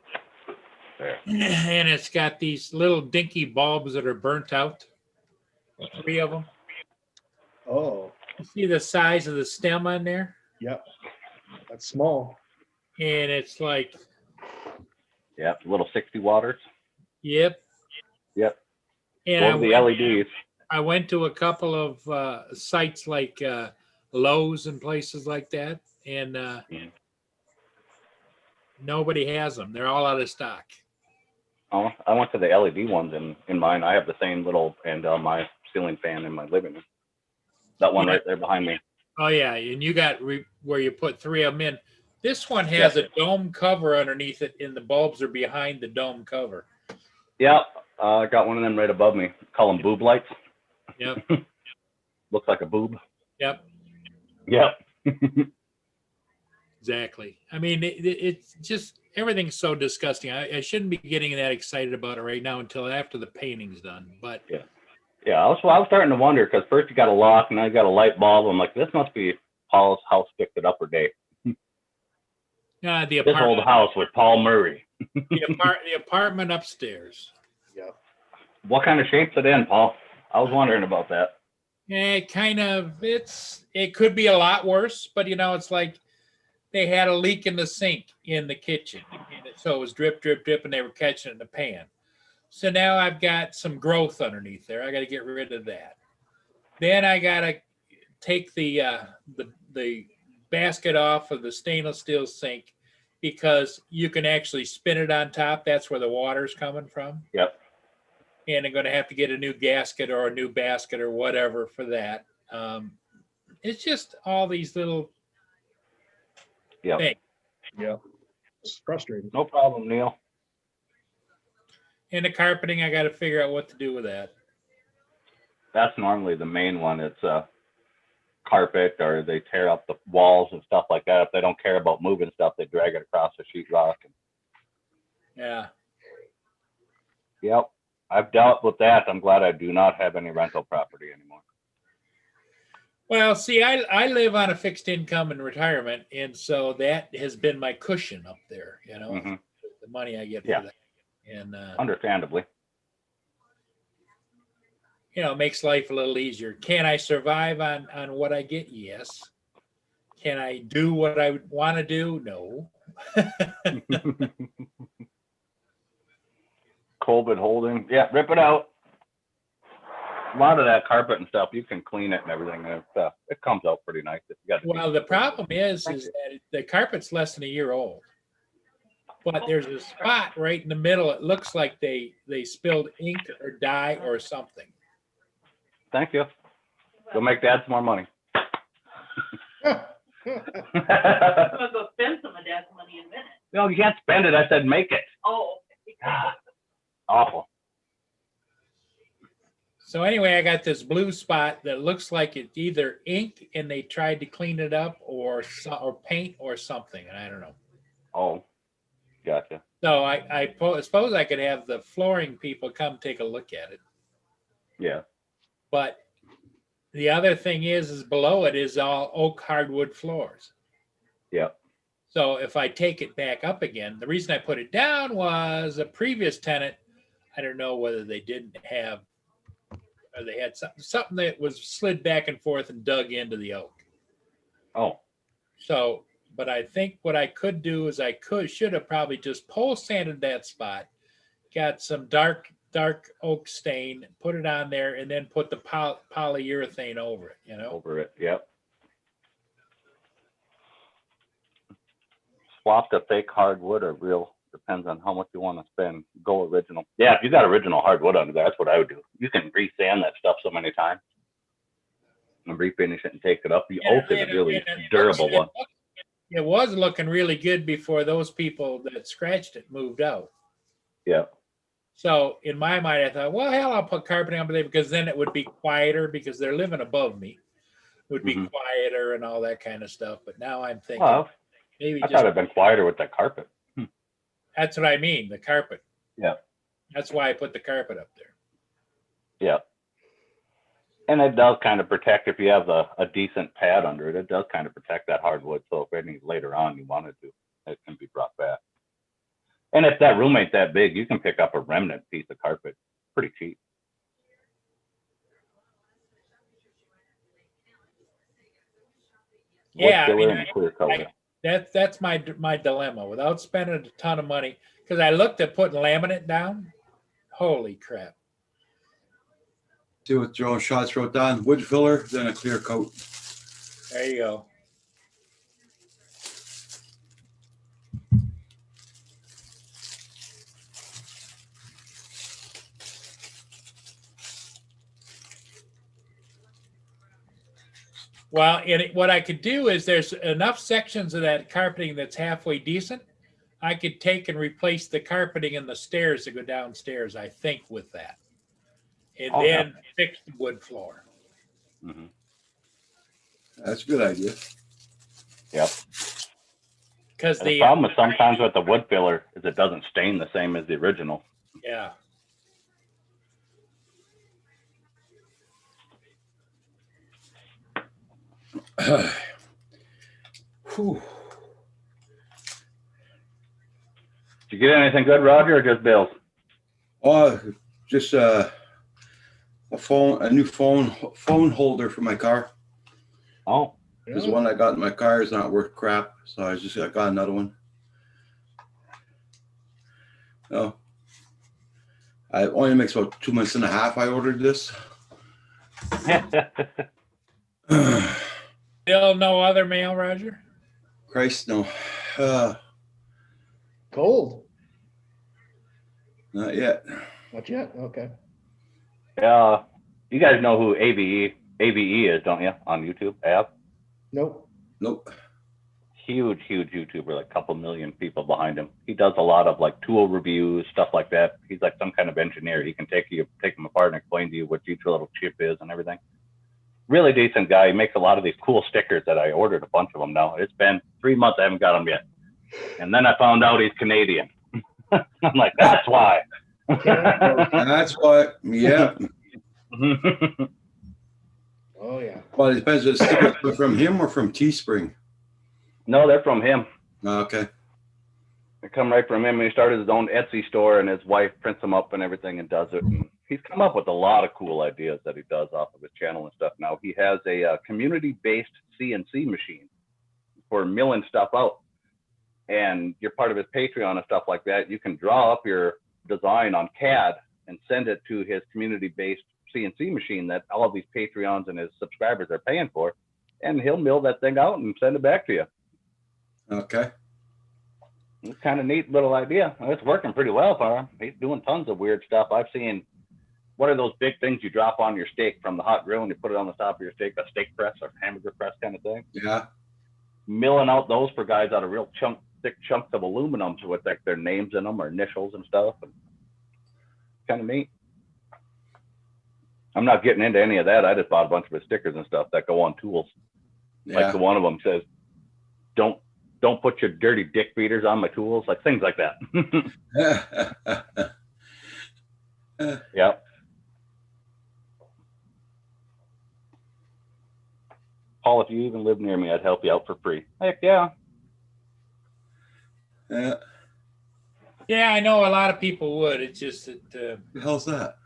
There. and it's got these little dinky bulbs that are burnt out. 3 of them. Oh, You see the size of the stem on there, yep. That's small. and it's like, Yeah, little 60 waters. yep. Yep. And Or the LEDs. I went to a couple of sites like Lowe's and places like that, and nobody has them. They're all out of stock. Oh, I went to the LED ones in mine. I have the same little and my ceiling fan in my living room. That one right there behind me. Oh yeah, and you got where you put 3 of them in. This one has a dome cover underneath it, and the bulbs are behind the dome cover. Yep. I got one of them right above me. Call them boob lights. Yep. Looks like a boob. Yep. Yep. Exactly. I mean, it's just everything's so disgusting. I shouldn't be getting that excited about it right now until after the painting's done. But Yeah, I was starting to wonder because first you got a lock and now you got a light bulb. I'm like, this must be Paul's house fixed it up or day. the This old apartment, house with Paul Murray. the apartment upstairs. Yep. What kind of shape's it in, Paul? I was wondering about that. Yeah, it could be a lot worse, but it's like they had a leak in the sink in the kitchen, and so it was drip, drip, drip, and they were catching it in the pan. So now I've got some growth underneath there. I got to get rid of that. Then I got to take the basket off of the stainless steel sink because you can actually spin it on top. That's where the water's coming from. Yep. And I'm going to have to get a new gasket or a new basket or whatever for that. It's just all these little Yep. things. Yeah. It's frustrating. No problem, Neil. And the carpeting, I got to figure out what to do with that. That's normally the main one. It's carpet, or they tear up the walls and stuff like that. If they don't care about moving stuff, they drag it across the sheetrock. Yeah. Yep. I've dealt with that. I'm glad I do not have any rental property anymore. Well, see, I live on a fixed income in retirement, and so that has been my cushion up there, Mhm. the money I get Yeah. for that. And, Understandably. it makes life a little easier. Can I survive on what I get? Yes. Can I do what I would want to do? No. COVID holding. Yeah, rip it out. A lot of that carpet and stuff, you can clean it and everything. And it comes out pretty nice. If you got Well, the problem is that the carpet's less than a year old, but there's a spot right in the middle. It looks like they spilled ink or dye or something. Thank you. Go make Dad some more money. I'm gonna go spend some of Dad's money in a minute. No, you can't spend it. I said make it. Oh. God, awful. So anyway, I got this blue spot that looks like it's either ink and they tried to clean it up or paint or something, and I don't know. Oh, gotcha. So I suppose I could have the flooring people come take a look at it. Yeah. But the other thing is below it is all oak hardwood floors. Yeah. So if I take it back up again, the reason I put it down was a previous tenant. I don't know whether they didn't have, or they had something that was slid back and forth and dug into the oak. Oh, So, but I think what I could do is should have probably just pole sanded that spot, got some dark oak stain, put it on there, and then put the polyurethane over it, over it. Yep. Swap to fake hardwood or real. Depends on how much you want to spend. Go original. Yeah, if you got original hardwood under there, that's what I would do. You can re-sand that stuff so many times and refinish it and take it up. The oak is a really durable one. It was looking really good before those people that scratched it moved out. Yeah. So in my mind, I thought, well, hell, I'll put carpeting up there because then it would be quieter because they're living above me. It would be quieter and all that kind of stuff. But now I'm thinking maybe I thought it'd been quieter with that carpet. That's what I mean, the carpet. Yeah. That's why I put the carpet up there. Yeah. And it does kind of protect, if you have a decent pad under it, it does kind of protect that hardwood. So if any later on you wanted to, it can be brought back. And if that room ain't that big, you can pick up a remnant piece of carpet pretty cheap. Yeah, Wood filler and clear coat. That's my dilemma. Without spending a ton of money, because I looked at putting laminate down. Holy crap! See what Joe Schatz wrote down, wood filler, then a clear coat. There you go. Well, what I could do is there's enough sections of that carpeting that's halfway decent. I could take and replace the carpeting and the stairs that go downstairs, I think, with that. And Oh, yeah. then fix the wood floor. Mhm. That's a good idea. Yep. Because The problem is sometimes with the wood filler is it doesn't stain the same as the original. yeah. Whew. Did you get anything good, Roger, or just bills? Oh, just a new phone holder for my car. Oh, Because the one I got in my car is not worth crap, so I got another one. Oh, I only makes about 2 months and a half. I ordered this. Still no other mail, Roger? Christ, no, Cold. not yet. Not yet. Okay. yeah. You guys know who AVE is, don't you? On YouTube, app. Nope. Nope. Huge YouTuber, like a couple million people behind him. He does a lot of like tool reviews, stuff like that. He's like some kind of engineer. He can take them apart and explain to you what each little chip is and everything. Really decent guy. He makes a lot of these cool stickers that I ordered a bunch of them now. It's been 3 months. I haven't got them yet. And then I found out he's Canadian. I'm like, that's why. That's what. Yeah. Oh yeah. Well, it depends. If it's from him or from Teespring. No, they're from him. Okay. They come right from him. He started his own Etsy store, and his wife prints them up and everything and does it. And he's come up with a lot of cool ideas that he does off of his channel and stuff. Now he has a community-based CNC machine for milling stuff out. And you're part of his Patreon and stuff like that. You can draw up your design on CAD and send it to his community-based CNC machine that all of these Patreons and his subscribers are paying for. And he'll mill that thing out and send it back to you. Okay. It's kind of neat little idea. It's working pretty well for him. He's doing tons of weird stuff. I've seen, what are those big things you drop on your steak from the hot grill and you put it on the top of your steak, a steak press or hamburger press kind of thing? Yeah. Milling out those for guys out of real thick chunks of aluminum with like their names in them or initials and stuff. And kind of neat. I'm not getting into any of that. I just bought a bunch of his stickers and stuff that go on tools. Yeah. Like the one of them says, don't put your dirty dick beaters on my tools, like things like that. Yep. Paul, if you even live near me, I'd help you out for free. Heck yeah. Yeah. Yeah, I know a lot of people would. It's just that The hell's that?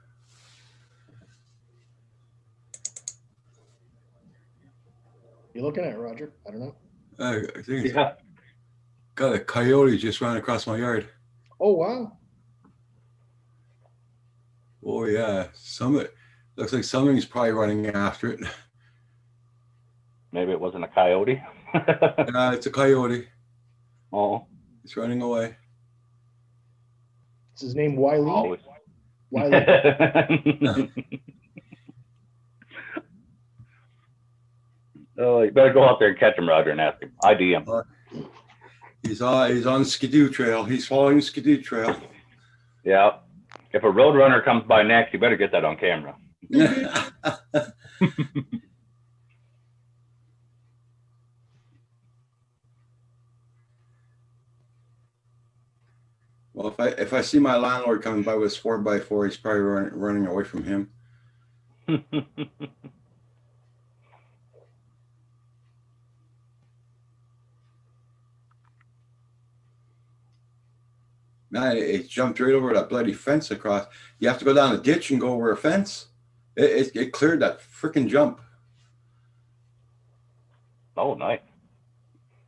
You looking at it, Roger? I don't know. I think it's Yeah. got a coyote just ran across my yard. Oh wow. Oh yeah. Looks like something's probably running after it. Maybe it wasn't a coyote. It's a coyote. Oh. It's running away. Is his name Wiley? Always. Wiley. Oh, you better go out there and catch him, Roger, and ask him. ID him. He's on Skidoo Trail. He's following Skidoo Trail. Yeah. If a roadrunner comes by next, you better get that on camera. Well, if I see my landlord coming by with his 4x4, he's probably running away from him. Man, it jumped right over that bloody fence across. You have to go down a ditch and go over a fence. It cleared that freaking jump. Oh, nice.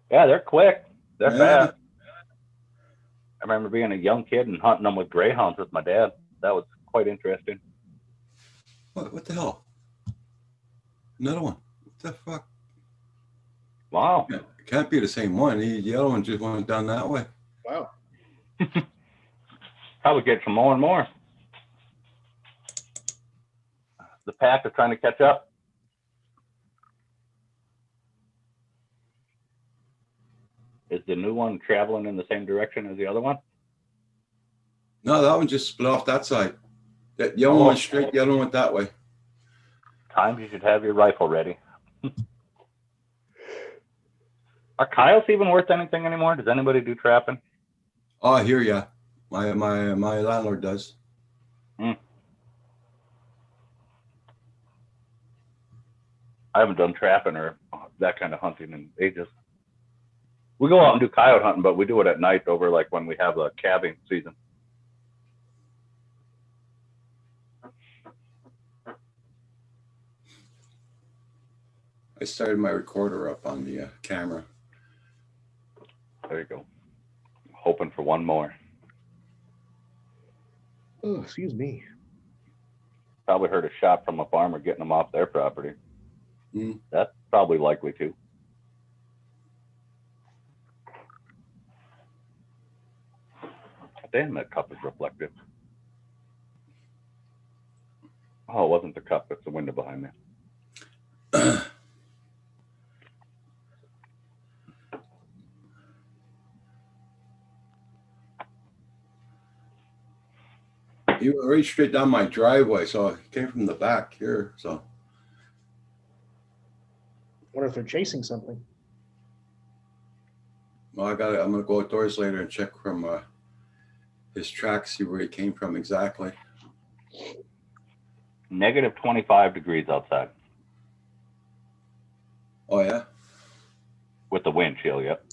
Yeah, they're quick. They're fast. I remember being a young kid and hunting them with greyhounds with my dad. That was quite interesting. What the hell? Another one. What the fuck? Wow. It can't be the same one. The other one just went down that way. Wow. Probably get some more and more. The pack is trying to catch up. one traveling in the same direction as the other one? No, that one just split off that side. The other one went straight, the other one went that way. Times you should have your rifle ready. Are coyotes even worth anything anymore? Does anybody do trapping? Oh, I hear ya. My landlord does. I haven't done trapping or that kind of hunting in ages. We go out and do coyote hunting, but we do it at night over like when we have a calving season. I started my recorder up on the camera. There you go. Hoping for one more. Oh, excuse me. Probably heard a shot from a farmer getting them off their property. Mm. That's probably likely too. Damn, that cup is reflective. Oh, it wasn't the cup, it's the window behind me. He went right straight down my driveway, so it came from the back here. So Wonder if they're chasing something. well, I'm gonna go outdoors later and check from his tracks, see where he came from exactly. Negative 25 degrees outside Oh yeah. with the wind chill, yep.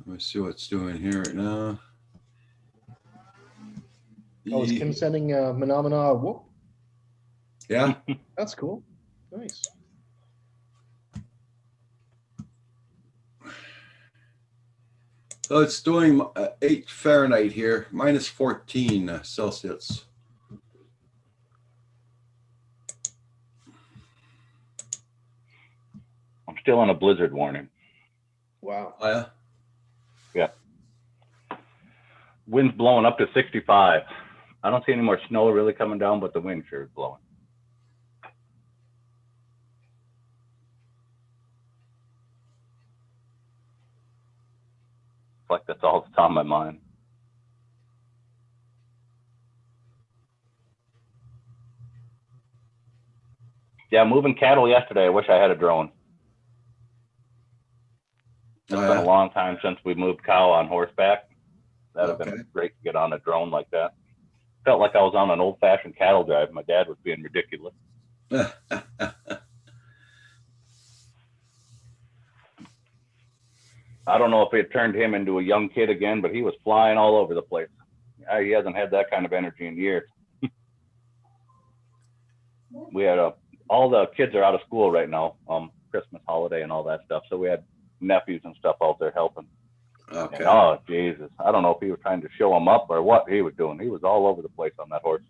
Let me see what's doing here right now. Oh, is Kim sending Phenomena? Whoop. Yeah. That's cool. Nice. So it's doing 8 Fahrenheit here, minus 14 Celsius. I'm still on a blizzard warning. Wow. Oh yeah. Yeah. Wind's blowing up to 65. I don't see any more snow really coming down, but the wind sure is blowing. It's like that's all that's on my mind. Yeah, moving cattle yesterday. I wish I had a drone. It's Oh, been yeah. a long time since we moved cow on horseback. That'd have Okay. been great to get on a drone like that. Felt like I was on an old-fashioned cattle drive. My dad was being ridiculous. I don't know if it turned him into a young kid again, but he was flying all over the place. He hasn't had that kind of energy in years. We had all the kids are out of school right now, Christmas holiday and all that stuff. So we had nephews and stuff out there helping. Okay. And, oh, Jesus. I don't know if he was trying to show them up or what he was doing. He was all over the place on that horse.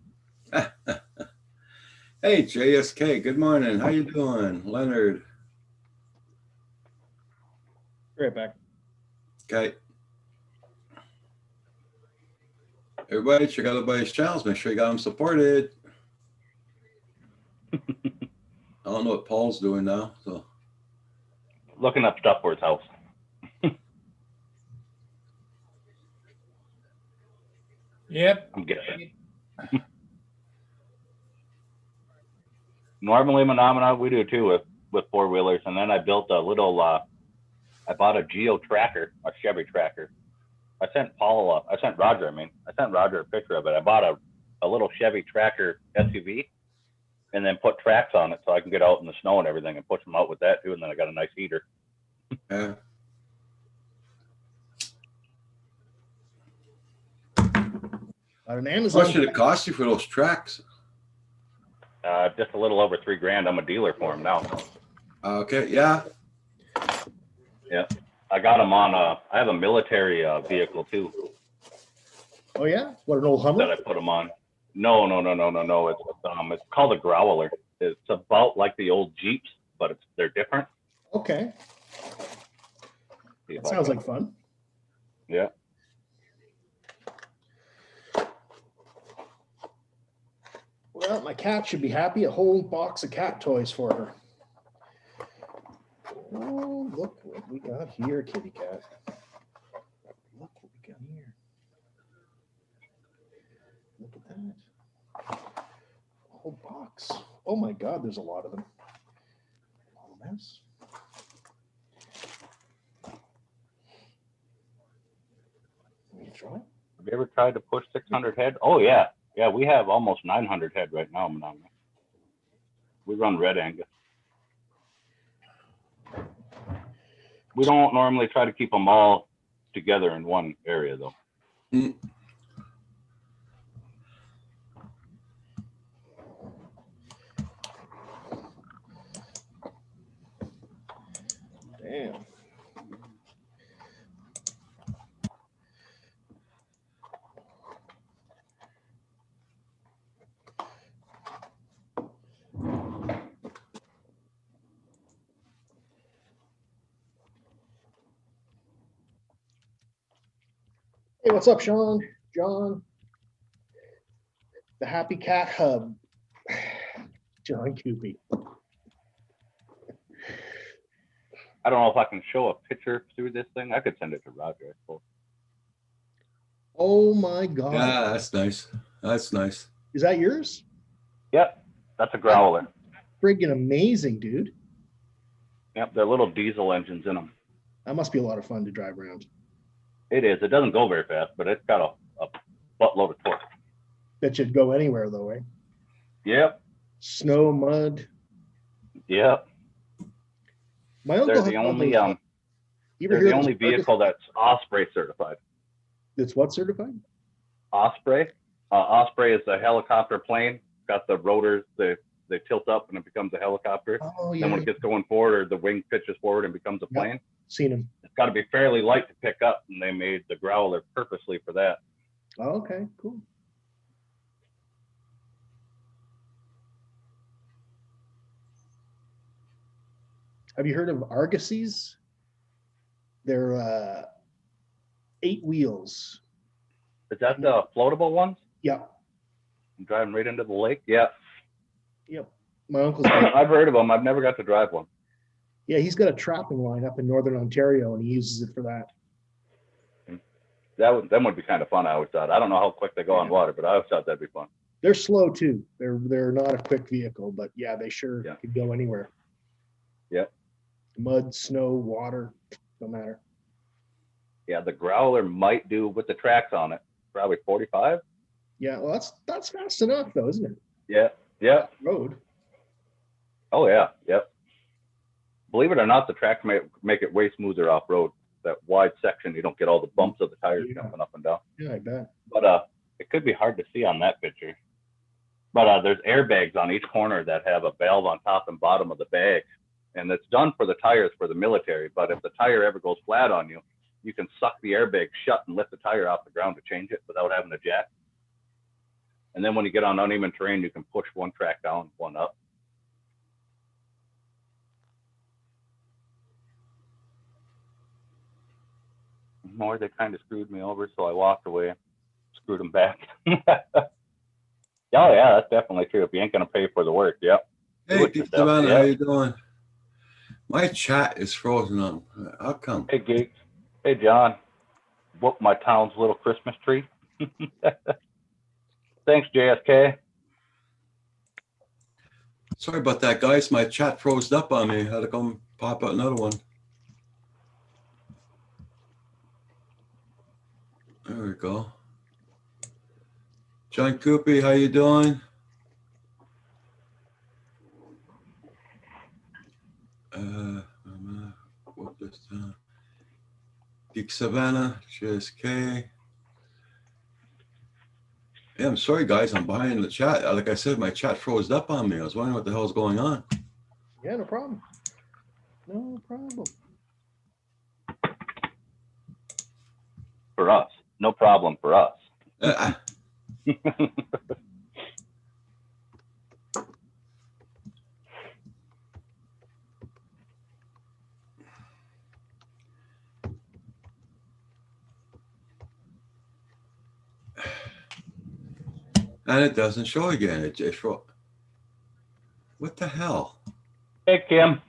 Hey, JSK, good morning. How you doing? Leonard. Right back. Okay. Everybody, check out everybody's channels. Make sure you got them supported. I don't know what Paul's doing now. So Looking up stuff for his house. Yep. I'm guessing. Normally, Phenomena, we do too with four-wheelers. And then I built a little, I bought a Geo tracker, a Chevy tracker. I sent Roger a picture of it. I bought a little Chevy tracker SUV and then put tracks on it so I can get out in the snow and everything and push them out with that too. And then I got a nice heater. yeah. On an How Amazon. much did it cost you for those tracks? Just a little over $3,000. I'm a dealer for them now. Okay, yeah. Yeah. I got them on, I have a military vehicle too Oh yeah. What, an old that Hummer? I put them on. No. It's called a Growler. It's about like the old Jeeps, but they're different. Okay. See if That I sounds can- like fun. Yeah. cat should be happy. A whole box of cat toys for her. Oh, look what we got here, kitty cat. Look what we got here. Look at that. A whole box. Oh my God, there's a lot of them. All a mess. Let me try. Have you ever tried to push 600 head? Oh yeah, yeah. We have almost 900 head right now, Monongahela. We run Red Angus. We don't normally try to keep them all together in one area, though. Mm. Damn. Hey, what's up, Sean? John? The Happy Cat Hub. John Coopy. I don't know if I can show a picture through this thing. I could send it to Roger, I suppose. Oh my God. Yeah, that's nice. That's nice. Is that yours? Yep, that's a growler. Friggin' amazing, dude. Yep, they're little diesel engines in them. That must be a lot of fun to drive around. It is. It doesn't go very fast, but it's got a buttload of torque. That should go anywhere though, eh? Yep, Snow, mud. yep. My uncle They're had the one of only those- You ever they're hear the those only vehicle that's Osprey certified. That's what certified? Osprey. Osprey is a helicopter plane. Got the rotors, they tilt up and it becomes a helicopter. Oh yeah, Then when it gets going forward, or the wing pitches forward and becomes a Yep. plane, seen him. it's got to be fairly light to pick up, and they made the growler purposely for that. Oh, okay, cool. Have you heard of Argosies? They're 8 wheels. Is that the floatable ones? Yep, Driving right into the lake? Yeah, yep. My uncle's got, I've heard of them. I've never got to drive one. yeah, he's got a trapping line up in northern Ontario, and he uses it for that. That would be kind of fun. I always thought. I don't know how quick they go on Yeah. water, but I always thought that'd be fun. They're slow too. They're not a quick vehicle, but yeah, they sure Yeah. could go anywhere. Yep. Mud, snow, water, no matter. Yeah, the growler might do with the tracks on it, probably 45. Yeah, well, that's fast enough though, isn't it? Yeah, yeah. Road. Oh yeah, yep. Believe it or not, the tracks make it way smoother off road. That wide section, you don't get all the bumps of the tires Yeah. jumping up and down. Yeah, I bet. But it could be hard to see on that picture. But there's airbags on each corner that have a valve on top and bottom of the bag, and it's done for the tires for the military. But if the tire ever goes flat on you, you can suck the airbag shut and lift the tire off the ground to change it without having to jack. And then when you get on uneven terrain, you can push one track down, one up. More, they kind of screwed me over, so I walked away, screwed them back. Oh yeah, that's definitely true. If you ain't gonna pay for the work, yep. Do Hey, it Pete yourself, Savannah, yeah. how you doing? My chat is frozen on. How come? Hey Geeks. Hey John. Whoop my town's little Christmas tree. Thanks, JSK. Sorry about that, guys. My chat froze up on me. Had to come pop out another one. There we go. John Coopy, how you doing? What this? Geek Savannah, JSK. Yeah, I'm sorry, guys. I'm behind the chat. Like I said, my chat froze up on me. I was wondering what the hell's going on. Yeah, no problem. No problem. For us. No problem for us. And it doesn't show again. It froze. What the hell? Hey, Kim.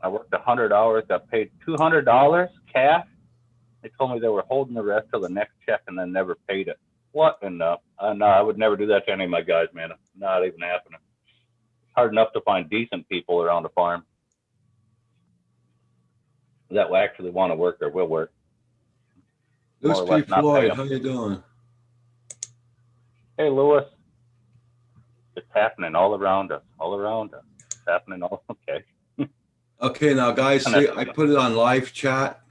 I worked 100 hours, got paid $200 cash. They told me they were holding the rest till the next check and then never paid it. What? And no, I would never do that to any of my guys, man. Not even happening. Hard enough to find decent people around the farm that will actually want to work or will work. Louis More or P. less not pay Floyd, 'em. how you doing? Hey, Lewis. It's happening all around us. All around us. It's happening all. Okay. Okay, now guys, see, I put it on live chat,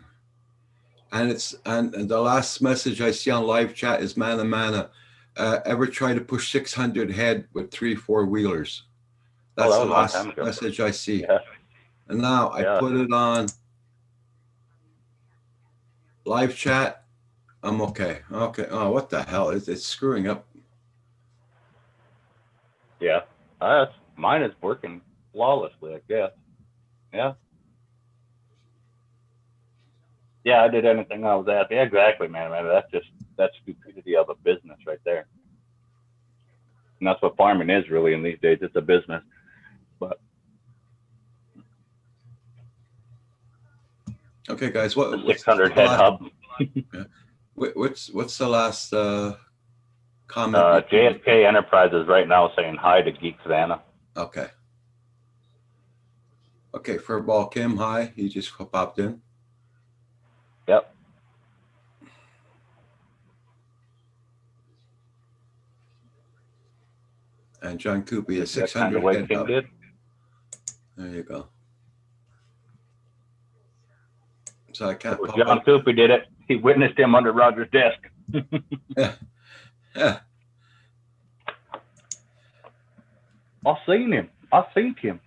and the last message I see on live chat is mana. Ever try to push 600 head with 3-4 wheelers? That That's was the a long last time ago. message I see. Yeah. And now I Yeah. put it on live chat. I'm okay. Okay. Oh, what the hell? It's screwing up. Yeah. Mine is working flawlessly, I guess. Yeah. Yeah, I did anything I was asked. Yeah, exactly, man. That's stupidity of a business right there. And that's what farming is really in these days. It's a business. But Okay, guys. the 600 head hub. What's the last comment? JSK Enterprises right now saying hi to Geek Savannah. Okay. Okay, Furball Kim, hi. He just popped in. Yep. And John Coopy is That's 600 kind of what head Kim up. did. There you go. So I can't Well, pop John up. Coopy did it. He witnessed him under Roger's desk. Yeah. I've seen him. I've seen him.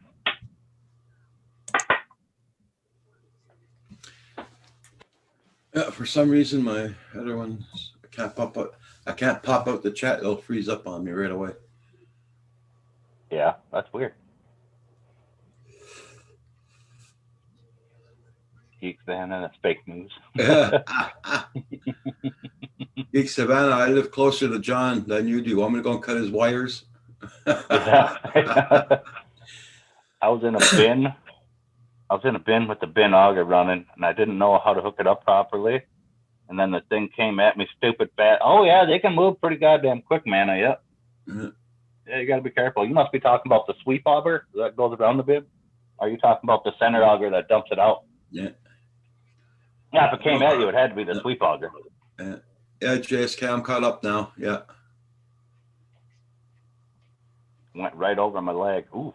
Yeah, for some reason my other ones I can't pop up. I can't pop out the chat. It'll freeze up on me right away. Yeah, that's weird. Geek Savannah, that's fake news. Geek Savannah, I live closer to John than you do. You want me to go and cut his wires? Yeah. I was in a bin. I was in a bin with the bin auger running, and I didn't know how to hook it up properly. And then the thing came at me stupid fast. Oh, yeah, they can move pretty goddamn quick, man. Yep. Yeah, you got to be careful. You must be talking about the sweep auger that goes around the bin. Are you talking about the center auger that dumps it out? Yeah. Yeah, if it came at you, it had to be the sweep auger. Yeah, JSK, I'm caught up now. Yeah. Went right over my leg. Oof.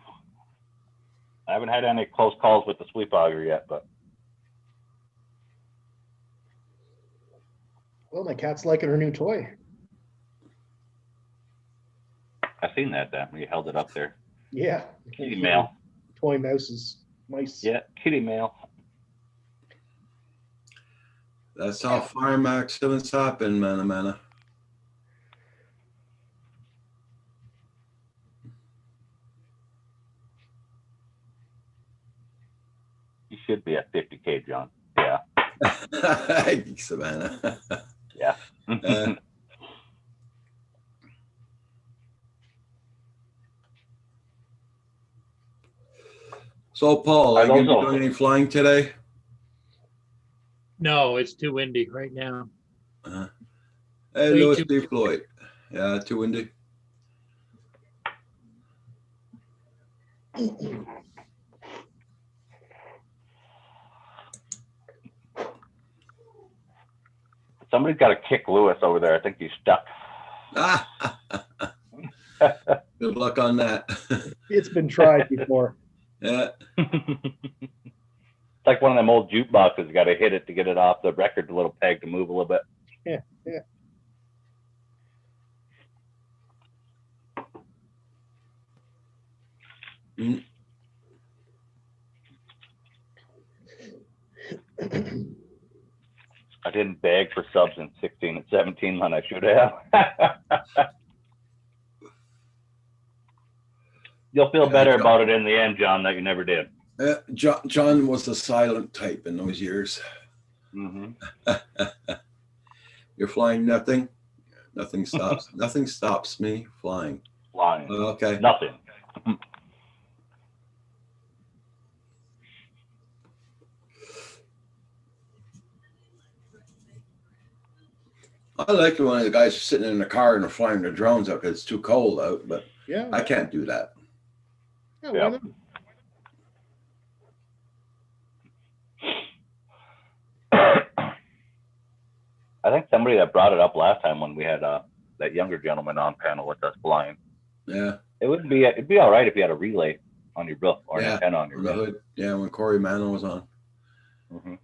I haven't had any close calls with the sweep auger yet, but Well, my cat's liking her new toy. I seen that when you held it up there. Yeah. Kitty mail. Toy mice. Yeah, kitty mail. That's how farm accidents happen, mana. You should be at 50K, John. Yeah. Geek Savannah. Yeah. So, Paul, are you going to be also- doing any flying today? No, it's too windy right now. Hey, Way Louis too- B. Floyd. Yeah, too windy. Somebody's got to kick Lewis over there. I think he's stuck. Good luck on that. It's been tried before. Yeah. It's like one of them old jukeboxes. You got to hit it to get it off the record, the little peg to move a little bit. Yeah. Mm. I didn't beg for subs in 16 and 17 when I should have. You'll feel better about it in the end, John, that you never did. John was the silent type in those years. Mm-hmm. You're flying nothing. Nothing stops. Nothing stops me flying. flying. Okay. Nothing. I like it when the guys are sitting in the car and they're flying their drones out because it's too cold out, but Yeah. I can't do that. Yeah, Yeah. why not? I think somebody that brought it up last time when we had that younger gentleman on panel with us flying. Yeah. It'd be all right if you had a relay on your roof or an Yeah, antenna on your on the roof. hood. Yeah, when Corey Mantle was on. Hmm.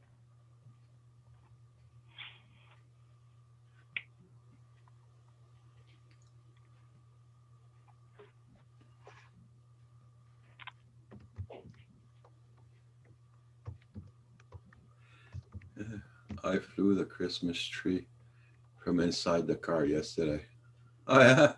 I flew the Christmas tree from inside the car yesterday. Oh yeah.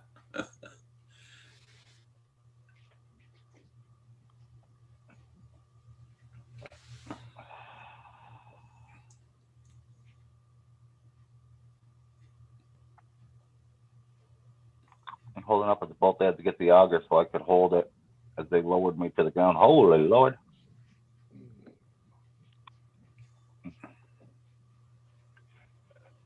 I'm holding up at the bolt. They had to get the auger so I could hold it as they lowered me to the ground. Holy Lord.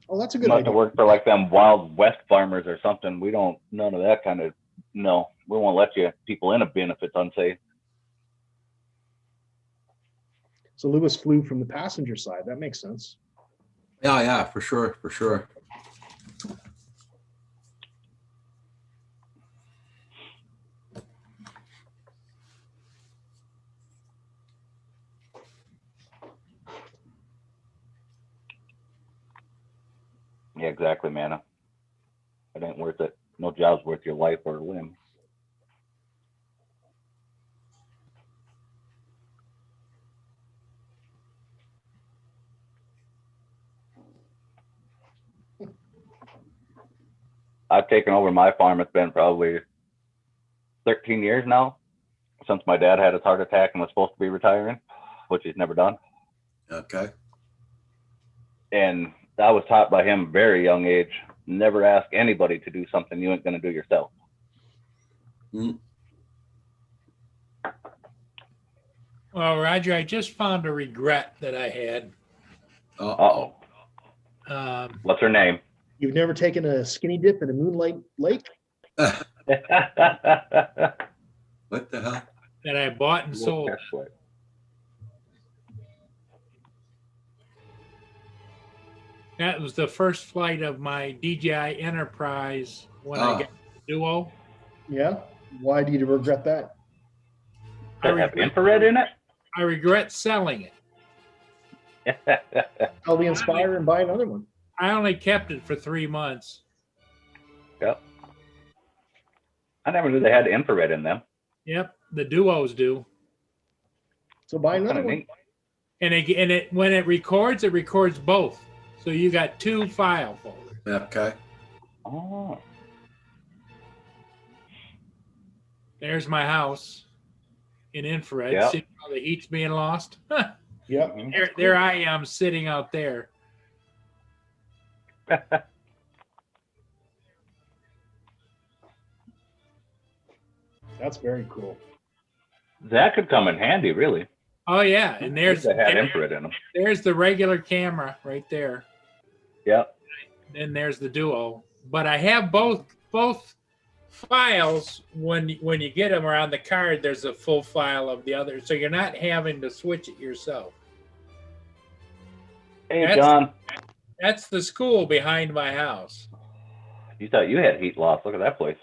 Oh, that's a good Must have idea. worked for like them Wild West farmers or something. We don't, none of that kind of, no. We won't let you people in a bin if it's unsafe. So Lewis flew from the passenger side. That makes sense. Yeah, for sure, for sure. Yeah, exactly, man. It ain't worth it. No job's worth your life or limb. I've taken over my farm. It's been probably 13 years now since my dad had his heart attack and was supposed to be retiring, which he's never done. Okay. And I was taught by him very young age, never ask anybody to do something you ain't going to do yourself. Mm. Well, Roger, I just found a regret that I had. Uh-oh. What's her name? You've never taken a skinny dip in a moonlight lake? What the hell? That I bought and sold. That was the first flight of my DJI Enterprise when I got the Duo. Yeah. Why do you regret that? Does it have infrared in it? I regret selling it. I'll be inspired and buy another one. I only kept it for 3 months. Yep. I never knew they had infrared in them. Yep, the Duos do. So buy That's another kinda one. neat. And it when it records both. So you got 2 file folders. Okay. Oh. There's my house in infrared. Yep. See how the heat's being lost? Yep. There I am sitting out there. That's very cool. That could come in handy, really. Oh yeah, and there's They had infrared in them. there's the regular camera right there. Yep. Then there's the Duo. But I have both files. When you get them around the card, there's a full file of the other, so you're not having to switch it yourself. Hey, That's- John. That's the school behind my house. You thought you had heat loss. Look at that place.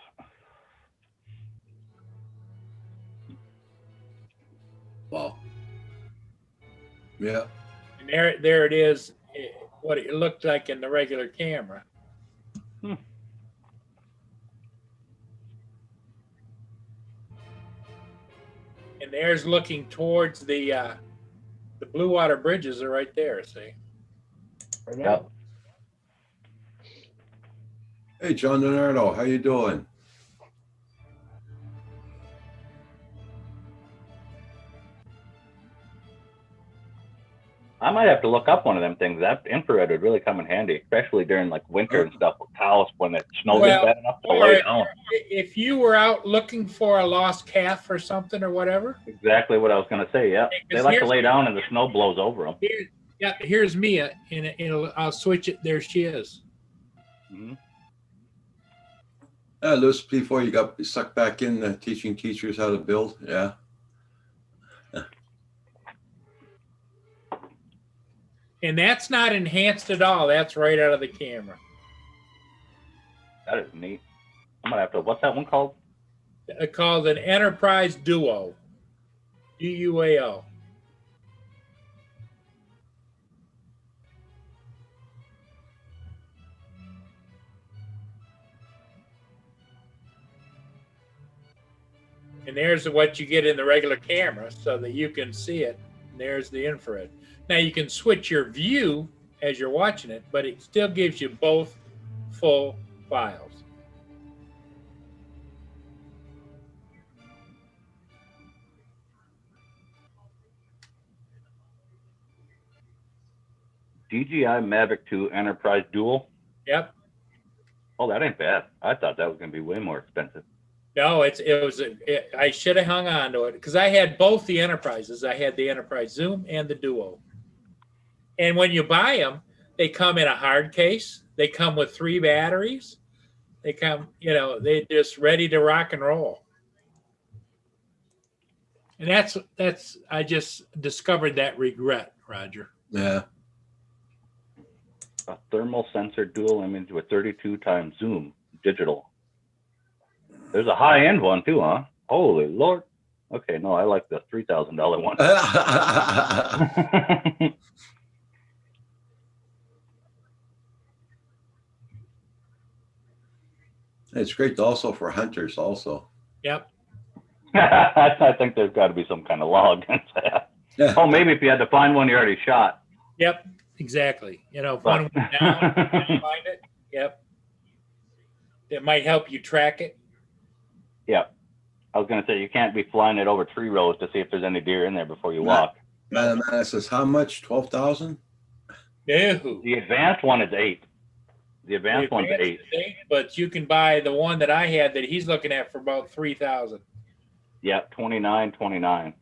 Wow. Yeah. And there it is, what it looked like in the regular camera. Hmm. And there's looking towards the Blue Water bridges are right there, see? Right now. Yep. Hey, John Donardo, how you doing? I might have to look up one of them things. That infrared would really come in handy, especially during like winter and stuff with cows when it snows Well, bad enough to or lay down. if you were out looking for a lost calf or something or whatever, Exactly what I was going to say. Yeah, they because like to here's- lay down and the snow blows over them. here's Mia, and I'll switch it. There she is. Mhm. Louis, before you got sucked back in teaching teachers how to build. Yeah. And that's not enhanced at all. That's right out of the camera. That is neat. I'm gonna have to. What's that one called? Called an Enterprise Duo. DUAO. And there's what you get in the regular camera so that you can see it. And there's the infrared. Now you can switch your view as you're watching it, but it still gives you both full files. DJI Mavic 2 Enterprise Dual. Yep. Oh, that ain't bad. I thought that was gonna be way more expensive. No, I should have hung on to it because I had both the Enterprises. I had the Enterprise Zoom and the Duo. And when you buy them, they come in a hard case. They come with 3 batteries. They come, they're just ready to rock and roll. And that's I just discovered that regret, Roger. Yeah. A thermal sensor dual image with 32 times zoom digital. There's a high end one too, huh? Holy Lord. Okay, no, I like the $3,000 one. It's great also for hunters also. Yep. I think there's got to be some kind of law against that. Yeah. Oh, maybe if you had to find one you already shot. Yep. Exactly. If one went down, you find it. Yep. It might help you track it. Yeah. I was going to say, you can't be flying it over tree rows to see if there's any deer in there before you walk. Man says, how much? 12,000? No. The advanced one is 8. The advanced one's 8. But you can buy the one that I had that he's looking at for about 3,000. Yeah, 29.29.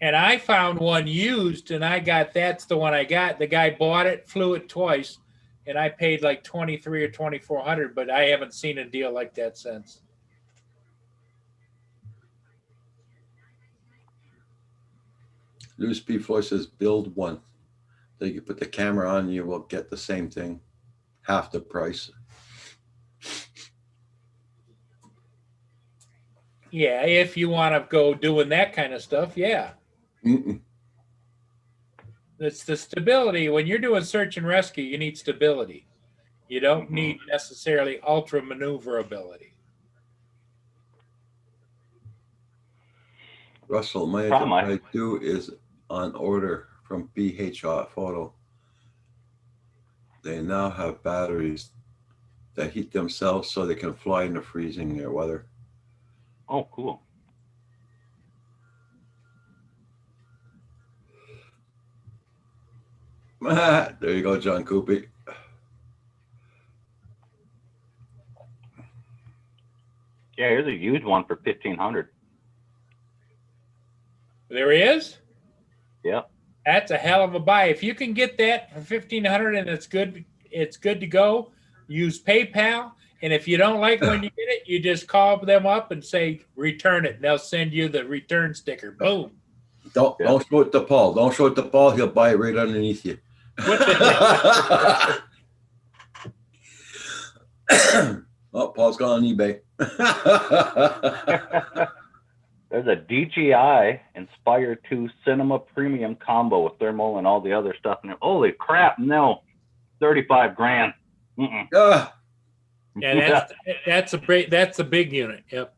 And I found one used, and that's the one I got. The guy bought it, flew it twice, and I paid like $2,300 or $2,400. But I haven't seen a deal like that since. Louis P. Floyd says, build one. So you can put the camera on, you will get the same thing, half the price. Yeah, if you want to go doing that kind of stuff, yeah. Mm-mm. It's the stability. When you're doing search and rescue, you need stability. You don't need necessarily ultra maneuverability. Russell, my Problem I- Enterprise 2 is on order from BH Photo. They now have batteries that heat themselves so they can fly in the freezing weather. Oh, cool. There you go, John Coopy. Yeah, here's a used one for $1,500. There he is. Yeah. That's a hell of a buy. If you can get that for $1,500 and it's good to go. Use PayPal, and if you don't like when you get it, you just call them up and say return it. And they'll send you the return sticker. Boom. Don't show it to Paul. Don't show it to Paul. He'll buy it right underneath you. Oh, Paul's gone on eBay. There's a DJI Inspire 2 Cinema Premium combo with thermal and all the other stuff in there. Holy crap! No, 35 grand. Ah, Yeah, that's a big unit. Yep.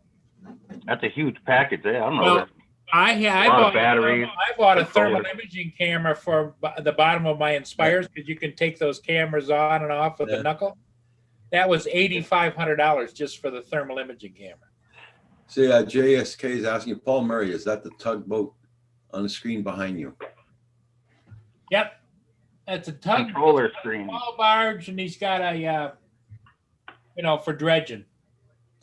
That's a huge package. I don't know. Well, I lot of bought batteries, I bought a thermal controllers. imaging camera for the bottom of my Inspires because you can take those cameras on and off with Yeah. a knuckle. That was $8,500 just for the thermal imaging camera. see, JSK is asking Paul Murray, is that the tugboat on the screen behind you? Yep, That's a tug Controller screen. small barge, and he's got a for dredging.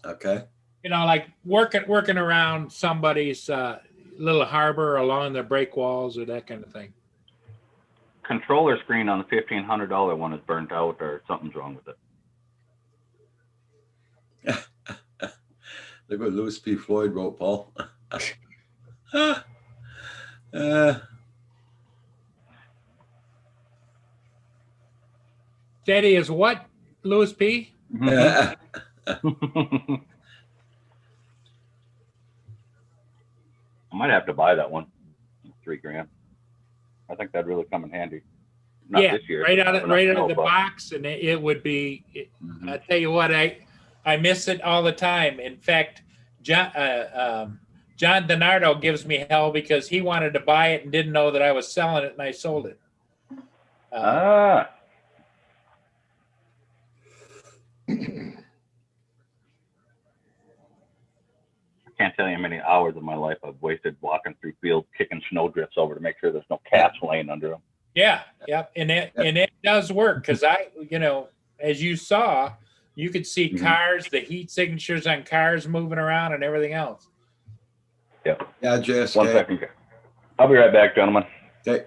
Okay. Like working around somebody's little harbor along their breakwalls or that kind of thing. Controller screen on the $1,500 one is burnt out or something's wrong with it. Look what Louis P. Floyd wrote, Paul. Steady is what, Louis P? Yeah. I might have to buy that one. $3,000. I think that'd really come in handy. Not Yeah, this year. right out of the but- box, and it would be. Mhm. I tell you what, I miss it all the time. In fact, John DiNardo gives me hell because he wanted to buy it and didn't know that I was selling it, and I sold it. I can't tell you how many hours of my life I've wasted walking through fields, kicking snowdrifts over to make sure there's no cats laying under them. Yeah, and it does work because as you saw, you could see Mhm. cars, the heat signatures on cars moving around, and everything else. Yep. Yeah, JSK. 1 second. I'll be right back, gentlemen. Okay.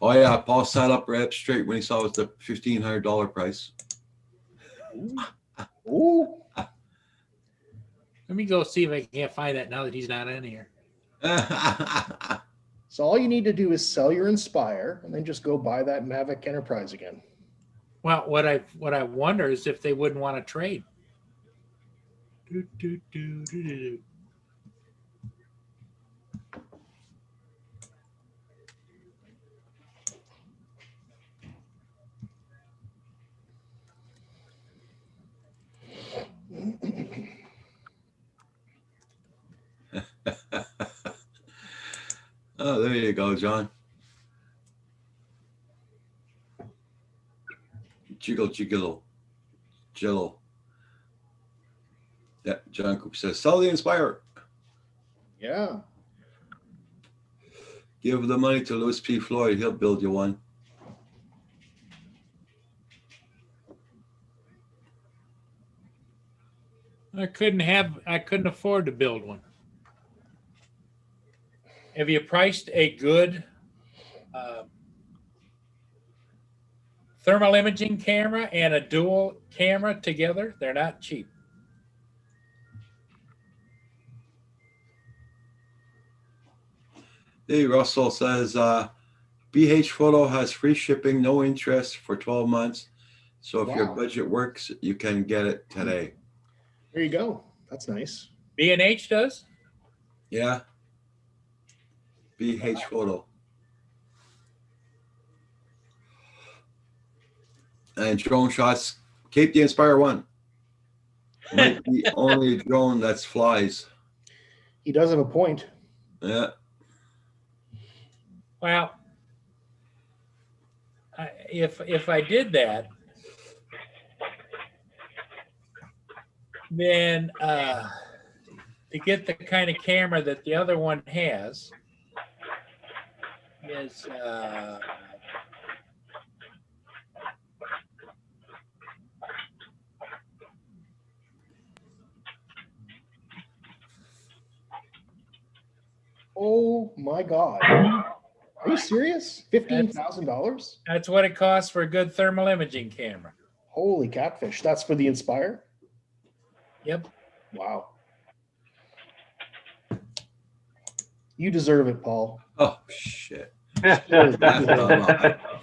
Oh yeah, Paul sat up right up straight when he saw it was the $1,500 price. Ooh. Let me go see if I can't find that now that he's not in here. So all you need to do is sell your Inspire and then just go buy that Mavic Enterprise again. Well, what I wonder is if they wouldn't want to trade. Oh, there you go, John. Jiggle, jiggle, jiggle. Yeah, John Cooper says, sell the Inspire. Yeah. Give the money to Louis P. Floyd. He'll build you one. I couldn't afford to build one. Have you priced a good thermal imaging camera and a dual camera together? They're not cheap. Hey, Russell says, BH Photo has free shipping, no interest for 12 months. So if your Wow. budget works, you can get it today. There you go. That's nice. B&H does? Yeah. BH Photo. And drone shots, Cape the Inspire 1. Might be only drone that flies. He does have a point. Yeah. Well, if I did that, then to get the kind of camera that the other one has is Oh my God. Are you serious? $15,000? that's what it costs for a good thermal imaging camera. Holy catfish. That's for the Inspire? Yep. Wow. You deserve it, Paul. Oh, shit. Yeah.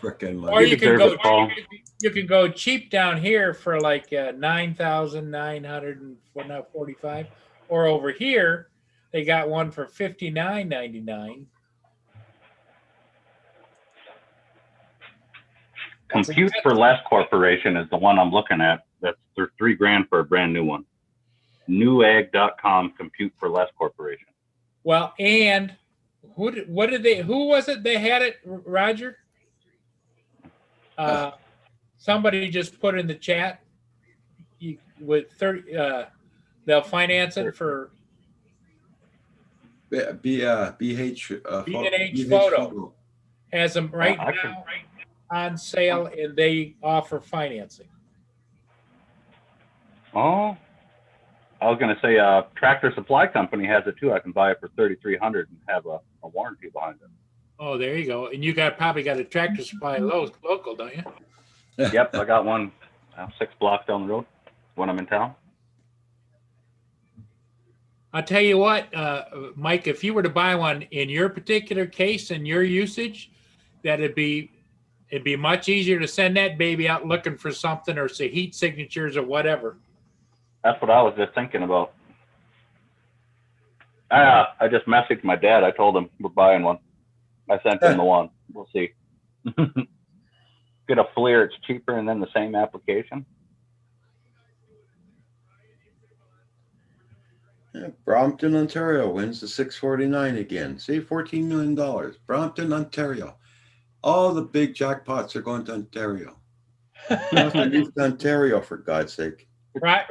Frickin' Or money. you can deserve go it, Paul. you can go cheap down here for like 9,945, or over here they got one for $59.99. Compute for Less Corporation is the one I'm looking at. They're $3,000 for a brand new one. Newegg.com, Compute for Less Corporation. Well, and who was it they had it, Roger? Somebody just put in the chat with 30 they'll finance it for BH B&H Photo. has them right I can- now on sale, and they offer financing. Oh, I was gonna say, Tractor Supply Company has it too. I can buy it for $3,300 and have a warranty behind it. Oh, there you go. And you probably got a Tractor Supply local, don't you? Yep, I got one 6 blocks down the road when I'm in town. I'll tell you what, Mike, if you were to buy one in your particular case and your usage, it'd be much easier to send that baby out looking for something or say heat signatures or whatever. That's what I was just thinking about. I just messaged my dad. I told him we're buying one. I sent him the one. We'll see. Get a FLIR. It's cheaper and then the same application. Yeah, Brompton, Ontario wins the 649 again. See, $14 million. Brompton, Ontario. All the big jackpots are going to Ontario. Nothing moved to Ontario, for God's sake.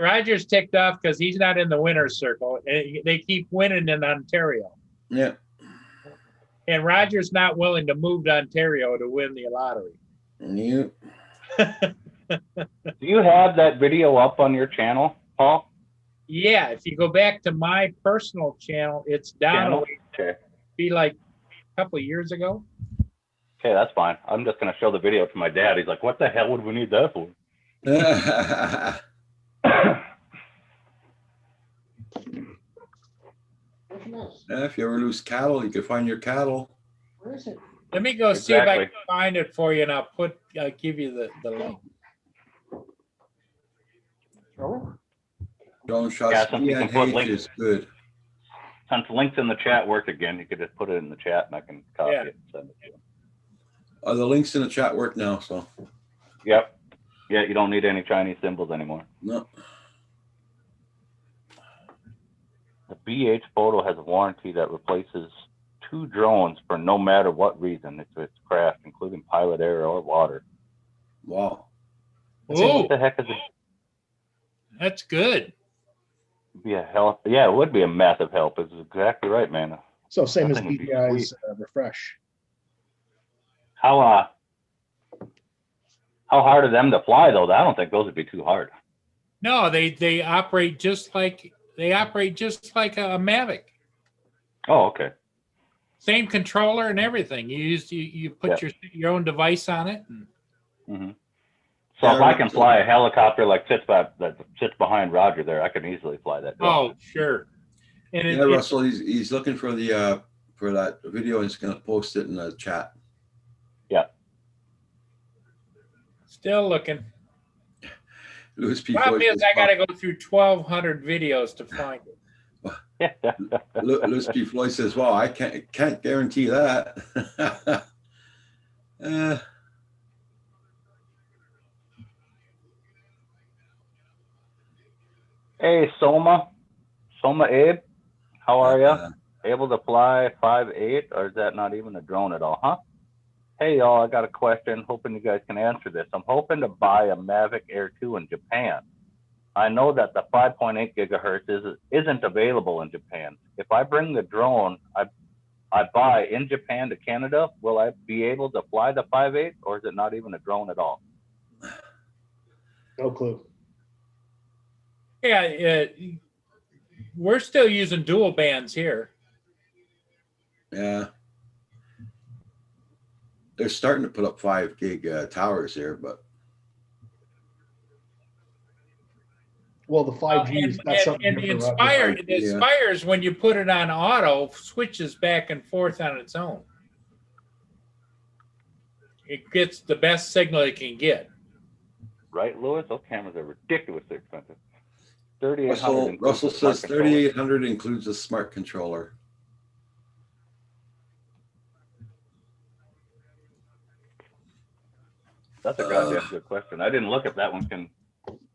Roger's ticked off because he's not in the winner's circle. They keep winning in Ontario. Yeah. And Roger's not willing to move to Ontario to win the lottery. You. Do you have that video up on your channel, Paul? Yeah, if you go back to my personal channel, it's down. Okay. Be like a couple of years ago. Okay, that's fine. I'm just gonna show the video to my dad. He's like, "What the hell would we need that for?" If you ever lose cattle, you can find your cattle. Where is it? Let me go see if I Exactly. can find it for you, and I'll give you the link. Drone Yeah, shots. some people and put H links. is good. Since links in the chat work again, you could just put it in the chat and I can copy Yeah. it and send it to you. The links in the chat work now, so Yep. Yeah, you don't need any Chinese symbols anymore. no. The BH photo has a warranty that replaces 2 drones for no matter what reason if it's crashed, including pilot error or water. Wow. Oh, What the heck is it? that's good. Be a help. Yeah, it would be a massive help. It's exactly right, man. So same That as thing would be BDI's refresh. How hard are them to fly though? I don't think those would be too hard. No, they operate just like a Mavic. Oh, okay. Same controller and everything. You put your own device on it. And, Hmm. So if I can fly a helicopter like that sits behind Roger there, I can easily fly that drone. oh, sure. And Yeah, Russell, he's looking for the for that video. He's going to post it in the chat. Yeah. Still looking. Louis P. Problem Floyd is, says, I got to go through 1,200 videos to find it. Louis P. Floyd says, "Wow, I can't guarantee that." Hey, Soma Abe, how are you? Able to fly 5.8, or is that not even a drone at all, huh? Hey, y'all, I got a question. Hoping you guys can answer this. I'm hoping to buy a Mavic Air 2 in Japan. I know that the 5.8 gigahertz isn't available in Japan. If I bring the drone I buy in Japan to Canada, will I be able to fly the 5.8, or is it not even a drone at all? No clue. Yeah, we're still using dual bands here. Yeah. They're starting to put up 5 gig towers here, but Well, the 5G is that's something And the different, Roger. Inspires, when you put it on auto, switches back and forth on its own. It gets the best signal it can get. Right, Lewis? Those cameras are ridiculously expensive. 3,800. Russell says 3,800 includes a smart controller. That's a goddamn good question. I didn't look at that one.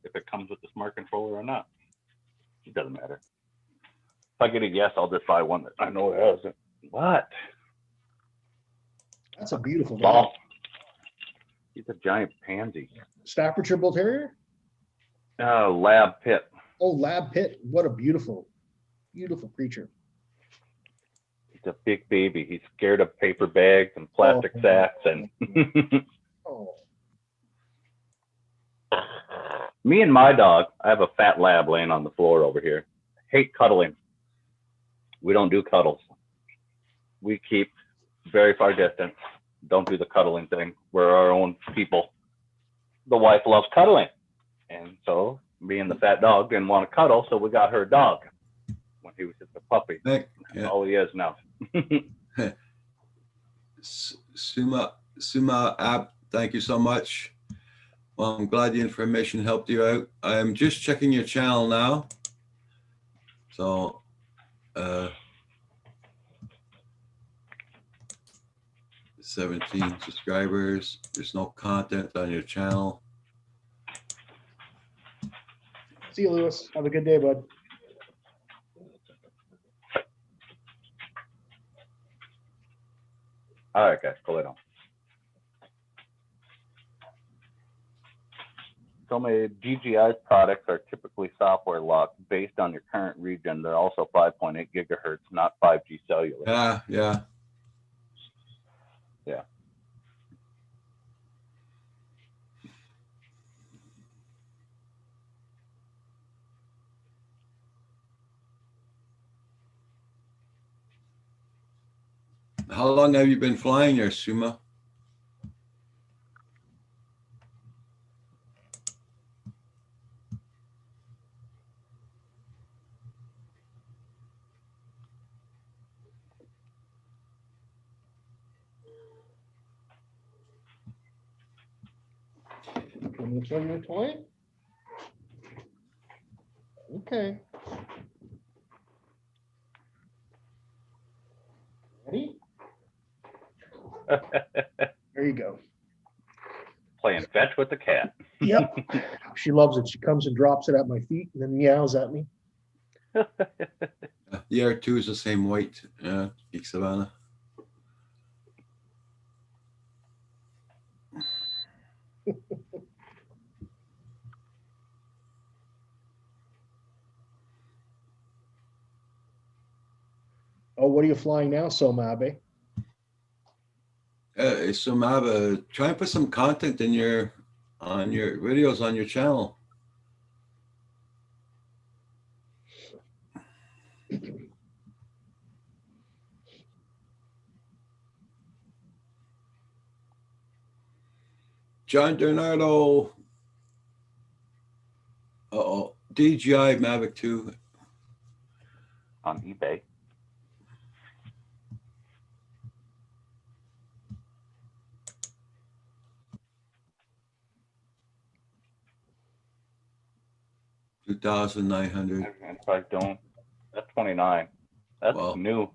If it comes with the smart controller or not, it doesn't matter. If I get a yes, I'll just buy one that I know it has it. What? That's a beautiful dog. Ball. He's a giant pansy. Staffordshire Bull Terrier? Lab pit. Oh, Lab Pit. What a beautiful, beautiful creature. a big baby. He's scared of paper bags and plastic Oh. sacks. And Oh, me and my dog, I have a fat lab laying on the floor over here, hate cuddling. We don't do cuddles. We keep very far distance. Don't do the cuddling thing. We're our own people. The wife loves cuddling. And so me and the fat dog didn't want to cuddle, so we got her a dog when he was just a puppy. Thank, That's yeah. all he is now. Suma app, thank you so much. Well, I'm glad the information helped you out. I am just checking your channel now. So, 17 subscribers. There's no content on your channel. see you, Lewis. Have a good day, bud. All right, guys, go ahead on. So many DJI's products are typically software locked based on your current region. They're also 5.8 gigahertz, not 5G cellular. Yeah, yeah. Yeah. How long have you been flying there, Suma? Can you turn your toy? Okay. Ready? There you go. Playing fetch with the cat. Yep. She loves it. She comes and drops it at my feet and then meows at me. The R2 is the same weight. Yeah, Geek Savannah. Oh, what are you flying now, Somabe? Sumaba, try and put some content in your videos on your channel. John Bernardo. Uh-oh. DJI Mavic 2. On eBay. $2,900. If I don't, that's 29. That's Wow. new.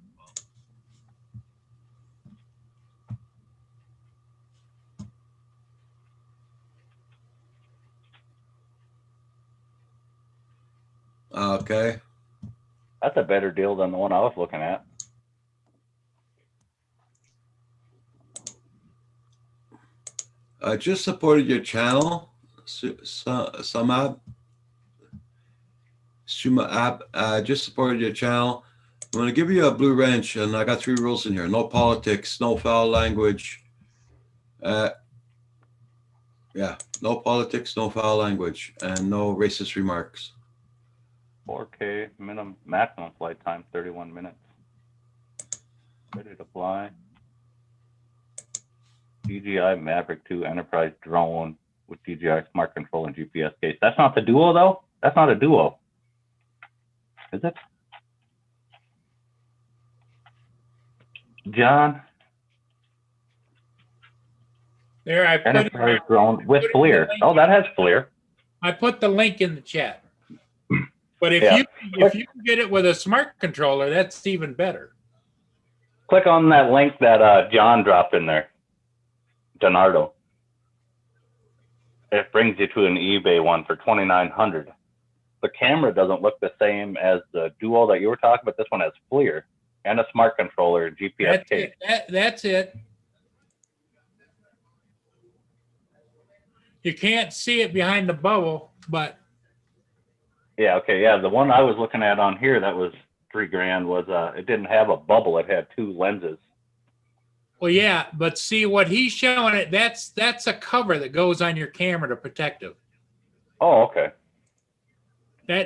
Okay. That's a better deal than the one I was looking at. I just supported your channel, Suma app. Just supported your channel. I'm going to give you a blue wrench, and I got 3 rules in here: no politics, no foul language. Yeah, no politics, no foul language, and no racist remarks. 4K maximum flight time 31 minutes. Ready to fly. DJI Mavic 2 Enterprise drone with DJI Smart Control and GPS case. That's not the Duo though? That's not a Duo. Is it? John? There, I put Enterprise drone with put FLIR. the link Oh, that has FLIR. I put the link in the chat. But if Yeah. you can get it with a smart controller, that's even better. Click on that link that John dropped in there. Donardo. It brings you to an eBay one for $2,900. The camera doesn't look the same as the Duo that you were talking about. This one has FLIR and a smart controller and GPS That's case. it. That's it. You can't see it behind the bubble, but Yeah, okay, yeah. The one I was looking at on here that was $3,000 was it didn't have a bubble. It had 2 lenses. Well, yeah, but see what he's showing it. That's a cover that goes on your camera to protect it. Oh, okay.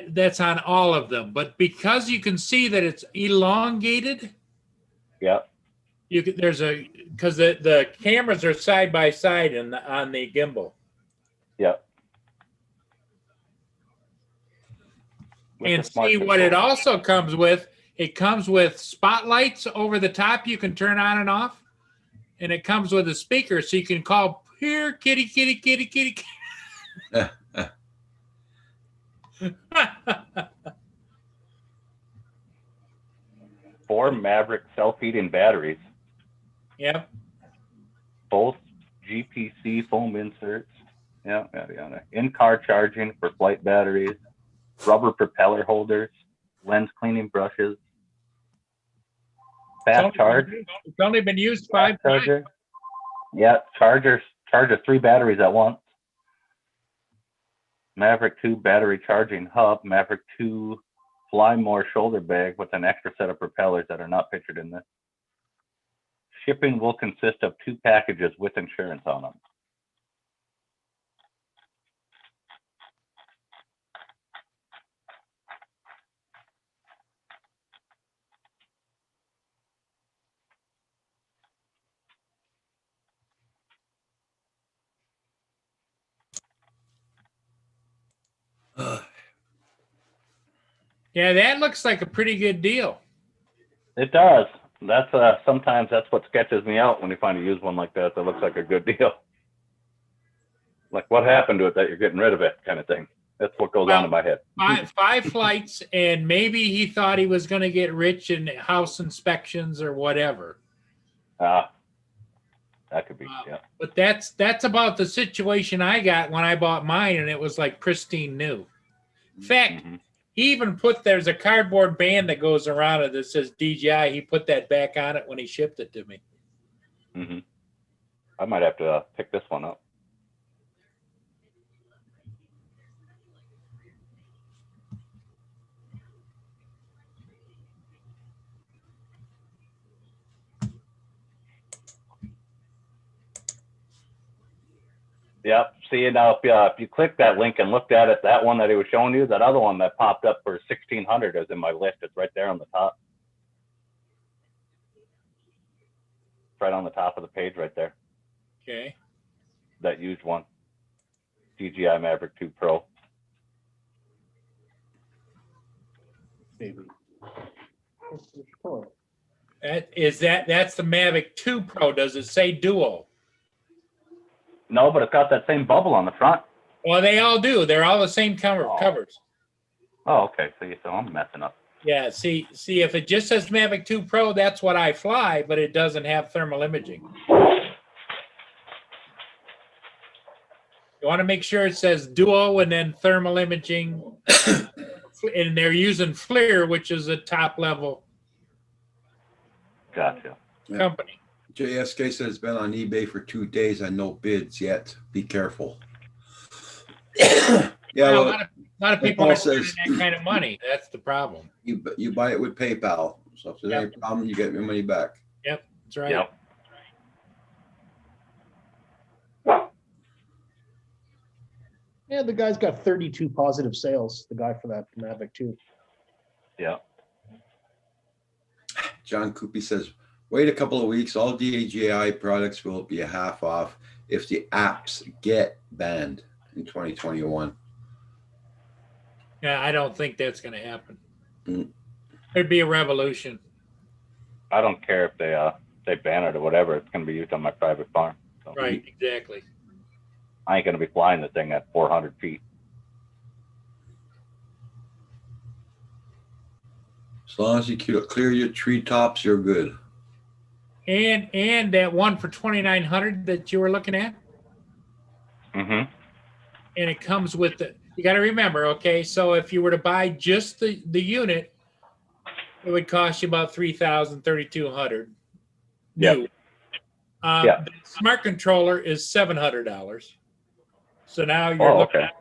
That's on all of them. But because you can see that it's elongated, Yeah. because the cameras are side by side on the gimbal. Yeah. And see what it also comes with. It comes with spotlights over the top you can turn on and off. And it comes with a speaker so you can call, here, kitty, kitty, kitty, kitty. Four Maverick self-heating batteries. Yep. Both GPC foam inserts. Yeah. In-car charging for flight batteries. Rubber propeller holders. Lens cleaning brushes. Fast charge. It's only been used 5 times. Charger. Yeah, charges 3 batteries at once. Maverick 2 battery charging hub. Maverick 2 Fly More shoulder bag with an extra set of propellers that are not pictured in this. Shipping will consist of 2 packages with insurance on them. Yeah, that looks like a pretty good deal. It does. That's sometimes that's what sketches me out when you find a used one like that looks like a good deal. Like, what happened to it that you're getting rid of it, kind of thing. That's what goes on in my head. 5 flights, and maybe he thought he was going to get rich in house inspections or whatever. That could be, yeah. But that's about the situation I got when I bought mine, and it was like pristine new. In fact, he even there's a cardboard band that goes around it that says DJI. He put that back on it when he shipped it to me. I might have to pick this one up. Yep. See, now if you click that link and looked at it, that one that he was showing you, that other one that popped up for 1,600 is in my list. It's right there on the top. Right on the top of the page right there. Okay. That used one. DJI Maverick 2 Pro. Maybe. That's the Mavic 2 Pro. Does it say Duo? No, but it's got that same bubble on the front. Well, they all do. They're all the same covers. Oh, okay. So I'm messing up. Yeah. See, if it just says Mavic 2 Pro, that's what I fly, but it doesn't have thermal imaging. You want to make sure it says Duo and then thermal imaging, and they're using FLIR, which is a top level Gotcha. company. JSK says it's been on eBay for 2 days and no bids yet. Be careful. Yeah, Well, well, a lot of people Paul are spending says- that kind of money. That's the problem. you buy it with PayPal. So if there's any problem, you get your money back. That's right. Yep. Yeah, the guy's got 32 positive sales, the guy for that Mavic 2. Yeah. John Coopy says, wait a couple of weeks. All DJI products will be a half off if the apps get banned in 2021. Yeah, I don't think that's going to happen. Mm. There'd be a revolution. I don't care if they ban it or whatever. It's going to be used on my private farm. So Right, exactly. I ain't going to be flying the thing at 400 feet. As long as you clear your treetops, you're good. And that one for 2,900 that you were looking at, Mm-hmm. and it comes with you got to remember, okay, so if you were to buy just the unit, it would cost you about $3,000, $3,200 new. Yep. The smart controller is $700. So now you're looking at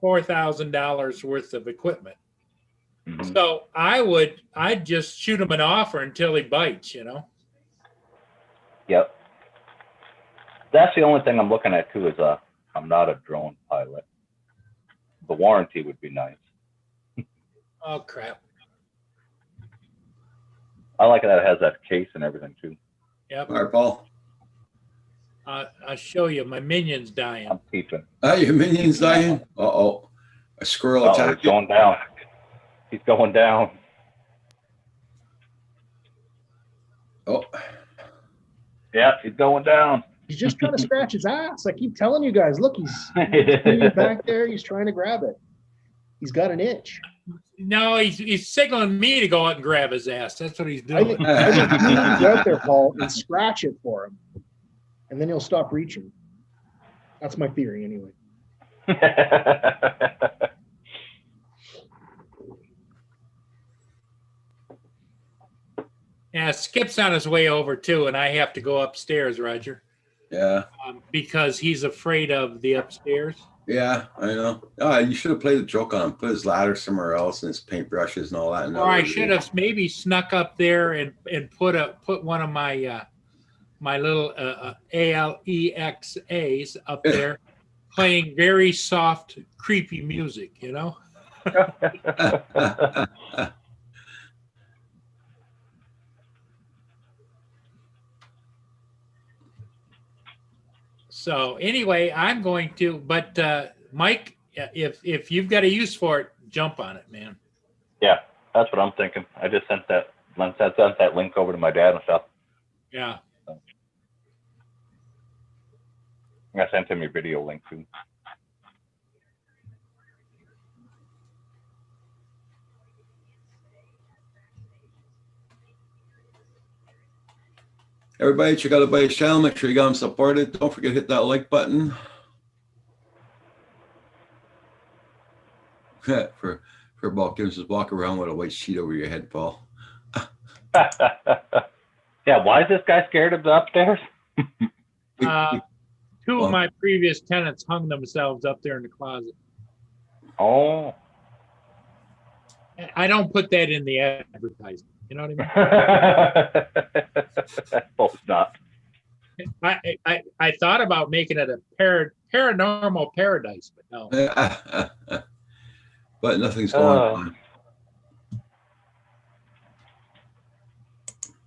$4,000 worth of equipment. Mhm. So I'd just shoot him an offer until he bites, you know? Yep. That's the only thing I'm looking at too. Is I'm not a drone pilot. The warranty would be nice. Oh, crap. I like that it has that case and everything too. Yep. All right, Paul. I'll show you. My minion's dying. I'm peeping. Your minion's dying. Uh-oh. A squirrel Oh, he's attacked you. going down. He's going down. Oh, Yeah, he's going down. He's just trying to scratch his ass. I keep telling you guys, look, he's back there. He's trying to grab it. He's got an itch. No, he's signaling me to go out and grab his ass. That's what he's I doing. think you need to go out there, Paul, and scratch it for him. And then he'll stop reaching. That's my theory anyway. Yeah, Skip's on his way over too, and I have to go upstairs, Roger, yeah. because he's afraid of the upstairs. Yeah, I know. Oh, you should have played a joke on him. Put his ladder somewhere else and his paintbrushes and all that. Or I should have maybe snuck up there and put one of my my little ALEXAs up there, playing very soft, creepy music. You know. So anyway, I'm going to. But Mike, if you've got a use for it, jump on it, man. Yeah, that's what I'm thinking. I just sent that link over to my dad and stuff. Yeah. I sent him your video link too. Everybody, check out everybody's channel. Make sure you got them supported. Don't forget to hit that like button. for Paul Gibbs, just walk around with a white sheet over your head, Paul. Yeah, why is this guy scared of the upstairs? Two of my previous tenants hung themselves up there in the closet. Oh. I don't put that in the advertisement. You know what I mean? Hope not. I thought about making it a paranormal paradise, but no. But nothing's going on.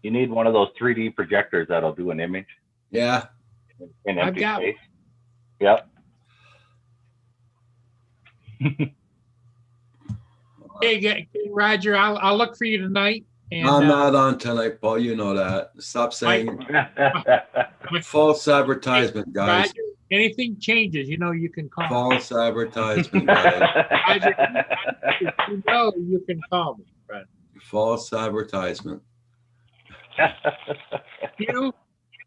You need one of those 3D projectors that'll do an image. Yeah. In I've empty got space. Yep. Hey, Roger, I'll look for you tonight. And, I'm not on tonight, Paul. You know that. Stop saying false advertisement, guys. Roger, anything changes, you know you can call me. False advertisement, guys. Roger, you know you can call me. Right. False advertisement. You,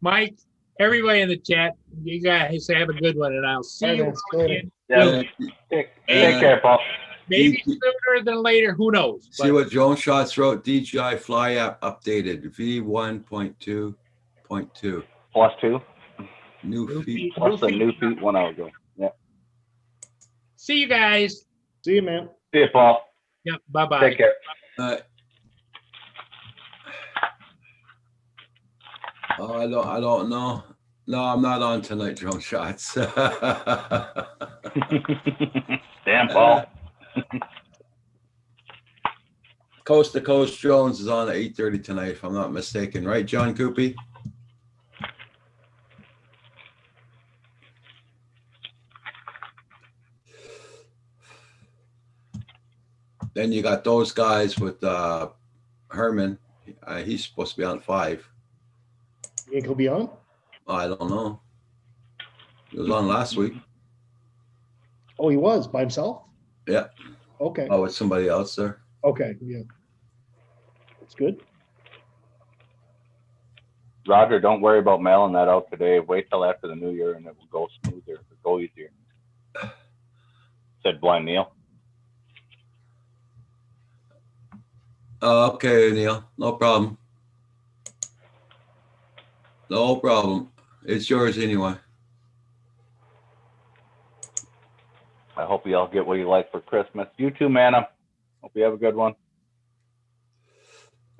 Mike, everybody in the chat, you guys have a good one, and I'll see All right, you man. See you later. again. Yeah. Take care, Paul. Maybe sooner than later, who knows? See But what Joan Schatz wrote. DJI Fly app updated V1.2.2. +2. New feed. Plus the new feet 1 hour ago. Yeah. see you guys. See you, man. See you, Paul. Yep. Bye-bye. Take care. Oh, I don't know. No, I'm not on tonight, Joan Schatz. Damn, Paul. Coast to Coast Jones is on at 8:30 tonight, if I'm not mistaken. Right, John Coopy? Then you got those guys with Herman. He's supposed to be on 5. You think he'll be on? I don't know. He was on last week. Oh, he was by himself? Yeah. Okay. Oh, with somebody else there. Okay. Yeah. That's good. Roger, don't worry about mailing that out today. Wait till after the new year and it will go smoother. It'll go easier. Said Blind Neil. Okay, Neil. No problem. No problem. It's yours anyway. I hope you all get what you like for Christmas. You too, man. Hope you have a good one.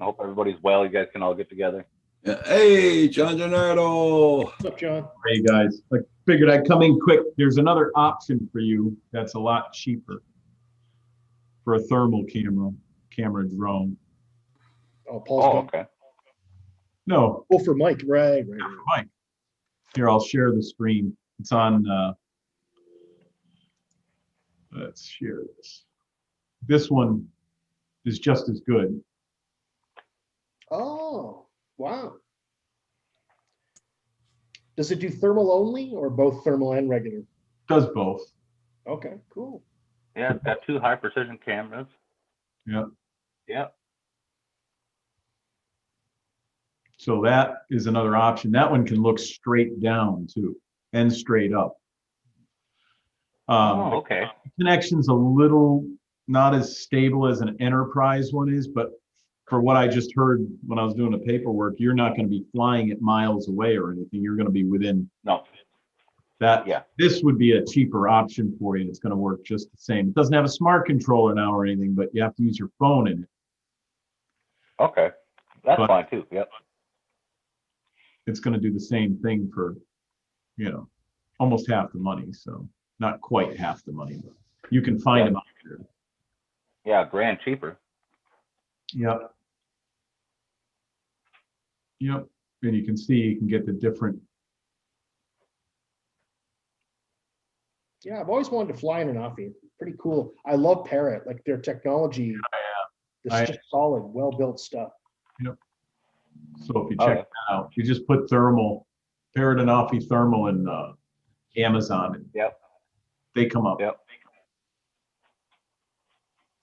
I hope everybody's well. You guys can all get together. Yeah. Hey, John Gennaro. What's up, John? Hey guys, I figured I'd come in quick. There's another option for you that's a lot cheaper for a thermal camera drone. Oh, Paul's Oh, gone. okay. No, Oh, for Mike. Right. Mike. Here, I'll share the screen. It's on. Let's share this. This one is just as good. Oh, wow. Does it do thermal only or both thermal and regular? Does both. Okay, cool. Yeah, it's got 2 high precision cameras. Yeah. Yeah. So that is another option. That one can look straight down too, and straight up. Oh, okay. The connection's a little not as stable as an enterprise one is, but for what I just heard when I was doing the paperwork, you're not going to be flying it miles away or anything. You're going to be within No. that. Yeah. This would be a cheaper option for you. It's going to work just the same. It doesn't have a smart controller now or anything, but you have to use your phone in it. Okay. That's But- fine too. Yep. It's going to do the same thing for, almost half the money. So not quite half the money, but you can find them out there. Yeah, grand cheaper. Yep. Yep. And you can see, you can get the different. Yeah, I've always wanted to fly in an Offie. Pretty cool. I love Parrot, like their technology. I- It's just solid, well-built stuff. So if you Oh, check yeah. that out, you just put thermal, Parrot and Offie thermal in Amazon. And Yep. they come up. Yep.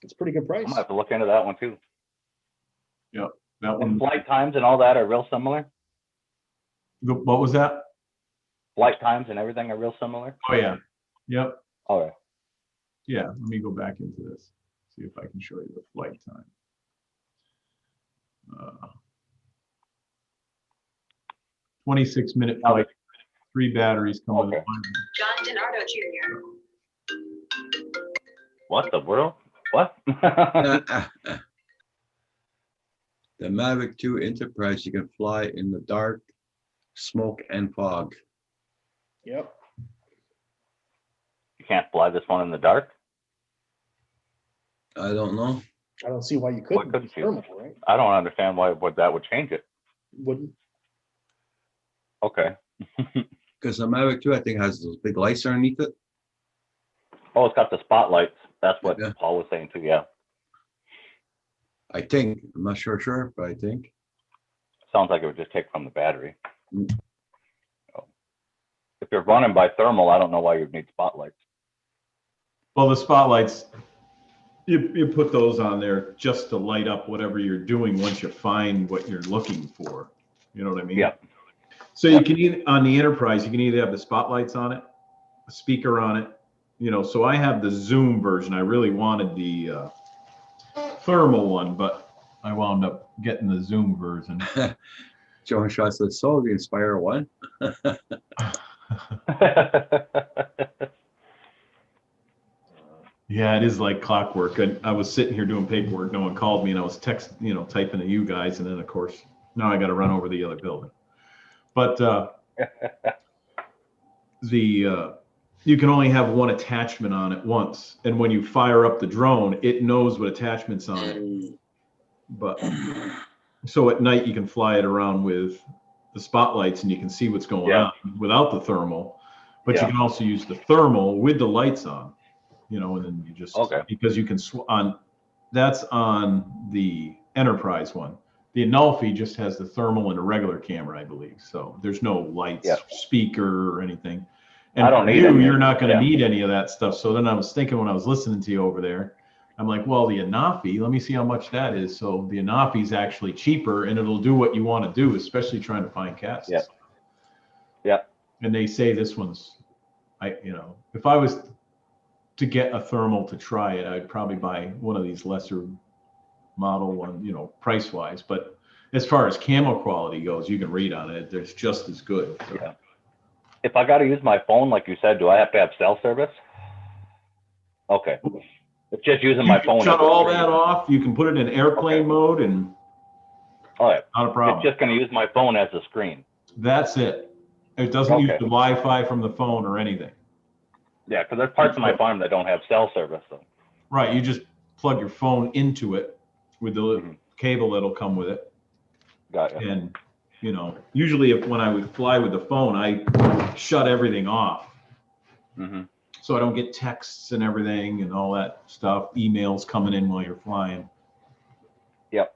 It's a pretty good I'm price. gonna have to look into that one too. That And one. flight times and all that are real similar. What was that? Flight times and everything are real similar. Oh yeah. Yep. All right. Yeah. Let me go back into this. See if I can show you the flight time. 26-minute flight. 3 batteries come with Okay. it. John DiNardo Jr. What the world? What? The Mavic 2 Enterprise, you can fly in the dark, smoke, and fog. Yep. You can't fly this one in the dark? I don't know. I don't see why you couldn't. couldn't It's you? thermal, right? I don't understand why that would change it. Wouldn't. Okay. Because the Mavic 2, I think, has those big lights underneath it. Oh, it's got the spotlights. That's what Yeah. Paul was saying too. Yeah. I think. I'm not sure, but I think. Sounds like it would just take from the battery. Mm. Oh. If you're running by thermal, I don't know why you'd need spotlights. Well, the spotlights, you put those on there just to light up whatever you're doing once you find what you're looking for. You know what I mean? Yeah. So you can either, on the Enterprise, you can either have the spotlights on it, a speaker on it, so I have the Zoom version. I really wanted the thermal one, but I wound up getting the Zoom version. Joe Shaw says, so the Inspire 1. Yeah, it is like clockwork. I was sitting here doing paperwork. No one called me, and I was typing to you guys, and then of course now I got to run over the other building. But you can only have one attachment on it once, and when you fire up the drone, it knows what attachment's on it. But so at night you can fly it around with the spotlights, and you can see what's going on without the thermal. But you can also use the thermal with the lights on. And then you just because you can that's on the Enterprise one. The Anulfi just has the thermal and a regular camera, I believe. So there's no lights, speaker, or anything. And I don't need any. you're not going to need any of that stuff. So then I was thinking when I was listening to you over there, I'm like, well, the Anulfi, let me see how much that is. So the Anulfi is actually cheaper, and it'll do what you want to do, especially trying to find cats. Yeah. Yeah. And they say this one's, if I was to get a thermal to try it, I'd probably buy one of these lesser model one, price wise. But as far as camera quality goes, you can read on it. There's just as good. So. Yeah. If I got to use my phone, like you said, do I have to have cell service? Okay. It's just using my phone. Shut all that off. You can put it in airplane mode, and Oh, yeah. Not a It's problem. just going to use my phone as a screen. That's it. It doesn't use Okay. the Wi-Fi from the phone or anything. Yeah, because there's parts of my farm that don't have cell service. So. Right. You just plug your phone into it with the little cable that'll come with it. Got you. And, you know, usually when I would fly with the phone, I shut everything off. Mm-hmm. So I don't get texts and everything and all that stuff, emails coming in while you're flying. Yep.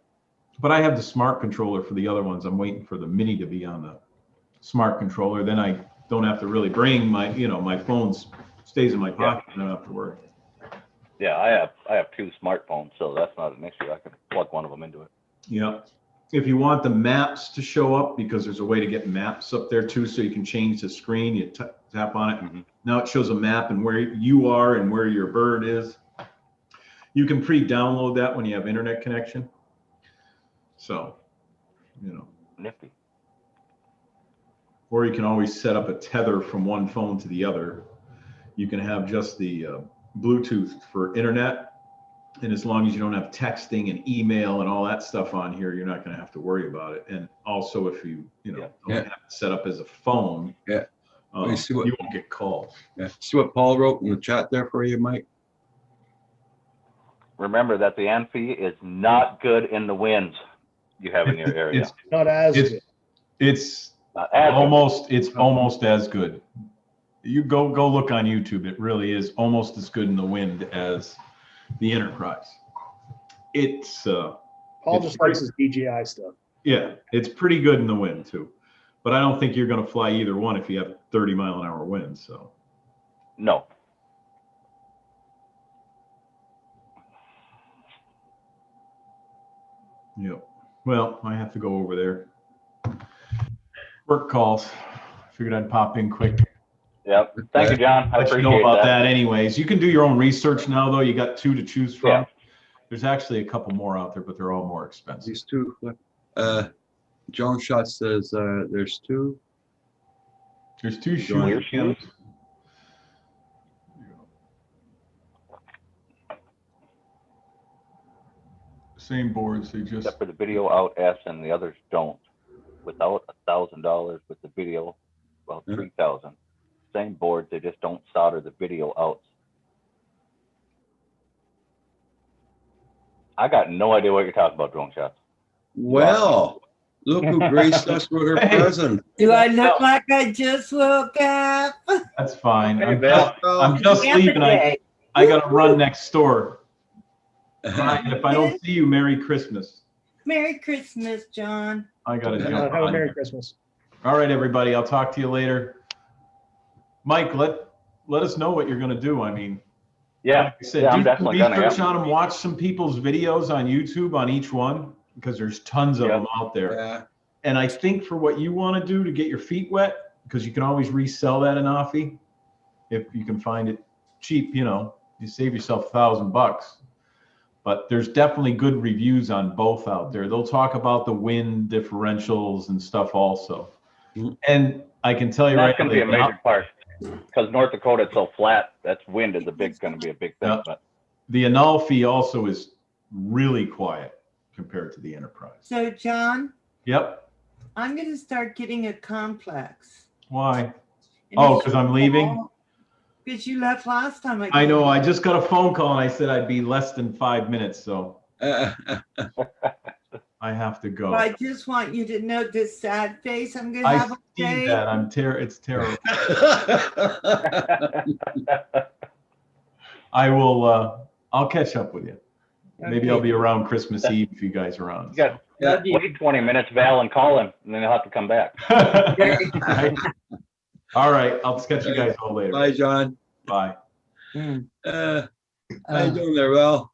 But I have the smart controller for the other ones. I'm waiting for the Mini to be on the smart controller. Then I don't have to really bring my, you know, my phone stays in my pocket. I don't have to worry. Yeah, I have 2 smartphones, so that's not an issue. I can plug one of them into it. Yeah. If you want the maps to show up, because there's a way to get maps up there too, so you can change the screen, you tap on it. Mm-hmm. Now it shows a map and where you are and where your bird is. You can pre-download that when you have internet connection. So, you know. Nifty. Or you can always set up a tether from one phone to the other. You can have just the Bluetooth for internet. And as long as you don't have texting and email and all that stuff on here, you're not going to have to worry about it. And also, if you don't have it set up as a phone, Yeah. You see what- you won't get calls. Yeah. See what Paul wrote in the chat there for you, Mike? Remember that the Amphi is not good in the winds you have in your area. It's Not as It's- good. it's Not as good. almost as good. You go look on YouTube. It really is almost as good in the wind as the Enterprise. It's Paul it's just pretty- likes his DJI stuff. yeah, it's pretty good in the wind too. But I don't think you're going to fly either one if you have 30-mile-an-hour winds. So No. yeah. Well, I have to go over there. Work calls. Figured I'd pop in quick. Yep. Thank you, John. I Let you appreciate know about that. that anyways. You can do your own research now, though. You got 2 to choose from. Yeah. There's actually a couple more out there, but they're all more expensive. These 2. John Shot says there's 2. There's 2 Weird shoes. shoes? Same boards. They just Except for the video out S and the others don't. Without $1,000, with the video, about Yeah. 3,000. Same boards, they just don't solder the video out. I got no idea what you're talking about, Drone Shots. Well, look who graced us with her Hey. present. Do I look like I just woke up? that's fine. Hey, I'm Bill. just leaving. I got to run next door. Well, If I don't see you, Merry Christmas. Merry Christmas, John. I got to Yeah. jump Have a on. Merry Christmas. All right, everybody. I'll talk to you later. Mike, let us know what you're going to do. I mean, Yeah, like I said, yeah, I'm do some definitely gonna. research Yeah. on them. Watch some people's videos on YouTube on each one because there's tons of Yeah. them out there. yeah. And I think for what you want to do to get your feet wet, because you can always resell that in Afi if you can find it cheap, you save yourself $1,000. But there's definitely good reviews on both out there. They'll talk about the wind differentials and stuff also. Mhm. And I can tell you That's right going to be a now, major part because North Dakota is so flat. That's wind is going to be a big thing. Yeah. But the Analfi also is really quiet compared to the Enterprise. So, John, Yep. I'm going to start getting a complex. Why? And Oh, it's 'cause I'm leaving? Because you left last time. I know. I just got a phone call and I said I'd be less than 5 minutes, so I have to go. But I just want you to know this sad face I'm going to I have all see day. that. It's terrible. I will. I'll catch up with you. Maybe I'll be around Christmas Eve if you guys are around. you got Love you. wait 20 minutes, Val, and call him, and then he'll have to come back. All right. I'll catch you guys all later. Bye, John. Bye. How you doing there, Val?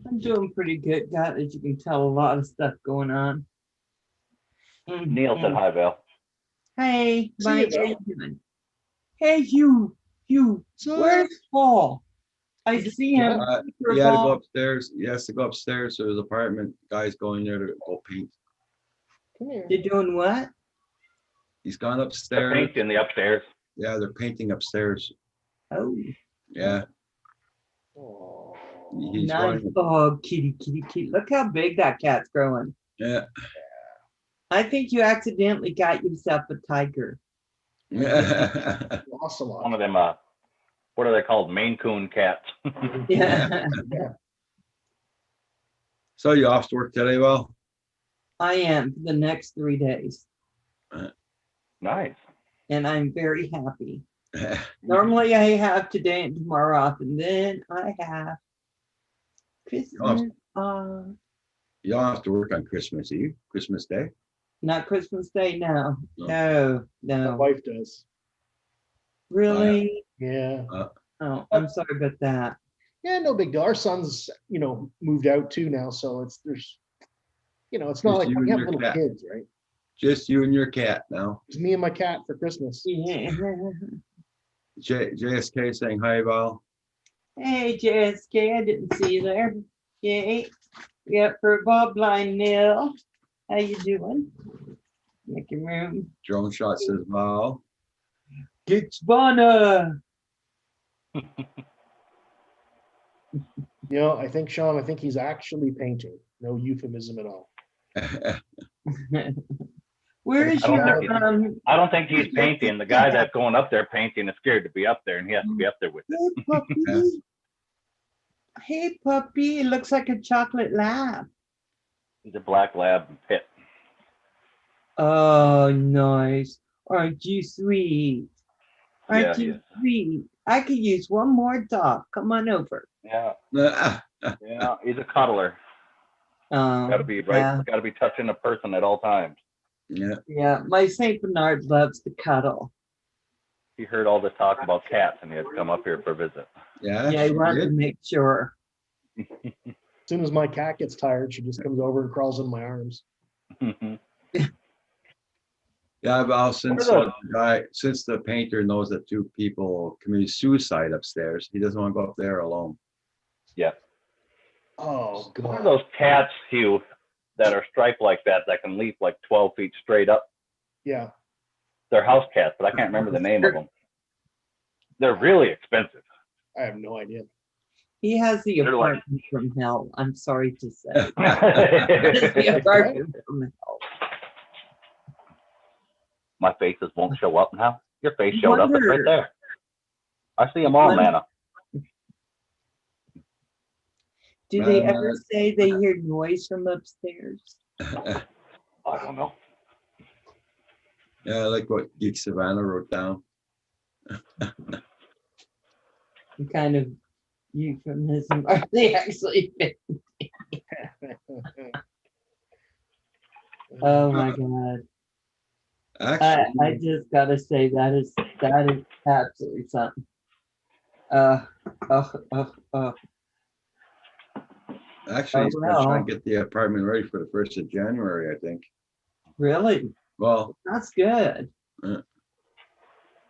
I'm doing pretty good. God, as you can tell, a lot of stuff going on. Neil said hi, Val. Hey, See Mike, you, how you doing? Hey, you, where's Paul? I see him. Picture of He had to go Paul. upstairs. He has to go upstairs to his apartment. Guy's going there to go paint. Come here. You're doing what? He's gone The upstairs. paint in the upstairs. Yeah, they're painting upstairs. Oh, Yeah. Aw. He's nice running. dog, kitty. Look how big that cat's growing. Yeah. I think you accidentally got yourself a tiger. Ocelot. One of them, what are they called? Maine Coon cats. Yeah, So you off to work today, well? I am for the next 3 days, Nice. and I'm very happy. Normally I have today and tomorrow off, and then I have Christmas off. You don't have to work on Christmas Eve, Christmas Day. Not Christmas Day, no. No. No, My no. wife does. Really? Yeah. Oh, I'm sorry about that. Yeah, no big deal. Our son's, moved out too now, so it's it's not Just like you we and have your little cat. kids, right? Just you and your cat now. It's me and my cat for Christmas. Yeah. JSK saying hi, Val. Hey, JSK, I didn't see you there. Yay. Yep, for Bob Blind Nil. How you doing? Making room. Drone shot says Val. Get Spawner. I think, Sean, he's actually painting. No euphemism at all. Where is I don't your think I don't think he's painting. The guy that's going up there painting is scared to be up there, and he has to be up there with it. Hey, puppy. Hey, puppy. It looks like a chocolate lab. He's a black lab pit. Oh, nice. Aren't you sweet? Aren't Yeah, he you is. sweet? I could use one more dog. Come on over. Yeah, yeah, he's a cuddler. Gotta be right. Yeah. Gotta be touching a person at all times. Yeah. Yeah, my Saint Bernard loves to cuddle. He heard all the talk about cats, and he had to come up here for a visit. Yeah. Yeah, I she wanted to did. make sure. As soon as my cat gets tired, she just comes over and crawls in my arms. Yeah, Val, since What are since the painter knows that 2 people committed suicide upstairs, he doesn't want to go up there alone. Yeah. Oh, What are God. those cats, Hugh, that are striped like that can leap like 12 feet straight up? Yeah. They're house cats, but I can't remember the name of them. They're really expensive. I have no idea. He has the They're like- apartment from hell. I'm sorry to say. The apartment from hell. My faces won't show up now. Your face showed up. It's right Wonder- there. I see them all, Wonder- Nana. Do they ever say they hear noise from upstairs? I don't know. Yeah, I like what Geek Savannah wrote down. What kind of euphemism are they actually? Oh my God. Actually, I just gotta say that is absolutely something. actually, he's gonna try well. and get the apartment ready for the 1st of January, I think. Really? Well, That's good.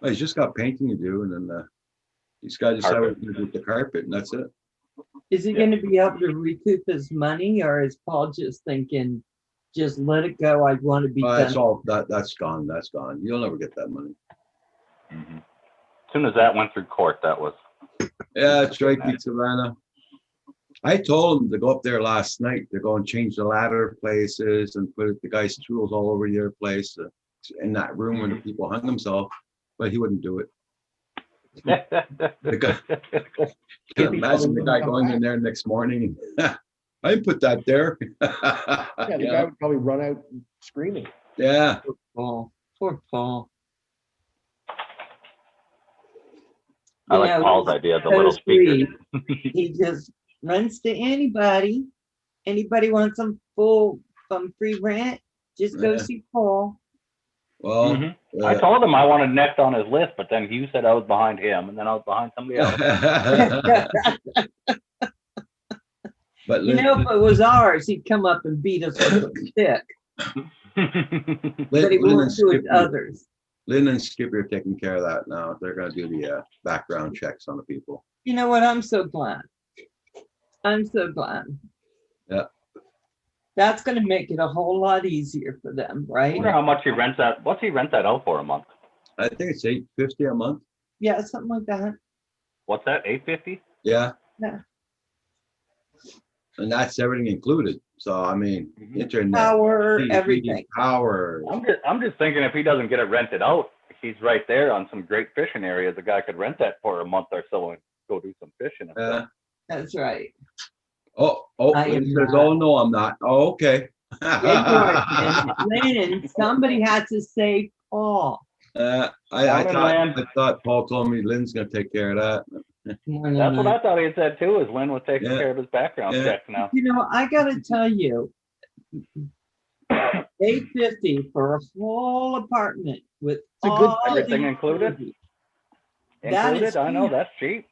he's just got painting to do, and then he's got to decide what he's gonna do with the carpet, and that's it. Is he gonna be able to recoup his money, or is Paul just thinking, just let it go, I want to be That's done? all. That's gone. That's gone. You'll never get that money. As soon as that went through court, that was. Yeah, that's right, Geek Savannah. I told him to go up there last night to go and change the ladder places and put the guy's tools all over the other place in that room where the people hung themselves, but he wouldn't do it. The guy, imagine the guy going in there next morning. I didn't put that there. Yeah, the guy would probably run out screaming. Yeah. Poor Paul. Poor Paul. I like Yeah, Paul's he's idea, the so little speaker. sweet. He just runs to anybody. Anybody wants some free rent, just go Yeah. see Paul. Well, I told him I wanted next on his list, but then Hugh said I was behind him, and then I was behind somebody else. but You know, if it was ours, he'd come up and beat us with a stick, but he won't do it to others. Lynn and Skip are taking care of that now. They're going to do the background checks on the people. You know what? I'm so glad. I'm so glad. Yeah. That's going to make it a whole lot easier for them, I right? wonder how much he rents that. What's he rent that out for a month? I think it's $850 a month. Yeah, something like that. What's that? $850? Yeah. Yeah. And that's everything included. So I mean, Mhm. internet, Power, TV, everything. power. I'm just thinking if he doesn't get it rented out, he's right there on some great fishing areas. The guy could rent that for a month or so and go do some fishing. And stuff. That's right. Oh, I Lynn am says, not. oh no, I'm not. Oh, okay. Yeah, you are. Lynn, somebody has to say Paul. I Morning, Lynn. thought Paul told me Lynn's gonna take care of that. Morning, That's what Lynn. I thought he had said too. Is Lynn was taking Yeah. care of his background Yeah. checks now. You know, I gotta tell you, $850 for a full apartment with a good all Everything the included? utilities. That is Included? I know cheap. that's cheap.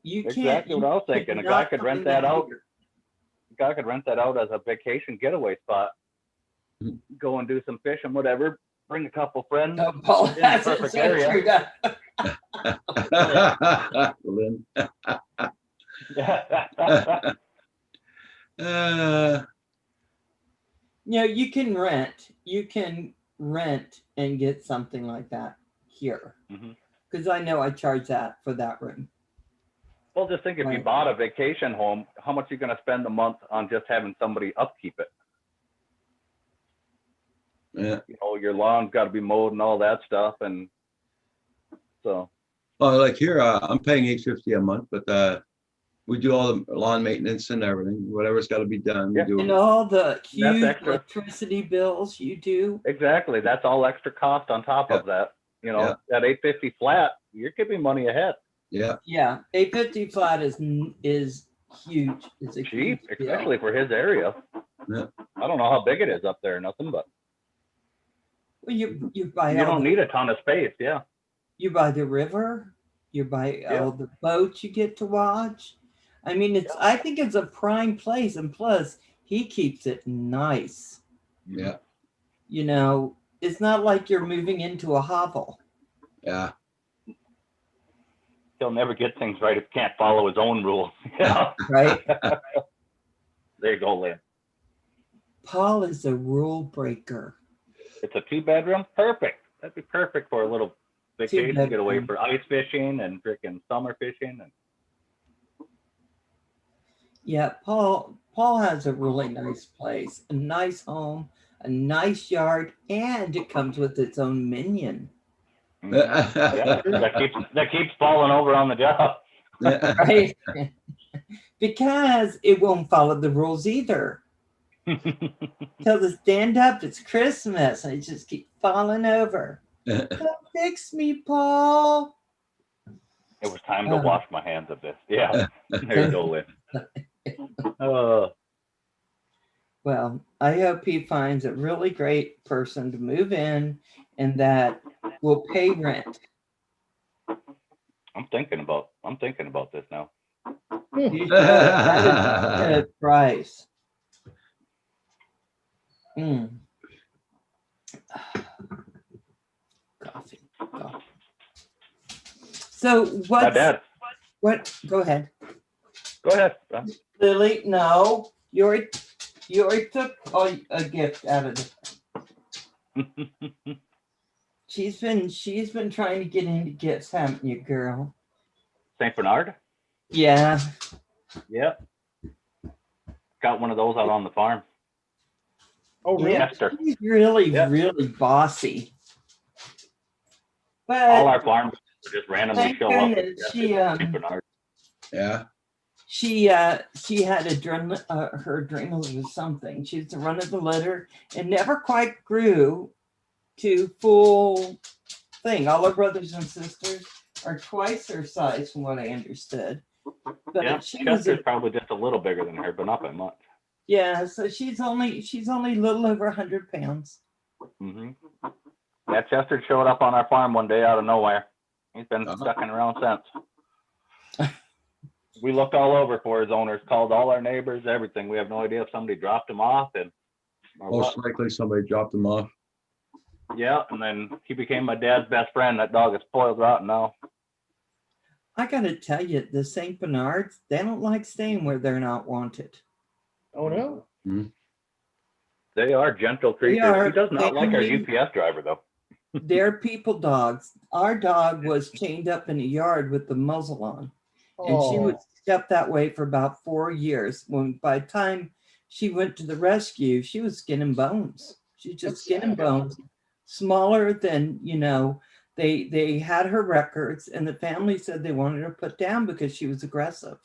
You can't. Exactly what I was you thinking. A guy cannot could rent find that out. here. A guy could rent that out as a vacation getaway spot. Go and do some fishing, whatever. Bring a couple friends. Oh, Paul, in the that's it. perfect So area. true. Lynn. You know, you can rent and get something like that here. Mhm. Because I know I charge that for that room. Well, just think if you Right. bought a vacation home, how much are you going to spend a month on just having somebody upkeep it? Yeah. You know, your lawn's got to be mowed and all that stuff, and so Well, like here, I'm paying $850 a month, but we do all the lawn maintenance and everything. Whatever's got to be done, we Yeah. do. And all the huge extra. electricity bills you do. exactly, that's all extra cost on top of that. You know, Yeah. that 850 flat, you're giving money ahead. Yeah. Yeah, $850 flat is huge. It's a Cheap, huge bill. especially for his area. Yeah. I don't know how big it is up there, nothing, but Well, you buy you all don't the, need a ton of space. Yeah. you buy the river, you buy Yeah. all the boats you get to watch. I mean, I think it's a prime place, and plus he keeps it nice. Yeah. You know, it's not like you're moving into a hovel. Yeah. He'll never get things right if he can't follow his own rules. Yeah. Right? There you go, Lynn. Paul is a rule breaker. It's a 2-bedroom. Perfect. That'd be perfect for a little vacation getaway Two-bedroom. for ice fishing and freaking summer fishing. And Yeah, Paul has a really nice place, a nice home, a nice yard, and it comes with its own minion. yeah, that keeps falling over on the job. Right? Because it won't follow the rules either. Tell the stand up, it's Christmas, and it just keep falling over. Come fix me, Paul. It was time to wash my hands of this. Yeah. There you go, Lynn. Well, I hope he finds a really great person to move in and that will pay rent. I'm thinking about this now. You should. That is a good price. Coffee. So My dad. what? Go ahead, Go ahead. Ron. Lily. No, you already took a gift out of it. She's been trying to get into gifts, haven't you, girl? St. Bernard? Yeah. Yep. Got one of those out on the farm. Oh, really? Yeah, Esther. she's really, Yeah. really bossy. But All our farms just randomly thank show up. goodness at she St. Bernard. Yeah. she had her adrenaline was something. She was the run of the litter and never quite grew to full thing. All her brothers and sisters are twice her size, from what I understood. But Yeah, she was Chester's probably just a little bigger than her, but not by much. yeah. So she's only a little over 100 pounds. Mm-hmm. Yeah, Chester showed up on our farm one day out of nowhere. He's been stucking around since. We looked all over for his owners, called all our neighbors, everything. We have no idea if somebody dropped him off or Most what. likely somebody dropped them off. Yeah, and then he became my dad's best friend. That dog is spoiled rotten now. I gotta tell you, the St. Bernards, they don't like staying where they're not wanted. Oh, no. They are gentle creatures. are He does not like our family- UPS driver, though. They're people dogs. Our dog was chained up in a yard with the muzzle on. And she was Oh, kept that way for about 4 years. When by the time she went to the rescue, she was skin and bones. She's just That's skin and sad. bones, smaller than, they had her records and the family said they wanted her put down because she was aggressive.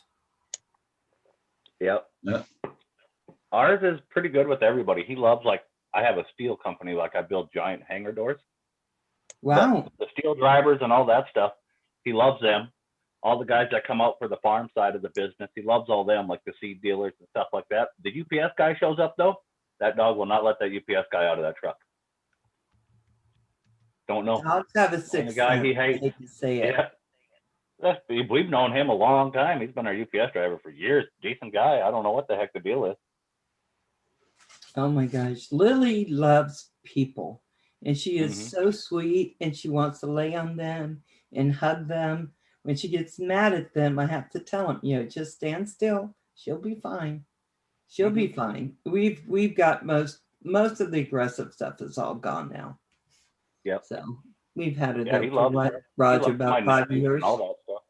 Yep. Yeah. Ours is pretty good with everybody. He loves, like, I have a steel company, like I build giant hangar doors. Wow. The steel drivers and all that stuff, he loves them. All the guys that come out for the farm side of the business, he loves all them, like the seed dealers and stuff like that. The UPS guy shows up though, that dog will not let that UPS guy out of that truck. Don't know. Dogs have a Only sixth guy sense. he hates. They can say it. Yeah. We've known him a long time. He's been our UPS driver for years. Decent guy. I don't know what the heck the deal is. Oh my gosh. Lily loves people and she is Mhm. so sweet and she wants to lay on them and hug them. When she gets mad at them, I have to tell them, just stand still. She'll be fine. She'll be fine. We've got most of the aggressive stuff is all gone now. Yep. So we've had her Yeah, there he for loves what, her. He Roger, loves my about 5 nephews years. and all that stuff.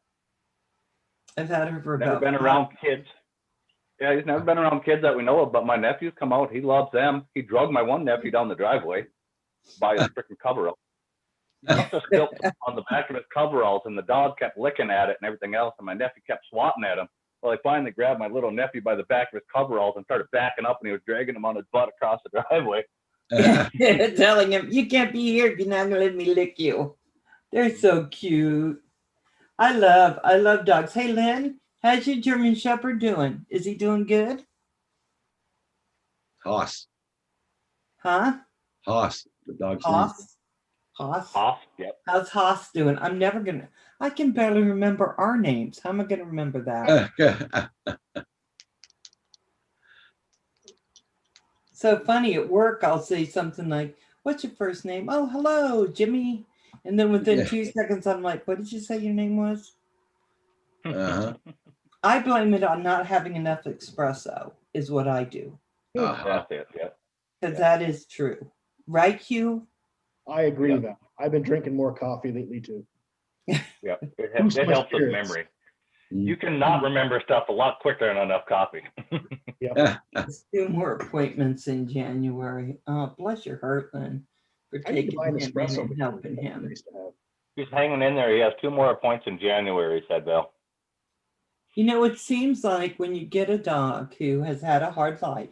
I've had her for Never about been 5. around kids. Yeah, he's never been around kids that we know of, but my nephews come out. He loves them. He drugged my one nephew down the driveway by his freaking coverall. He must have spilt on the back of his coveralls, and the dog kept licking at it and everything else, and my nephew kept swatting at him. Well, I finally grabbed my little nephew by the back of his coveralls and started backing up, and he was dragging him on his butt across the driveway. Telling him, you can't be here if you're not gonna let me lick you. They're so cute. I love dogs. Hey, Lynn, how's your German Shepherd doing? Is he doing good? Haas. Huh? Haas. The dog's name. Haas? Haas? Hoss, yep. How's Haas doing? I can barely remember our names. How am I gonna remember that? So funny at work, I'll say something like, what's your first name? Oh, hello, Jimmy. And then within Yeah. 2 seconds, I'm like, what did you say your name was? Uh-huh. I blame it on not having enough espresso, is what I do. Uh-huh. That's it, yeah. Because that is true. Right, Hugh? I agree Yeah. with that. I've been drinking more coffee lately too. Yeah, it Boost my helps with spirits. memory. You cannot remember stuff a lot quicker than enough coffee. Let's do more appointments in January. Oh, bless your heart, Lynn, for I need to taking buy an him in espresso and machine. helping That'd be him. nice to have. He's hanging in there. He has 2 more points in January, said Bill. It seems like when you get a dog who has had a hard life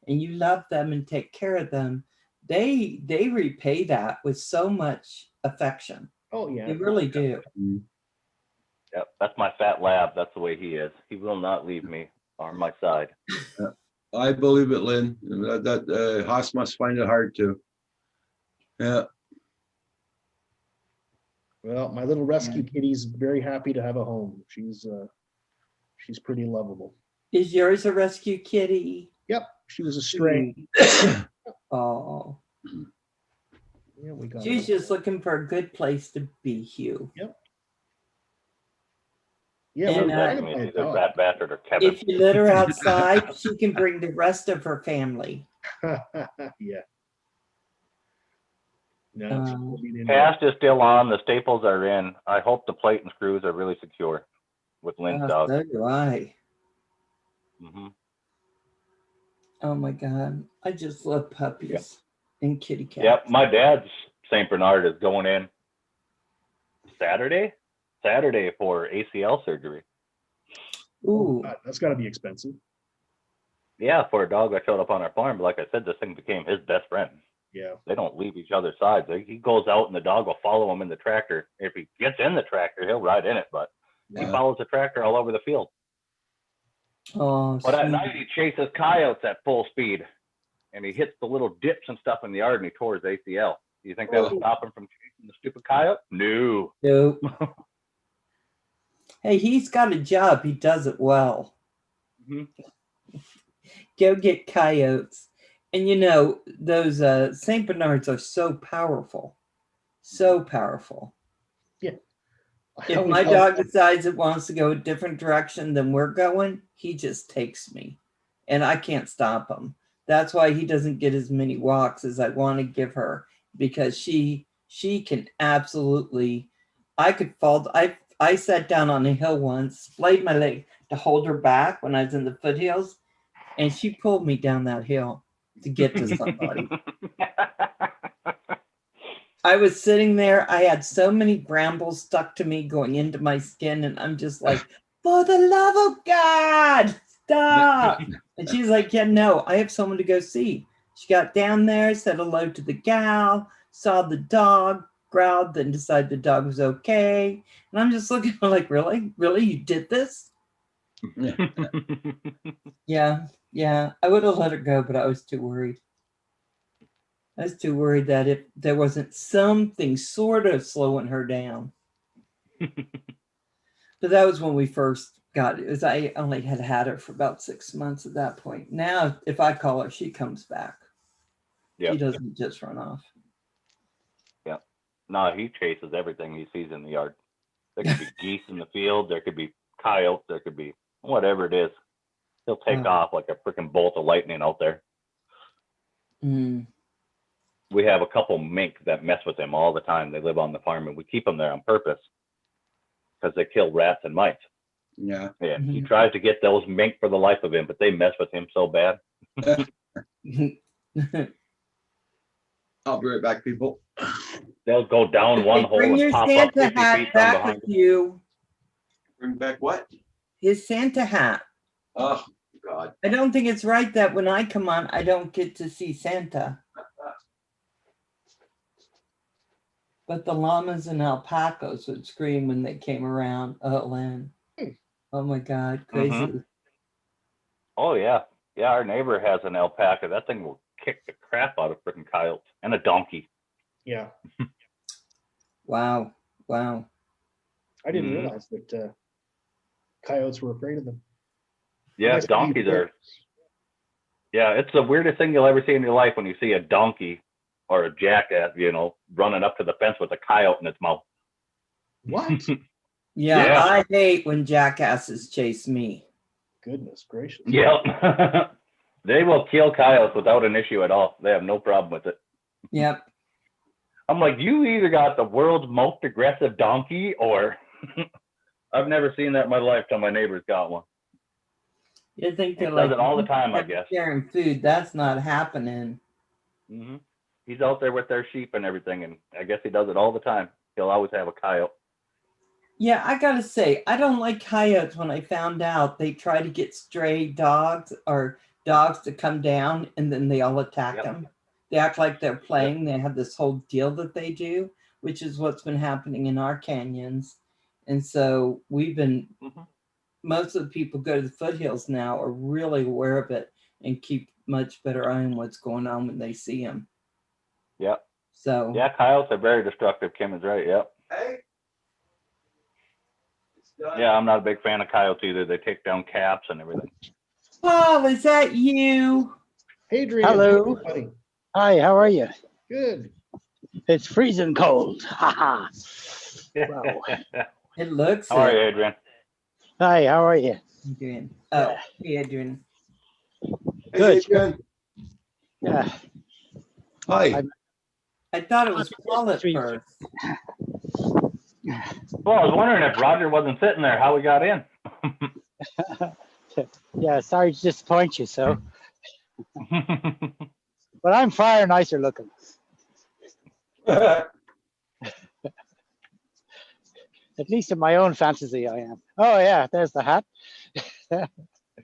and you love them and take care of them, they repay that with so much affection. Oh yeah. They really do. Yep, that's my fat lab. That's the way he is. He will not leave me on my side. I believe it, Lynn. That Haas must find it hard to. Yeah. Well, my little rescue kitty's very happy to have a home. She's pretty lovable. Is yours a rescue kitty? Yep, she was a stray. Oh, Yeah, we got she's her. just looking for a good place to be, Hugh. Yeah, And, we're trying to Exactly. buy a It's either dog. that bastard or Kevin. If you let her outside, she can bring the rest of her family. Yeah. No, she Um, will be in there. Cast is still on. The staples are in. I hope the plate and screws are really secure with Lynn's dog. So do I. Hmm. Oh my God. I just love puppies and kitty cats. Yep, my dad's St. Bernard is going in Saturday for ACL surgery. Ooh, God, that's got to be expensive. Yeah, for a dog that showed up on our farm. But like I said, this thing became his best friend. Yeah. They don't leave each other's sides. He goes out and the dog will follow him in the tractor. If he gets in the tractor, he'll ride in it, but he follows the tractor all over the field. oh, But at sweet. night he chases coyotes at full speed, and he hits the little dips and stuff in the yard, and he tore his ACL. Do you think that would stop him from chasing the stupid coyote? No. Nope. Hey, he's got a job. He does it well. Mhm. Go get coyotes. And those St. Bernards are so powerful. So powerful. I If always my love- dog decides it wants to go a different direction than we're going, he just takes me. And I can't stop him. That's why he doesn't get as many walks as I want to give her, because she can absolutely, I could fall. I sat down on a hill once, splayed my leg to hold her back when I was in the foothills, and she pulled me down that hill to get to somebody. I was sitting there. I had so many brambles stuck to me going into my skin, and I'm just like, for the love of God, stop. And she's like, yeah, no, I have someone to go see. She got down there, said hello to the gal, saw the dog, growled, then decided the dog was okay. And I'm just looking like, really? Really? You did this? Yeah. I would have let her go, but I was too worried. I was too worried that if there wasn't something sort of slowing her down. But that was when we first got it. I only had her for about 6 months at that point. Now, if I call her, she comes back. Yep. She doesn't just run off. Yep. No, he chases everything he sees in the yard. There could be geese in the field. There could be coyotes. There could be whatever it is. He'll take off like a freaking bolt of lightning out there. Mm. We have a couple mink that mess with him all the time. They live on the farm, and we keep them there on purpose because they kill rats and mice. Yeah. Yeah, he tries to get those mink for the life of him, but they mess with him so bad. I'll be right back, people. They'll go down one hole Bring and your pop up Santa 50 hat feet down back behind with you. Bring back what? His Santa hat. Oh, God. I don't think it's right that when I come on, I don't get to see Santa. But the llamas and alpacas would scream when they came around. Oh, Lynn. Oh my God, crazy. Mhm. Oh yeah, yeah. Our neighbor has an alpaca. That thing will kick the crap out of freaking coyotes, and a donkey. Yeah. Wow. Wow. I didn't Mhm. realize that coyotes were afraid of them. Yeah, Unless donkeys you- are. Yeah, it's the weirdest thing you'll ever see in your life when you see a donkey or a jackass, running up to the fence with a coyote in its mouth. What? Yeah, Yeah. I hate when jackasses chase me. Goodness gracious. Yep. They will kill coyotes without an issue at all. They have no problem with it. Yep. I'm like, you either got the world's most aggressive donkey, or I've never seen that in my life till my neighbor's got one. You think He they're does like it all the time, I "Never guess. sharing food. That's not happening. Hmm. He's out there with their sheep and everything, and I guess he does it all the time. He'll always have a coyote. Yeah, I gotta say, I don't like coyotes. When I found out they try to get stray dogs or dogs to come down, and then they all attack Yep. them. They act like they're playing. They have this whole deal that they do, which is what's been happening in our canyons. And so we've been, Mhm. most of the people go to the foothills now are really aware of it and keep much better eye on what's going on when they see them. Yep. So Yeah, coyotes are very destructive. Kim is right. Yep. Hey. It's done. Yeah, I'm not a big fan of coyotes either. They take down caps and everything. Paul, is that you? Hey, Adrian. Hello. Buddy. Hi, how are you? Good. It's freezing cold. Ha Wow. It looks How are it. you, Adrian? Hi, how are you? Adrian. Oh, hey, Adrian. Hey, Good. Adrian. Yeah. Hi. I thought it was Paul at first. Well, I was wondering if Roger wasn't sitting there, how we got in. Yeah, sorry to disappoint you, so. But I'm far nicer looking. At least in my own fantasy, I am. Oh, yeah, there's the hat.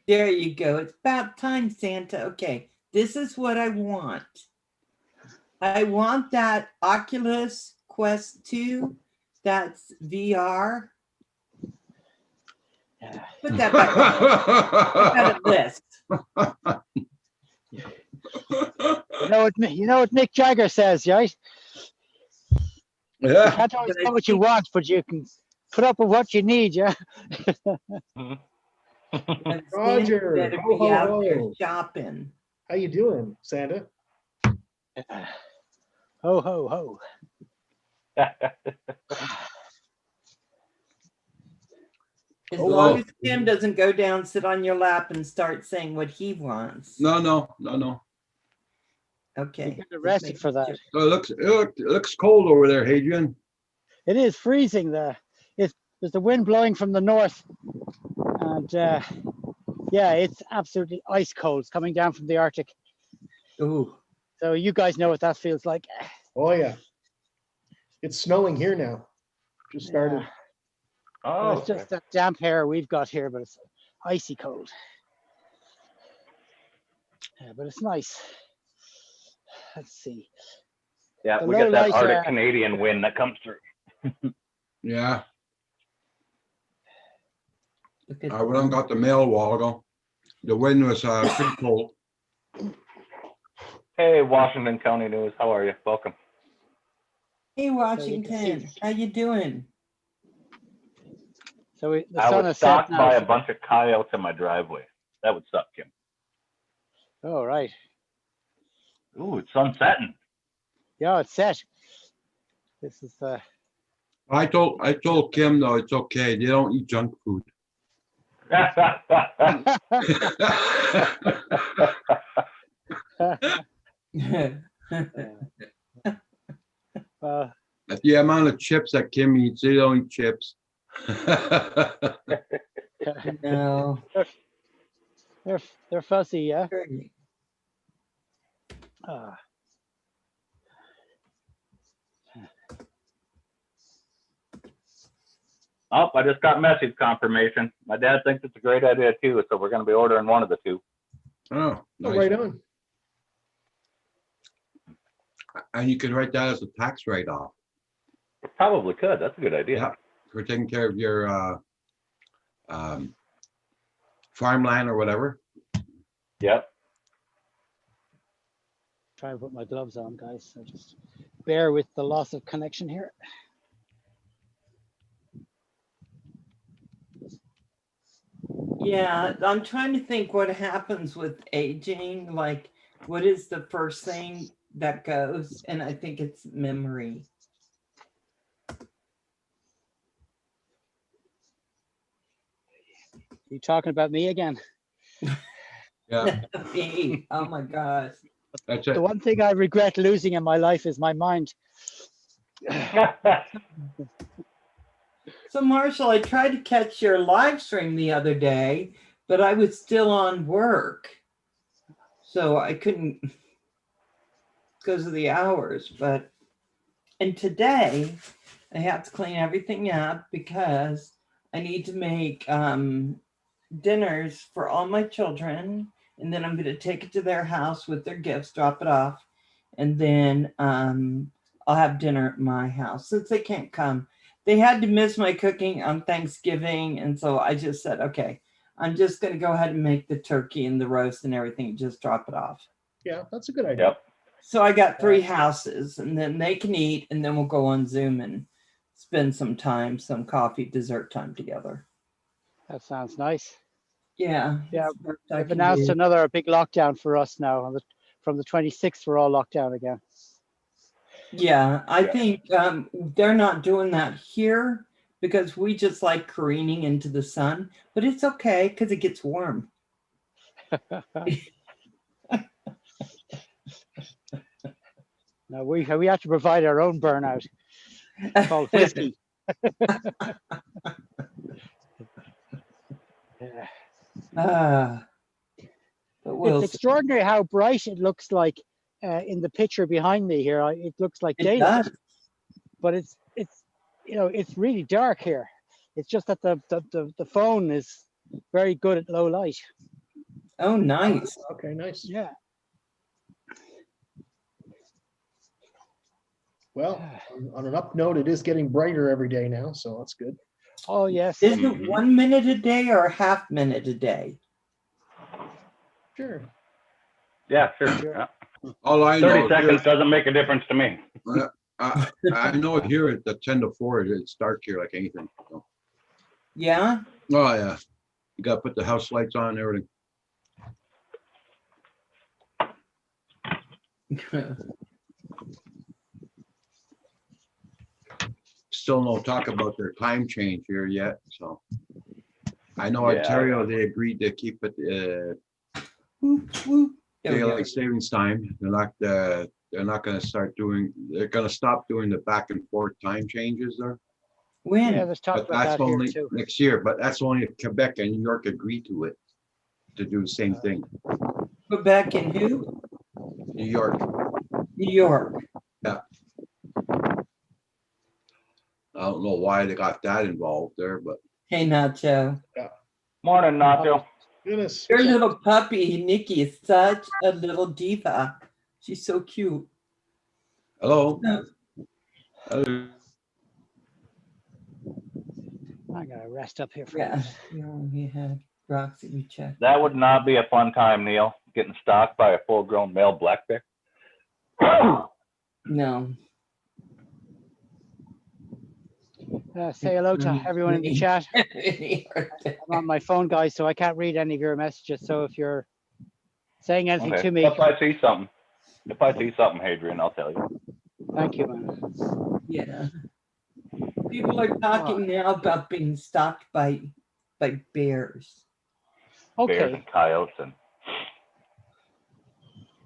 There you go. It's about time, Santa. Okay, this is what I want. I want that Oculus Quest 2. That's VR. Yeah. Put that back on. Put that at list. You know what Mick Jagger says, right? You Yeah. can't always get what you want, but you can put up with what you need, yeah? And Roger. Santa better Ho, be ho, out there ho. shopping. How you doing, Santa? Ho, ho, ho. As Oh, long wow. as Tim doesn't go down, sit on your lap, and start saying what he wants. No. Okay. You get arrested for that. So it looks cold over there, Adrian. It is freezing there. there's the wind blowing from the north, and yeah, it's absolutely ice cold. It's coming down from the Arctic. Ooh. So you guys know what that feels like. Oh yeah. It's snowing here now. Just started. Yeah. Oh, It's just that damp air we've got here, but it's icy cold. Yeah, but it's nice. Let's see. yeah, the we low get that light, Arctic Canadian wind that comes through. Yeah, Look at I went and got the mail a while ago. The wind was pretty cold. Hey, Washington County News, how are you? Welcome. Hey, Washington, see. how you doing? So the I sun was has stalked set by a now. bunch of coyotes in my driveway. That would suck, Kim. Oh, right. Ooh, it's sunsetting. Yeah, it's set. This is I told Kim though it's okay. They don't eat junk food. At the amount of chips that Kim eats, they don't eat chips. No. they're fuzzy, yeah. Great. Oh, I just got message confirmation. My dad thinks it's a great idea too, so we're going to be ordering one of the two. Oh, Oh, nice. right on. And you can write that as a tax write-off. Probably could. That's a good idea. Yeah, for taking care of your farmland or whatever. Yep. Try and put my gloves on, guys. So just bear with the loss of connection here. Yeah, I'm trying to think what happens with aging. Like, what is the first thing that goes? And I think it's memory. You talking about me again? Yeah, Me. Oh my gosh. that's it. The one thing I regret losing in my life is my mind. So Marshall, I tried to catch your live stream the other day, but I was still on work. So I couldn't because of the hours. And today I have to clean everything up because I need to make dinners for all my children. And then I'm going to take it to their house with their gifts, drop it off. And then I'll have dinner at my house since they can't come. They had to miss my cooking on Thanksgiving. And so I just said, okay, I'm just going to go ahead and make the turkey and the roast and everything, just drop it off. Yeah, that's a good idea. Yep. So I got 3 houses and then they can eat and then we'll go on Zoom and spend some time, some coffee, dessert time together. That sounds nice. Yeah. Yeah, it's what I They've can announced do. another big lockdown for us now. From the 26th, we're all locked down again. Yeah, I Yeah. think they're not doing that here because we just like careening into the sun, but it's okay because it gets warm. No, we have to provide our own burnout. It's called whiskey. Yeah. But we'll It's see. extraordinary how bright it looks like in the picture behind me here. It looks like It daylight, does. but it's it's really dark here. It's just that the phone is very good at low light. Oh, nice. Okay, nice. Yeah. Well, on an up note, it is getting brighter every day now, so that's good. Oh yes. Is it 1 minute a day or a half minute a day? Sure. Yeah, sure. Sure. Yeah. All I know 30 here seconds is- doesn't make a difference to me. I know here at the 10 to 4, it's dark here like anything. So. Yeah. Oh yeah, you got to put the house lights on and everything. Still no talk about their time change here yet, so. I know Yeah. Ontario, they agreed to keep it Whoop, whoop. There we go. daylight savings time. They're not gonna start doing, they're gonna stop doing the back and forth time changes there. When? Yeah, there's talk But about that's that here only too. next year, but that's only if Quebec and New York agree to it, to do the same thing. Quebec and who? New York, New York. I don't know why they got that involved there, but Hey, Nacho. Morning, Nacho. Goodness. Your little puppy, Nikki, is such a little diva. She's so cute. hello. No. Hello. I gotta rest up here for Yeah, a minute. we had Roxy, we checked. That would not be a fun time, Neil, getting stalked by a full-grown male black bear. No. Say hello to everyone in the chat. I'm I'm on my phone, guys, so I can't read any of your messages. So if you're saying anything Okay. to me, If I see something, Hadrian, I'll tell you. thank you, man. Yeah. People are talking now about being stalked by bears. Bears Okay. and coyotes, and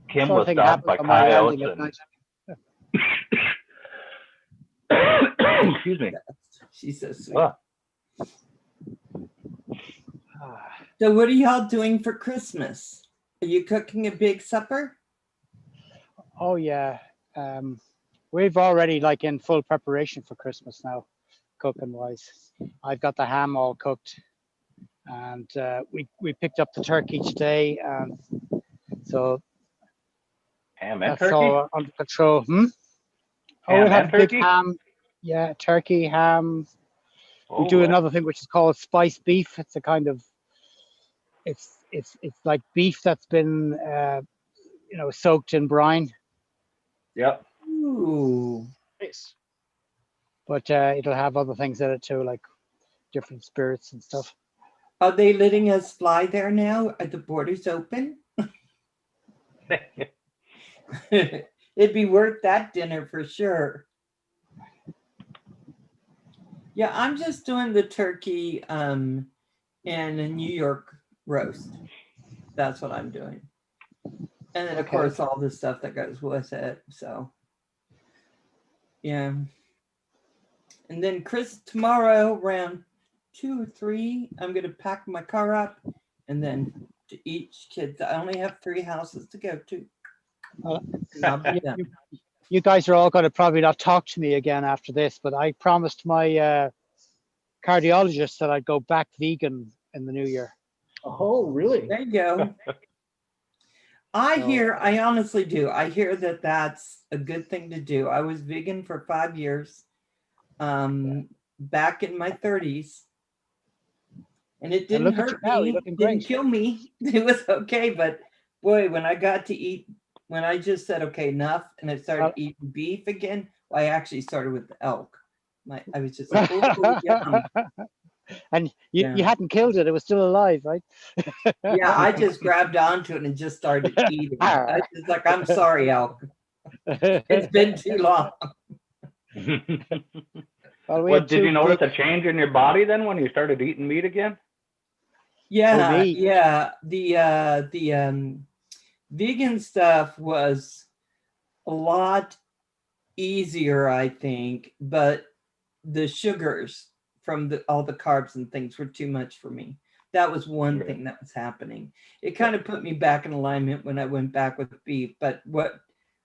Kim Sort of was thing stalked happens by on my coyotes landing at night. excuse me. She's so sweet. Ah, So what are y'all doing for Christmas? Are you cooking a big supper? Oh yeah. We've already like in full preparation for Christmas now, cooking wise. I've got the ham all cooked, and we picked up the turkey today, and so ham and that's turkey? all under control. Oh, Ham we'll have and a big turkey? ham. Yeah, turkey, ham. We Oh, do boy. another thing which is called spiced beef. It's a kind of it's like beef that's been soaked in brine, Yep. Ooh. Nice. but it'll have other things in it too, like different spirits and stuff. Are they letting us fly there now? Are the borders open? It'd be worth that dinner for sure. Yeah, I'm just doing the turkey and a New York roast. That's what I'm doing. And then of Okay. course all the stuff that goes with it. So yeah. And then tomorrow around 2 or 3, I'm gonna pack my car up and then to each kid. I only have 3 houses to go to. And I'll be done. You guys are all going to probably not talk to me again after this, but I promised my cardiologist that I'd go back vegan in the new year. Oh, really? There you go. I honestly do. I hear that that's a good thing to do. I was vegan for 5 years, back in my 30s. And it didn't look at you hurt now, you're me, looking didn't great. kill me. It was okay. But boy, when I got to eat, when I just said, okay, enough, and I started eating beef again, well, I actually started with the elk. I was just like, oh, yum. And you Yeah. hadn't killed it; it was still alive, right? Yeah, I just grabbed onto it and just started eating. I was just like, I'm sorry, elk. It's been too long. Well, we What, had did you 2 notice big- a change in your body then when you started eating meat again? Yeah, me? yeah. The vegan stuff was a lot easier, I think, but the sugars from all the carbs and things were too much for me. That was one Right. thing that was happening. It kind of put me back in alignment when I went back with beef, but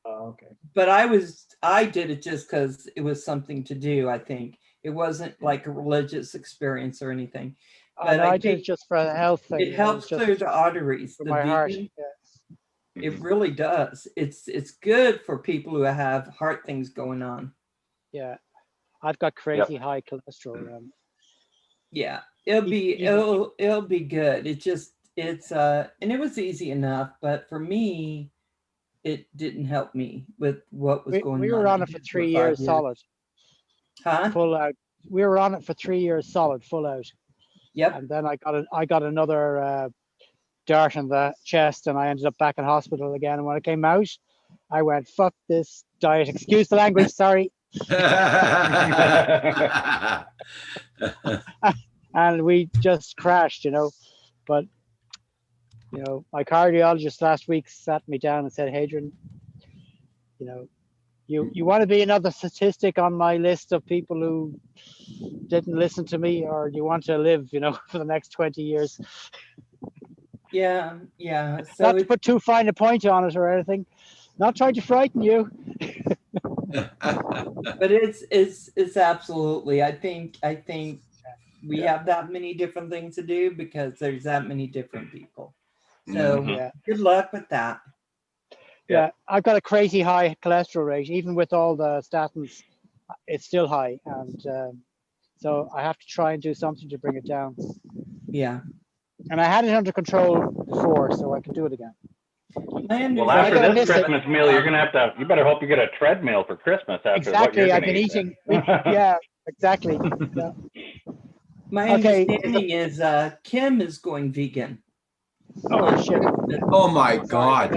Okay. but I did it just because it was something to do. I think it wasn't like a religious experience or anything. But I did think it just for the health thing. it helps just clear the arteries. for The my heart. vegan, Yeah. it really does. It's good for people who have heart things going on. Yeah, I've got crazy high cholesterol. Yeah, it'll be good. It's and it was easy enough, but for me, it didn't help me with what was going on. We were on I it for did 3 5 years solid. Huh? Full out. We were on it for 3 years solid, full out. Yep. And then I got another dart in the chest, and I ended up back in hospital again. And when I came out, I went, "Fuck this diet." Excuse the language. Sorry. And we just crashed, But my cardiologist last week sat me down and said, "Hadrian, You want to be another statistic on my list of people who didn't listen to me, or you want to live, for the next 20 years? Yeah, yeah. So Not to put too fine a point on it or anything. Not trying to frighten you. but it's absolutely. I think we have that many different things to do because there's that many different people. So Yeah. good luck with that. Yeah, I've got a crazy high cholesterol rate, even with all the statins. It's still high, and so I have to try and do something to bring it down. Yeah. And I had it under control before, so I can do it again. Well, after this Christmas meal, you're gonna have to. You better hope you get a treadmill for Christmas after what you're Exactly, I've gonna been eat. eating. Yeah, exactly. Yeah. My understanding is Kim is going vegan. Oh shit! Oh my God!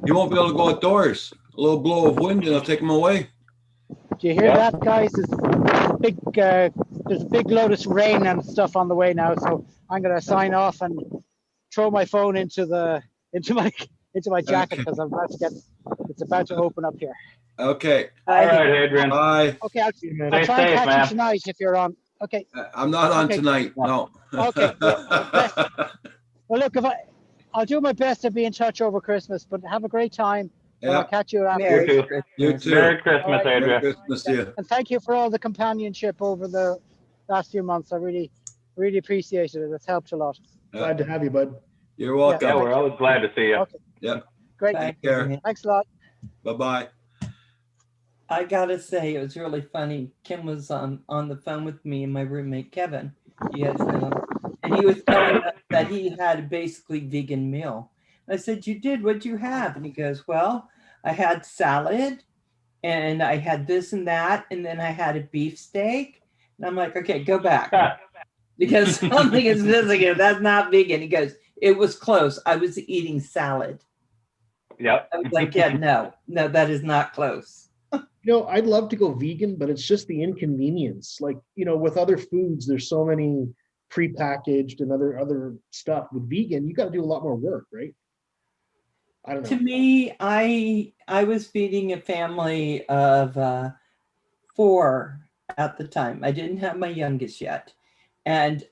You won't be able to go outdoors. A little blow of wind and it'll take them away. Do you hear that, guys? There's a big load of rain and stuff on the way now, so I'm gonna sign off and throw my phone into my jacket because I'm about to get. It's about to open up here. Okay. All right, Adrian. Bye. Okay, I'll Stay try and safe, catch man. you tonight if you're on. Okay. I'm not on Okay. tonight. No. Okay. Well, look, I'll do my best to be in touch over Christmas, but have a great time. And Yeah. I'll catch you after. Merry You too. Christmas. You too. Merry Christmas, All right. Adrian. Merry Christmas to you. And thank you for all the companionship over the last few months. I really appreciated it. It's helped a lot. Glad to have you, bud. You're welcome. Yeah, we're always glad to see you. Okay. Yeah. Great. Thank Take care. you. Thanks a lot. Bye-bye. I gotta say, it was really funny. Kim was on the phone with me and my roommate Kevin. You guys know him. And he was telling us that he had a basically vegan meal. I said, "You did? What'd you have?" And he goes, "Well, I had salad, and I had this and that, and then I had a beef steak." And I'm like, "Okay, go back because something is missing here. That's not vegan." He goes, "It was close. I was eating salad." Yep. I was like, "Yeah, no, that is not close." I'd love to go vegan, but it's just the inconvenience. Like, with other foods, there's so many prepackaged and other stuff. With vegan, you got to do a lot more work, right? I don't know. To me, I was feeding a family of 4 at the time. I didn't have my youngest yet. And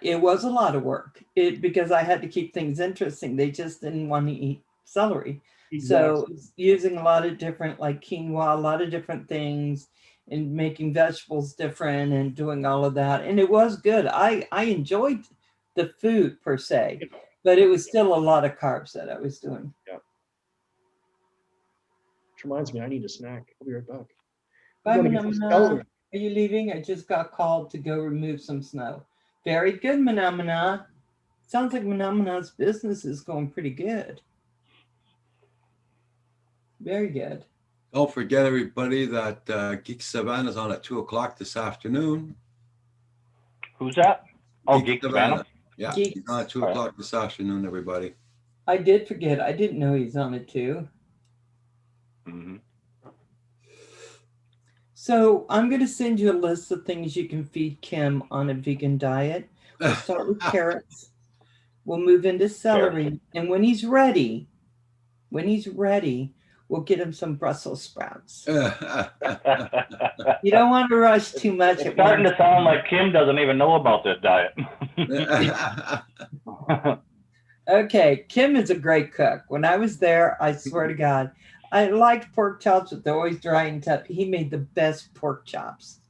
it was a lot of work because I had to keep things interesting. They just didn't want to eat celery. So using a lot of different, like quinoa, a lot of different things and making vegetables different and doing all of that. And it was good. I enjoyed the food per se, but it was still a lot of carbs that I was doing. Yeah. Which reminds me, I need a snack. I'll be right back. Bye, I'm gonna get some Manamana. celery. Are you leaving? I just got called to go remove some snow. Very good, Manamana. Sounds like Manamana's business is going pretty good. Very good. Don't forget, everybody, that Geek Savannah's on at 2:00 this afternoon. Who's that? Oh, Geek Savannah. Yeah, Geek- he's on at 2:00 this afternoon, everybody. I did forget. I didn't know he's on it too. Mm-hmm. So I'm going to send you a list of things you can feed Kim on a vegan diet. We'll start with carrots. We'll move into celery. And when he's ready, we'll get him some Brussels sprouts. You don't want to rush too much. It's starting to sound like Kim doesn't even know about this diet. Okay, Kim is a great cook. When I was there, I swear to God, I liked pork chops, but they're always dry and tough. He made the best pork chops.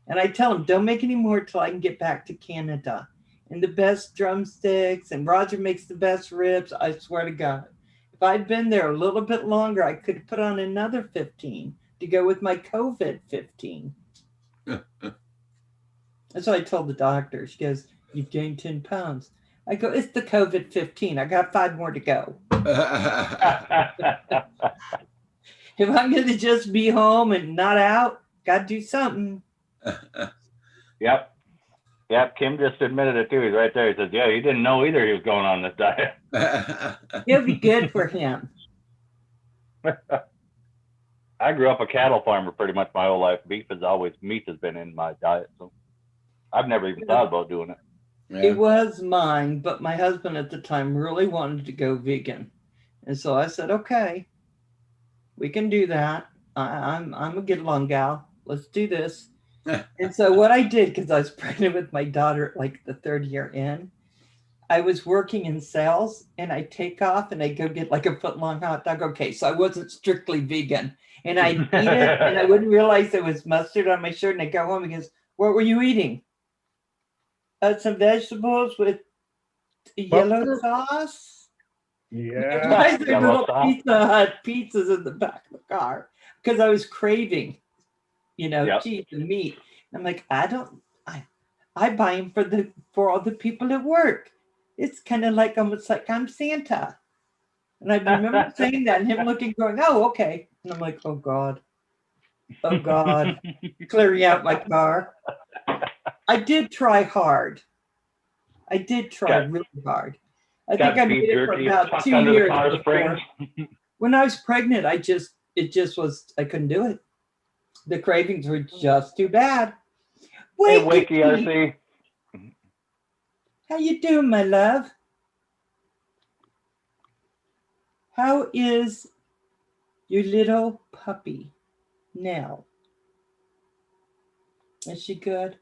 And I tell him, don't make any more till I can get back to Canada. And the best drumsticks, and Roger makes the best ribs. I swear to God. If I'd been there a little bit longer, I could have put on another 15 to go with my COVID 15. That's what I told the doctor. She goes, "You've gained 10 pounds. I go, "It's the COVID 15. I got 5 more to go." If I'm going to just be home and not out, got to do something. Yep. Kim just admitted it too. He's right there. He says, "Yeah, he didn't know either he was going on this diet." It'll be good for him. I grew up a cattle farmer pretty much my whole life. Meat has been in my diet, so I've never even thought about doing it. It was mine, but my husband at the time really wanted to go vegan. And so I said, okay. We can do that. I'm a get along gal. Let's do this. And so what I did, because I was pregnant with my daughter like the 3rd year in, I was working in sales and I take off and I go get like a foot long hot dog. Okay, so I wasn't strictly vegan. And I'd eat it and I wouldn't realize there was mustard on my shirt. And I go home and he goes, what were you eating? Some vegetables with yellow sauce. Yeah. Why is there Yellow little sauce? Pizza Hut pizzas in the back of the car? Because I was craving, Yep. cheese and meat. I'm like, I buy them for all the people at work. It's kind of like almost like I'm Santa. And I remember saying that and him looking, going, oh, okay. And I'm like, oh God, clearing out my car. I did try hard. I did try Got- really hard. I Got think I beef made it for jerky about tucked 2 under the years. car before. springs. When I was pregnant, I couldn't do it. The cravings were just too bad. Hey, Wakey, Wakey RC. how you doing, my love? How is your little puppy now? Is she good?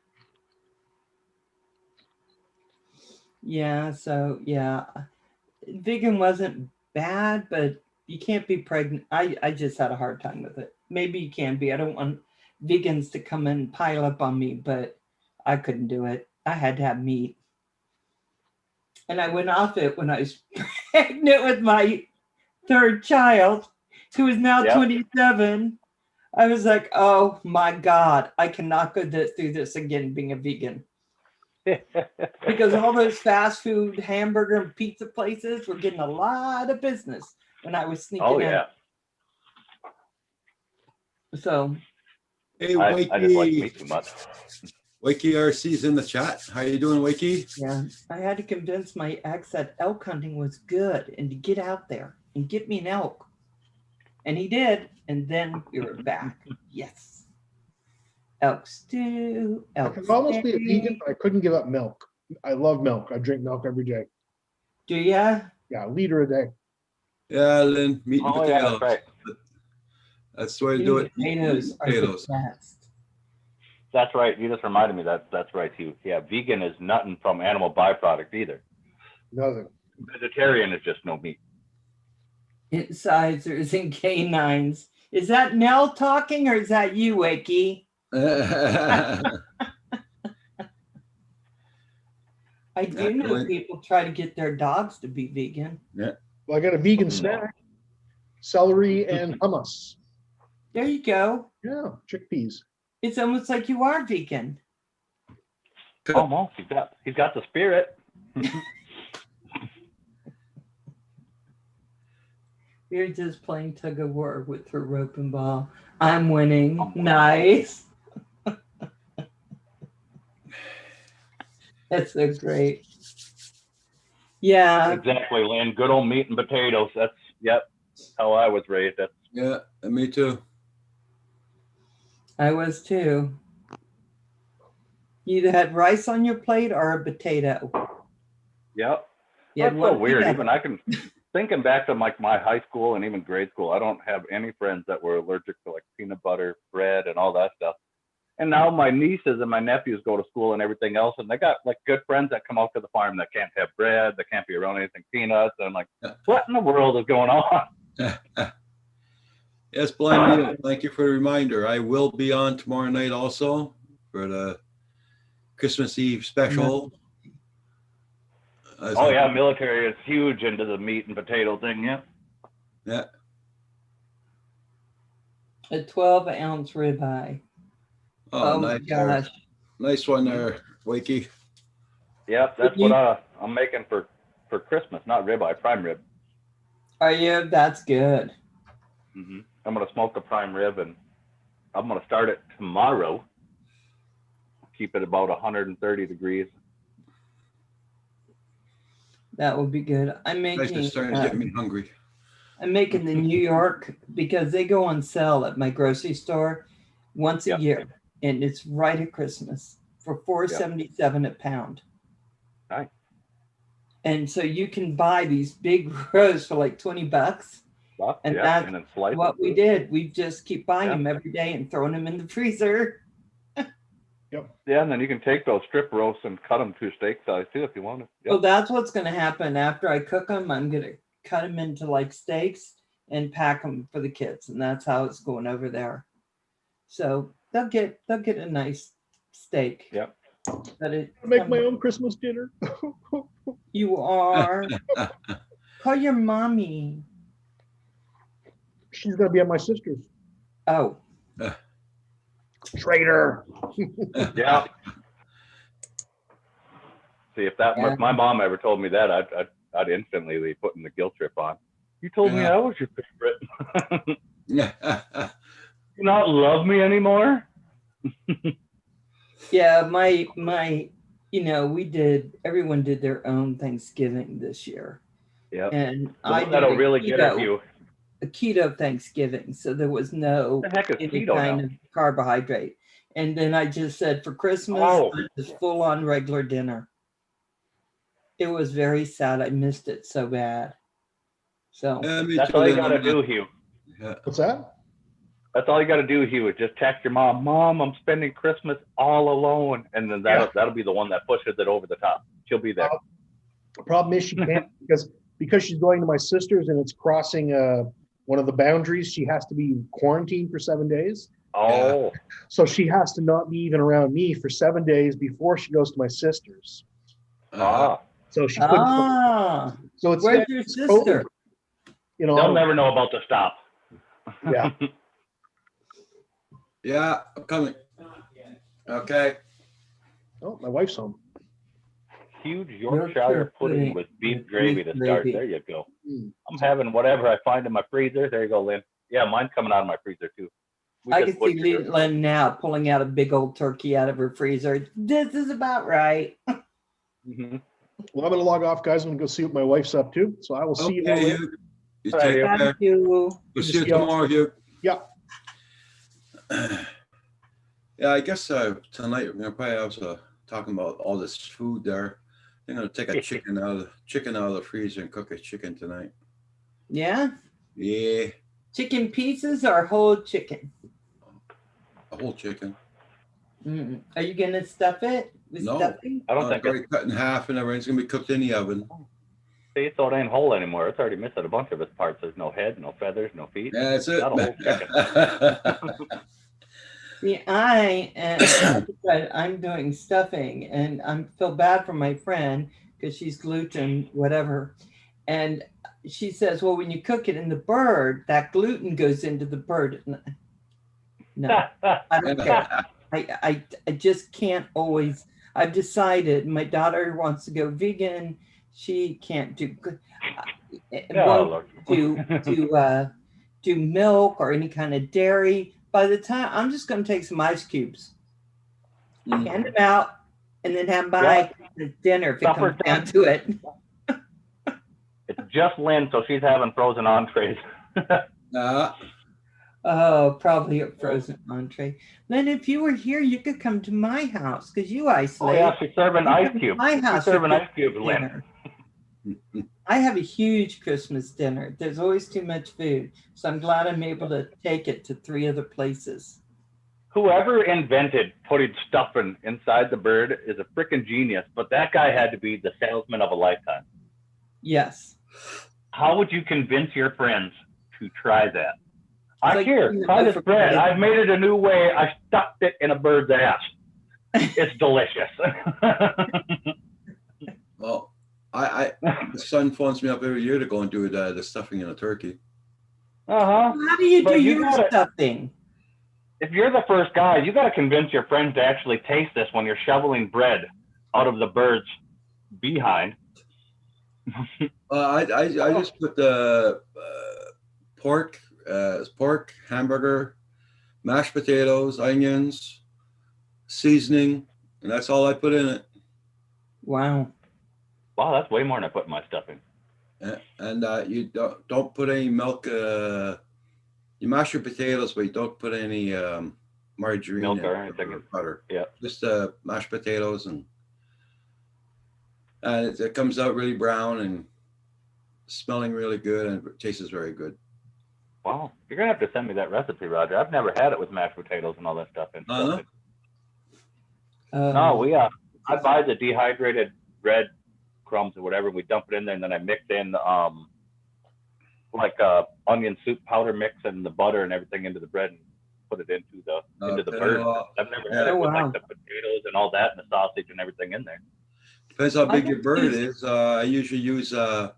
Yeah, so yeah. Vegan wasn't bad, but you can't be pregnant. I just had a hard time with it. Maybe you can be. I don't want vegans to come and pile up on me, but I couldn't do it. I had to have meat. And I went off it when I was pregnant with my 3rd child, who is now Yep. 27. I was like, oh my God, I cannot go through this again being a vegan. Because all those fast food hamburger and pizza places were getting a lot of business when I was sneaking Oh out. yeah. So Hey, I just like Wakey. meat too much. Wakey RC's in the chat. How you doing, Wakey? yeah, I had to convince my ex that elk hunting was good and to get out there and get me an elk. And he did. And then we were back. Yes. Elk stew. I Elk could almost be a steak. vegan, but I couldn't give up milk. I love milk. I drink milk every day. Do ya? Yeah, a liter a day. Yeah, Lynn, meat and Oh yeah, potatoes. that's right. That's the way to do it. Meat and Potatoes are the potatoes. best. That's right. You just reminded me that's right too. Yeah, vegan is nothing from animal byproduct either. Nothing. Vegetarian is just no meat. Incisors and canines. Is that Nell talking or is that you, Wakey? I do know Definitely. people try to get their dogs to be vegan. Well, I got a vegan snack. Celery and hummus. There you go. Yeah, chickpeas. It's almost like you are vegan. Almost. He's got the spirit. You're just playing tug of war with her rope and ball. I'm winning. Nice. That's so great. Yeah. Exactly, Lynn. Good old meat and potatoes. That's how I was raised. That's Yeah, and me too. I was too. You either had rice on your plate or a potato. yep. You had That's so one weird. together. Even I can thinking back to like my high school and even grade school, I don't have any friends that were allergic to like peanut butter, bread, and all that stuff. And now my nieces and my nephews go to school and everything else, and they got like good friends that come out to the farm that can't have bread, that can't be around anything peanuts. And I'm like, what in the world is going on? Yes, Blind Neil, thank you for the reminder. I will be on tomorrow night also for the Christmas Eve special. Oh yeah, military is huge into the meat and potato thing. Yeah. Yeah. A 12-ounce ribeye. Oh, my nice, there. gosh. Nice one there, Wakey. Yep, that's what I'm making for Christmas. Not ribeye, prime rib. Are you? That's good. Hmm. I'm gonna smoke the prime rib, and I'm gonna start it tomorrow. Keep it about 130 degrees. That would be good. I'm Guys making. are starting to get me hungry. I'm making the New York because they go on sale at my grocery store once a year, and it's right at Christmas for $4.77 a pound. Nice. And so you can buy these big rows for like $20, Stuff, And yeah, that's and then slice what we it. did. We just keep buying Yeah. them every day and throwing them in the freezer. Yeah, and then you can take those strip roasts and cut them to steak size too if you want it. Well, that's what's going to happen after I cook them. I'm going to cut them into like steaks and pack them for the kids, and that's how it's going over there. So they'll get a nice steak. Yep. But it Make my own Christmas dinner. You are. Call your mommy. She's gonna be at my sister's. Oh. Traitor. Yeah. See, if my mom ever told me that, I'd instantly be putting the guilt trip on. You told me I was your favorite. You not love me anymore? Yeah, my everyone did their own Thanksgiving this year. Yeah. And The one that'll really get at you. A keto Thanksgiving, so there was no What the heck is any keto kind now? of carbohydrate. And then I just said for Christmas, just full on regular dinner. It was very sad. I missed it so bad. So That's all you gotta do, Hugh. What's that? That's all you gotta do, Hugh, is just text your mom, Mom, I'm spending Christmas all alone. And then that'll be the one that pushes it over the top. She'll be there. The problem is she can't because she's going to my sister's and it's crossing one of the boundaries. She has to be quarantined for 7 days. Oh. So she has to not be even around me for 7 days before she goes to my sister's. So she couldn't. So it's where's your it's sister? COVID. You know, They'll never know about the stop. Yeah. Yeah, I'm coming. Okay. Oh, my wife's home. Huge Yorkshire pudding with beef gravy to start. There you go. I'm having whatever I find in my freezer. There you go, Lynn. Yeah, mine's coming out of my freezer too. I can see Lynn now pulling out a big old turkey out of her freezer. This is about right. Mm-hmm. Well, I'm going to log off, guys. I'm going to go see what my wife's up to. So I will see you all Okay, later. you take care. Thank you. We'll see you tomorrow, Hugh. Yeah. Yeah, I guess tonight we're gonna probably also talking about all this food there. I'm gonna take a chicken out of the freezer and cook a chicken tonight. Yeah. Yeah, Chicken pieces or whole chicken? a whole chicken. Are you gonna stuff it with No, stuffing? I don't think already cut in half and everything's gonna be cooked in the oven. See, so it ain't whole anymore. It's already missing a bunch of its parts. There's no head, no feathers, no feet. Yeah, that's it. Not a whole chicken. See, I'm doing stuffing, and I feel bad for my friend because she's gluten, whatever. And she says, well, when you cook it in the bird, that gluten goes into the bird. No, I don't care. I just can't always. I've decided my daughter wants to go vegan. She can't do do milk or any kind of dairy. By the time I'm just going to take some ice cubes, hand them out, and then have my dinner if it comes down to it. It's just Lynn, so she's having frozen entrees. Oh, probably a frozen entree. Lynn, if you were here, you could come to my house because you isolate. Oh yeah, she's serving ice cubes. My house. She's serving ice cubes, Lynn. I have a huge Christmas dinner. There's always too much food. So I'm glad I'm able to take it to 3 other places. Whoever invented putting stuffing inside the bird is a freaking genius, but that guy had to be the salesman of a lifetime. Yes. How would you convince your friends to try that? Like, Try this bread. I've made it a new way. I stuffed it in a bird's ass. It's delicious. Well, the son phones me up every year to go and do the stuffing in a turkey. Uh-huh. How do you do your stuffing? If you're the first guy, you got to convince your friends to actually taste this when you're shoveling bread out of the bird's behind. I just put the pork, hamburger, mashed potatoes, onions, seasoning, and that's all I put in it. Wow. Wow, that's way more than I put in my stuffing. And you don't put any milk. You mash your potatoes, but you don't put any margarine, milk or anything, or butter. Yeah, just mashed potatoes, and it comes out really brown and smelling really good, and it tastes very good. Wow, you're gonna have to send me that recipe, Roger. I've never had it with mashed potatoes and all that stuff. And Oh, no? no, I buy the dehydrated bread crumbs or whatever. We dump it in there, and then I mix in like onion soup powder mix and the butter and everything into the bread and put it into the Okay, bird. well, I've never yeah. had it Oh, with wow. like the potatoes and all that and the sausage and everything in there. Depends how I big your don't bird use- is. I usually use half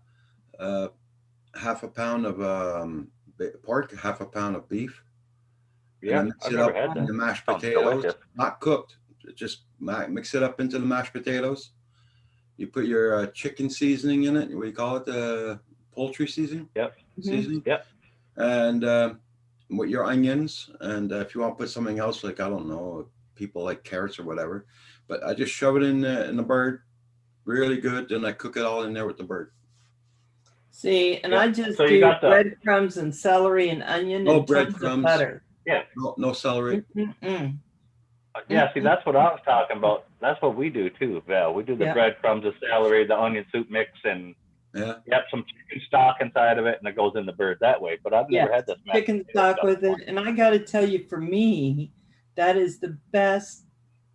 a pound of pork, half a pound of beef. Yeah, And then mix I've it never up had in that. the mashed Sounds potatoes, delicious. not cooked. Just mix it up into the mashed potatoes. You put your chicken seasoning in it. What do you call it? Poultry seasoning. Yep. Seasoning. Yep. And with your onions, and if you want to put something else, like I don't know, people like carrots or whatever, but I just shove it in the bird, really good. Then I cook it all in there with the bird. See, and Yeah. I just So you do got the- breadcrumbs and celery and onion No and tons of breadcrumbs. butter. Yeah. No celery. Mm-mm. Yeah, see, that's what I was talking about. That's what we do too, Val. We do the Yeah. breadcrumbs, the celery, the onion soup mix, and Yeah. some chicken stock inside of it, and it goes in the bird that way. But I've never Yes, had this mashed chicken potato stock stuff with before. it. And I got to tell you, for me, that is the best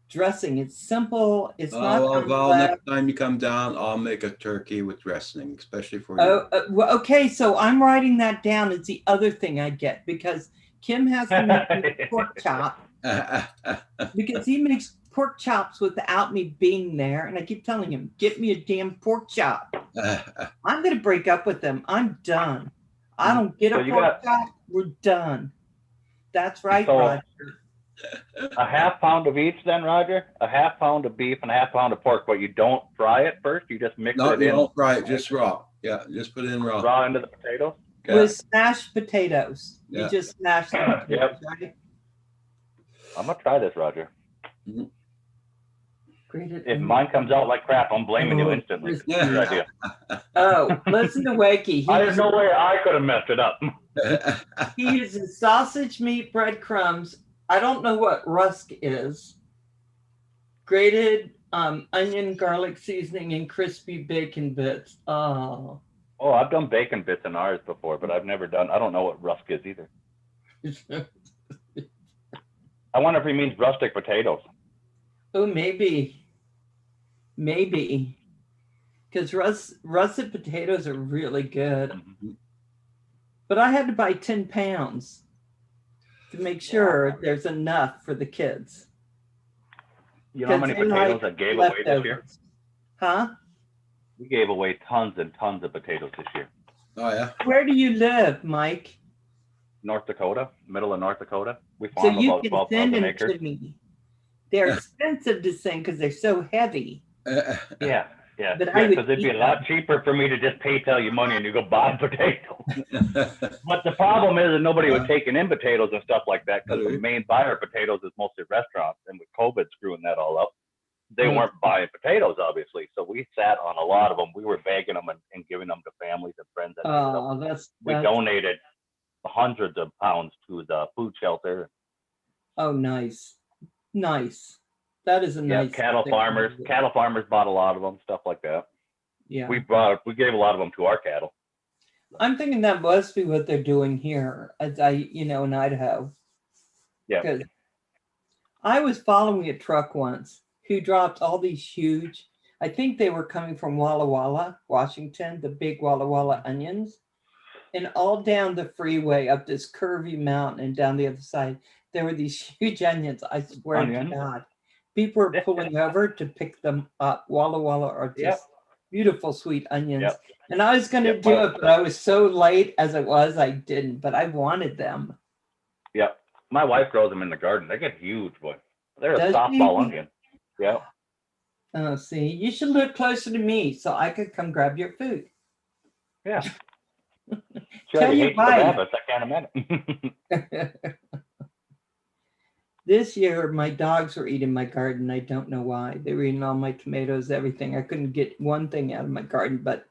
dressing. It's simple. It's not Oh, well, Val, complex. next time you come down, I'll make a turkey with dressing, especially for you. Oh, well, okay. So I'm writing that down. It's the other thing I get because Kim has to make me pork chop because he makes pork chops without me being there. And I keep telling him, get me a damn pork chop. I'm going to break up with them. I'm done. I don't get So a you pork got- chop. We're done. That's right, So- Roger. A half pound of each, then, Roger. A half pound of beef and a half pound of pork, but you don't fry it first. You just mix No, it you in don't fry it, just raw. Yeah, just put it in raw. raw into the potatoes. Yeah. With smashed potatoes. Yeah. You just smash the potatoes, Yep. right? I'm gonna try this, Roger. Grated If onion. mine comes out like crap, I'm blaming you Oh, instantly. crispy. Good idea. Oh, listen to Wakey. There's no way I could have messed it up. He uses sausage meat, breadcrumbs. I don't know what rusk is. Grated onion, garlic seasoning, and crispy bacon bits. Oh. Oh, I've done bacon bits in ours before, but I've never done. I don't know what rusk is either. I wonder if he means rustic potatoes. Oh, maybe. Maybe. Because russet potatoes are really good. Mhm. But I had to buy 10 pounds to make sure there's enough for the kids. You know how many 'Cause they potatoes like I gave away this year? leftovers. Huh? We gave away tons and tons of potatoes this year. Oh, yeah. Where do you live, Mike? North Dakota, middle of North Dakota. We So farm you about can 12,000 send them acres. to me. They're expensive to send because they're so heavy. Yeah, yeah. But I would Because it'd be eat a lot cheaper for me to just PayPal you money and you go buy potatoes. But the problem is that nobody was taking in potatoes and stuff like that because the main buyer of potatoes is mostly restaurants. And with COVID screwing that all up, they Mm. weren't buying potatoes, obviously. So we sat on a lot of them. We were bagging them and giving them to families and friends. And Oh, we donated hundreds of pounds to the food shelter. Oh, nice. Nice. That is a Yeah, nice cattle thing. farmers bought a lot of them, stuff like that. Yeah. We gave a lot of them to our cattle. I'm thinking that must be what they're doing here as in Idaho. Yeah. Because I was following a truck once who dropped all these huge, I think they were coming from Walla Walla, Washington, the big Walla Walla onions. And all down the freeway up this curvy mountain and down the other side, there were these huge onions. I swear Onions? to God. People were pulling over to pick them up. Walla Walla are just Yep. beautiful, sweet onions. Yep. And I was going to Yep. do it, but I was so late as it was, I didn't. But I wanted them. Yeah. My wife grows them in the garden. They get huge, boy. They're Does a softball she? onion. Yeah. Oh, see, you should live closer to me so I could come grab your food. Yeah. She Tell already you hates the why. rabbits. I can't imagine. This year, my dogs were eating my garden. I don't know why. They were eating all my tomatoes, everything. I couldn't get one thing out of my garden, but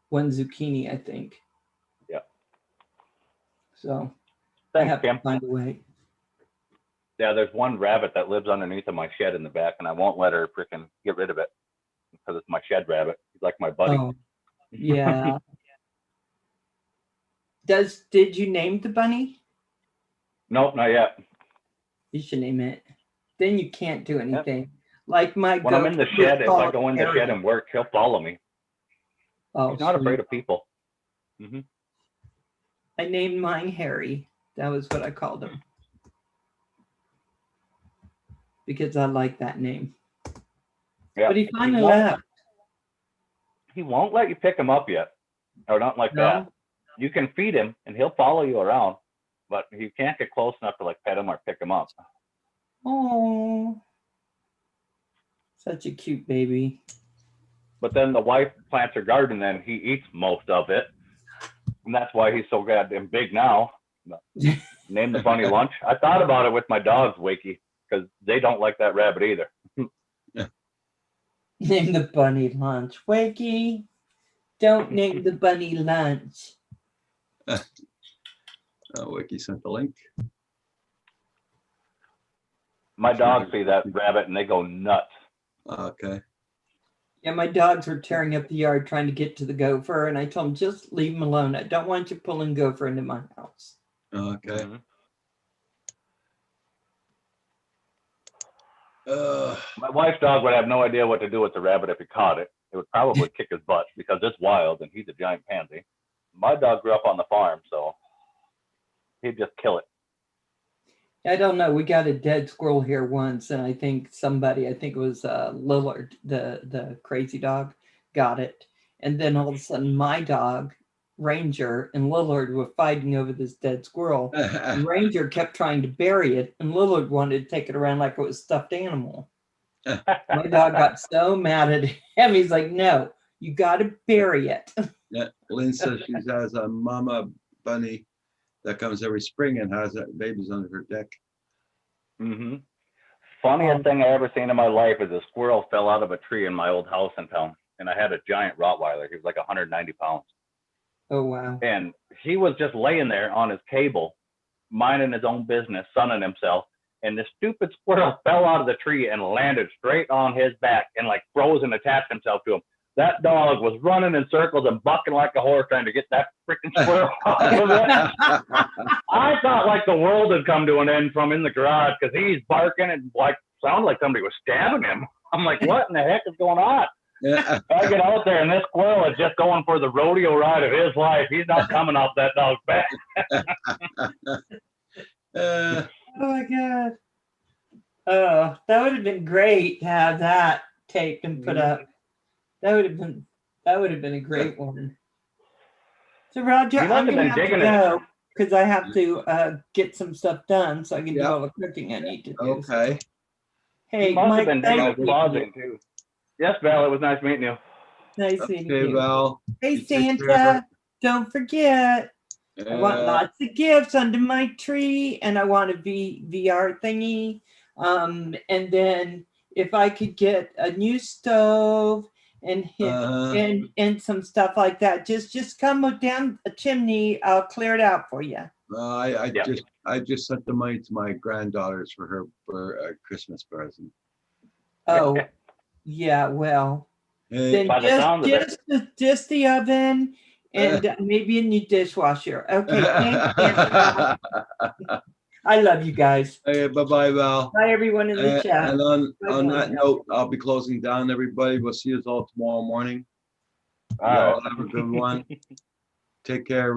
one zucchini, I think. Yeah. So I Thanks, have Kim. to find a way. Yeah, there's one rabbit that lives underneath of my shed in the back, and I won't let her freaking get rid of it because it's my shed rabbit. He's like my buddy. Oh, yeah. Did you name the bunny? Nope, not yet. You should name it. Then you can't do anything. Like my When I'm in the goat was shed, if I called go in the Harry. shed and work, he'll follow me. Oh, He's not sweet. afraid of people. Hmm. I named mine Harry. That was what I called him. Because I like that name. Yeah. But he finally won't- left. He won't let you pick him up yet, or nothing like No? that. You can feed him, and he'll follow you around, but you can't get close enough to like pet him or pick him up. Oh, such a cute baby. But then the wife plants her garden, and he eats most of it, and that's why he's so goddamn big now. Name the bunny lunch. I thought about it with my dogs, Wakey, because they don't like that rabbit either. Name the bunny lunch. Wakey, don't name the bunny lunch. Wiki sent the link. My dogs see that rabbit and they go nuts. Okay. Yeah, my dogs were tearing up the yard trying to get to the gopher, and I told them, just leave him alone. I don't want you pulling gopher into my house. Okay. Mhm. My wife's dog would have no idea what to do with the rabbit if he caught it. It would probably kick his butt because it's wild and he's a giant pansy. My dog grew up on the farm, so he'd just kill it. I don't know. We got a dead squirrel here once, and I think it was Lillard, the crazy dog, got it. And then all of a sudden, my dog, Ranger, and Lillard were fighting over this dead squirrel. And Ranger kept trying to bury it, and Lillard wanted to take it around like it was a stuffed animal. My dog got so mad at him. He's like, no, you got to bury it. Yeah, Lynn says she has a mama bunny that comes every spring and has babies under her deck. Mm-hmm. Funniest thing I ever seen in my life is a squirrel fell out of a tree in my old house in town, and I had a giant Rottweiler. He was like 190 pounds. Oh, wow. And he was just laying there on his cable, minding his own business, sunning himself. And this stupid squirrel fell out of the tree and landed straight on his back and like froze and attached himself to him. That dog was running in circles and bucking like a horse trying to get that freaking squirrel off of it. I thought like the world had come to an end from in the garage because he's barking and like sounded like somebody was stabbing him. I'm like, what in the heck is going on? Yeah. I get out there and this squirrel is just going for the rodeo ride of his life. He's not coming off that dog's back. Oh my God. Oh, that would have been great to have that taped and put up. That would have been a great one. So Roger, You must I'm have gonna been have to digging it. go because I have to get some stuff done so I can do Yeah. all the cooking I need to do. Okay. Hey, He must Mike, have been digging thank his you. closet too. Yes, Val, it was nice meeting you. Nice meeting Okay, you. Val. Hey, You take care. Santa, don't forget. I want Yeah. lots of gifts under my tree, and I want a VR thingy. And then if I could get a new stove and and some stuff like that, just come down a chimney. I'll clear it out for you. I Yeah. just sent the money to my granddaughters for a Christmas present. Oh, yeah. Well, Hey, then By the sound of it. just the oven and maybe a new dishwasher. Okay. Thanks, Santa. I love you guys. hey, bye-bye, Val. Bye, everyone in the chat. And on Bye-bye. that note, I'll be closing down, everybody. We'll see you all tomorrow morning. All right. Y'all have a good one. Take care.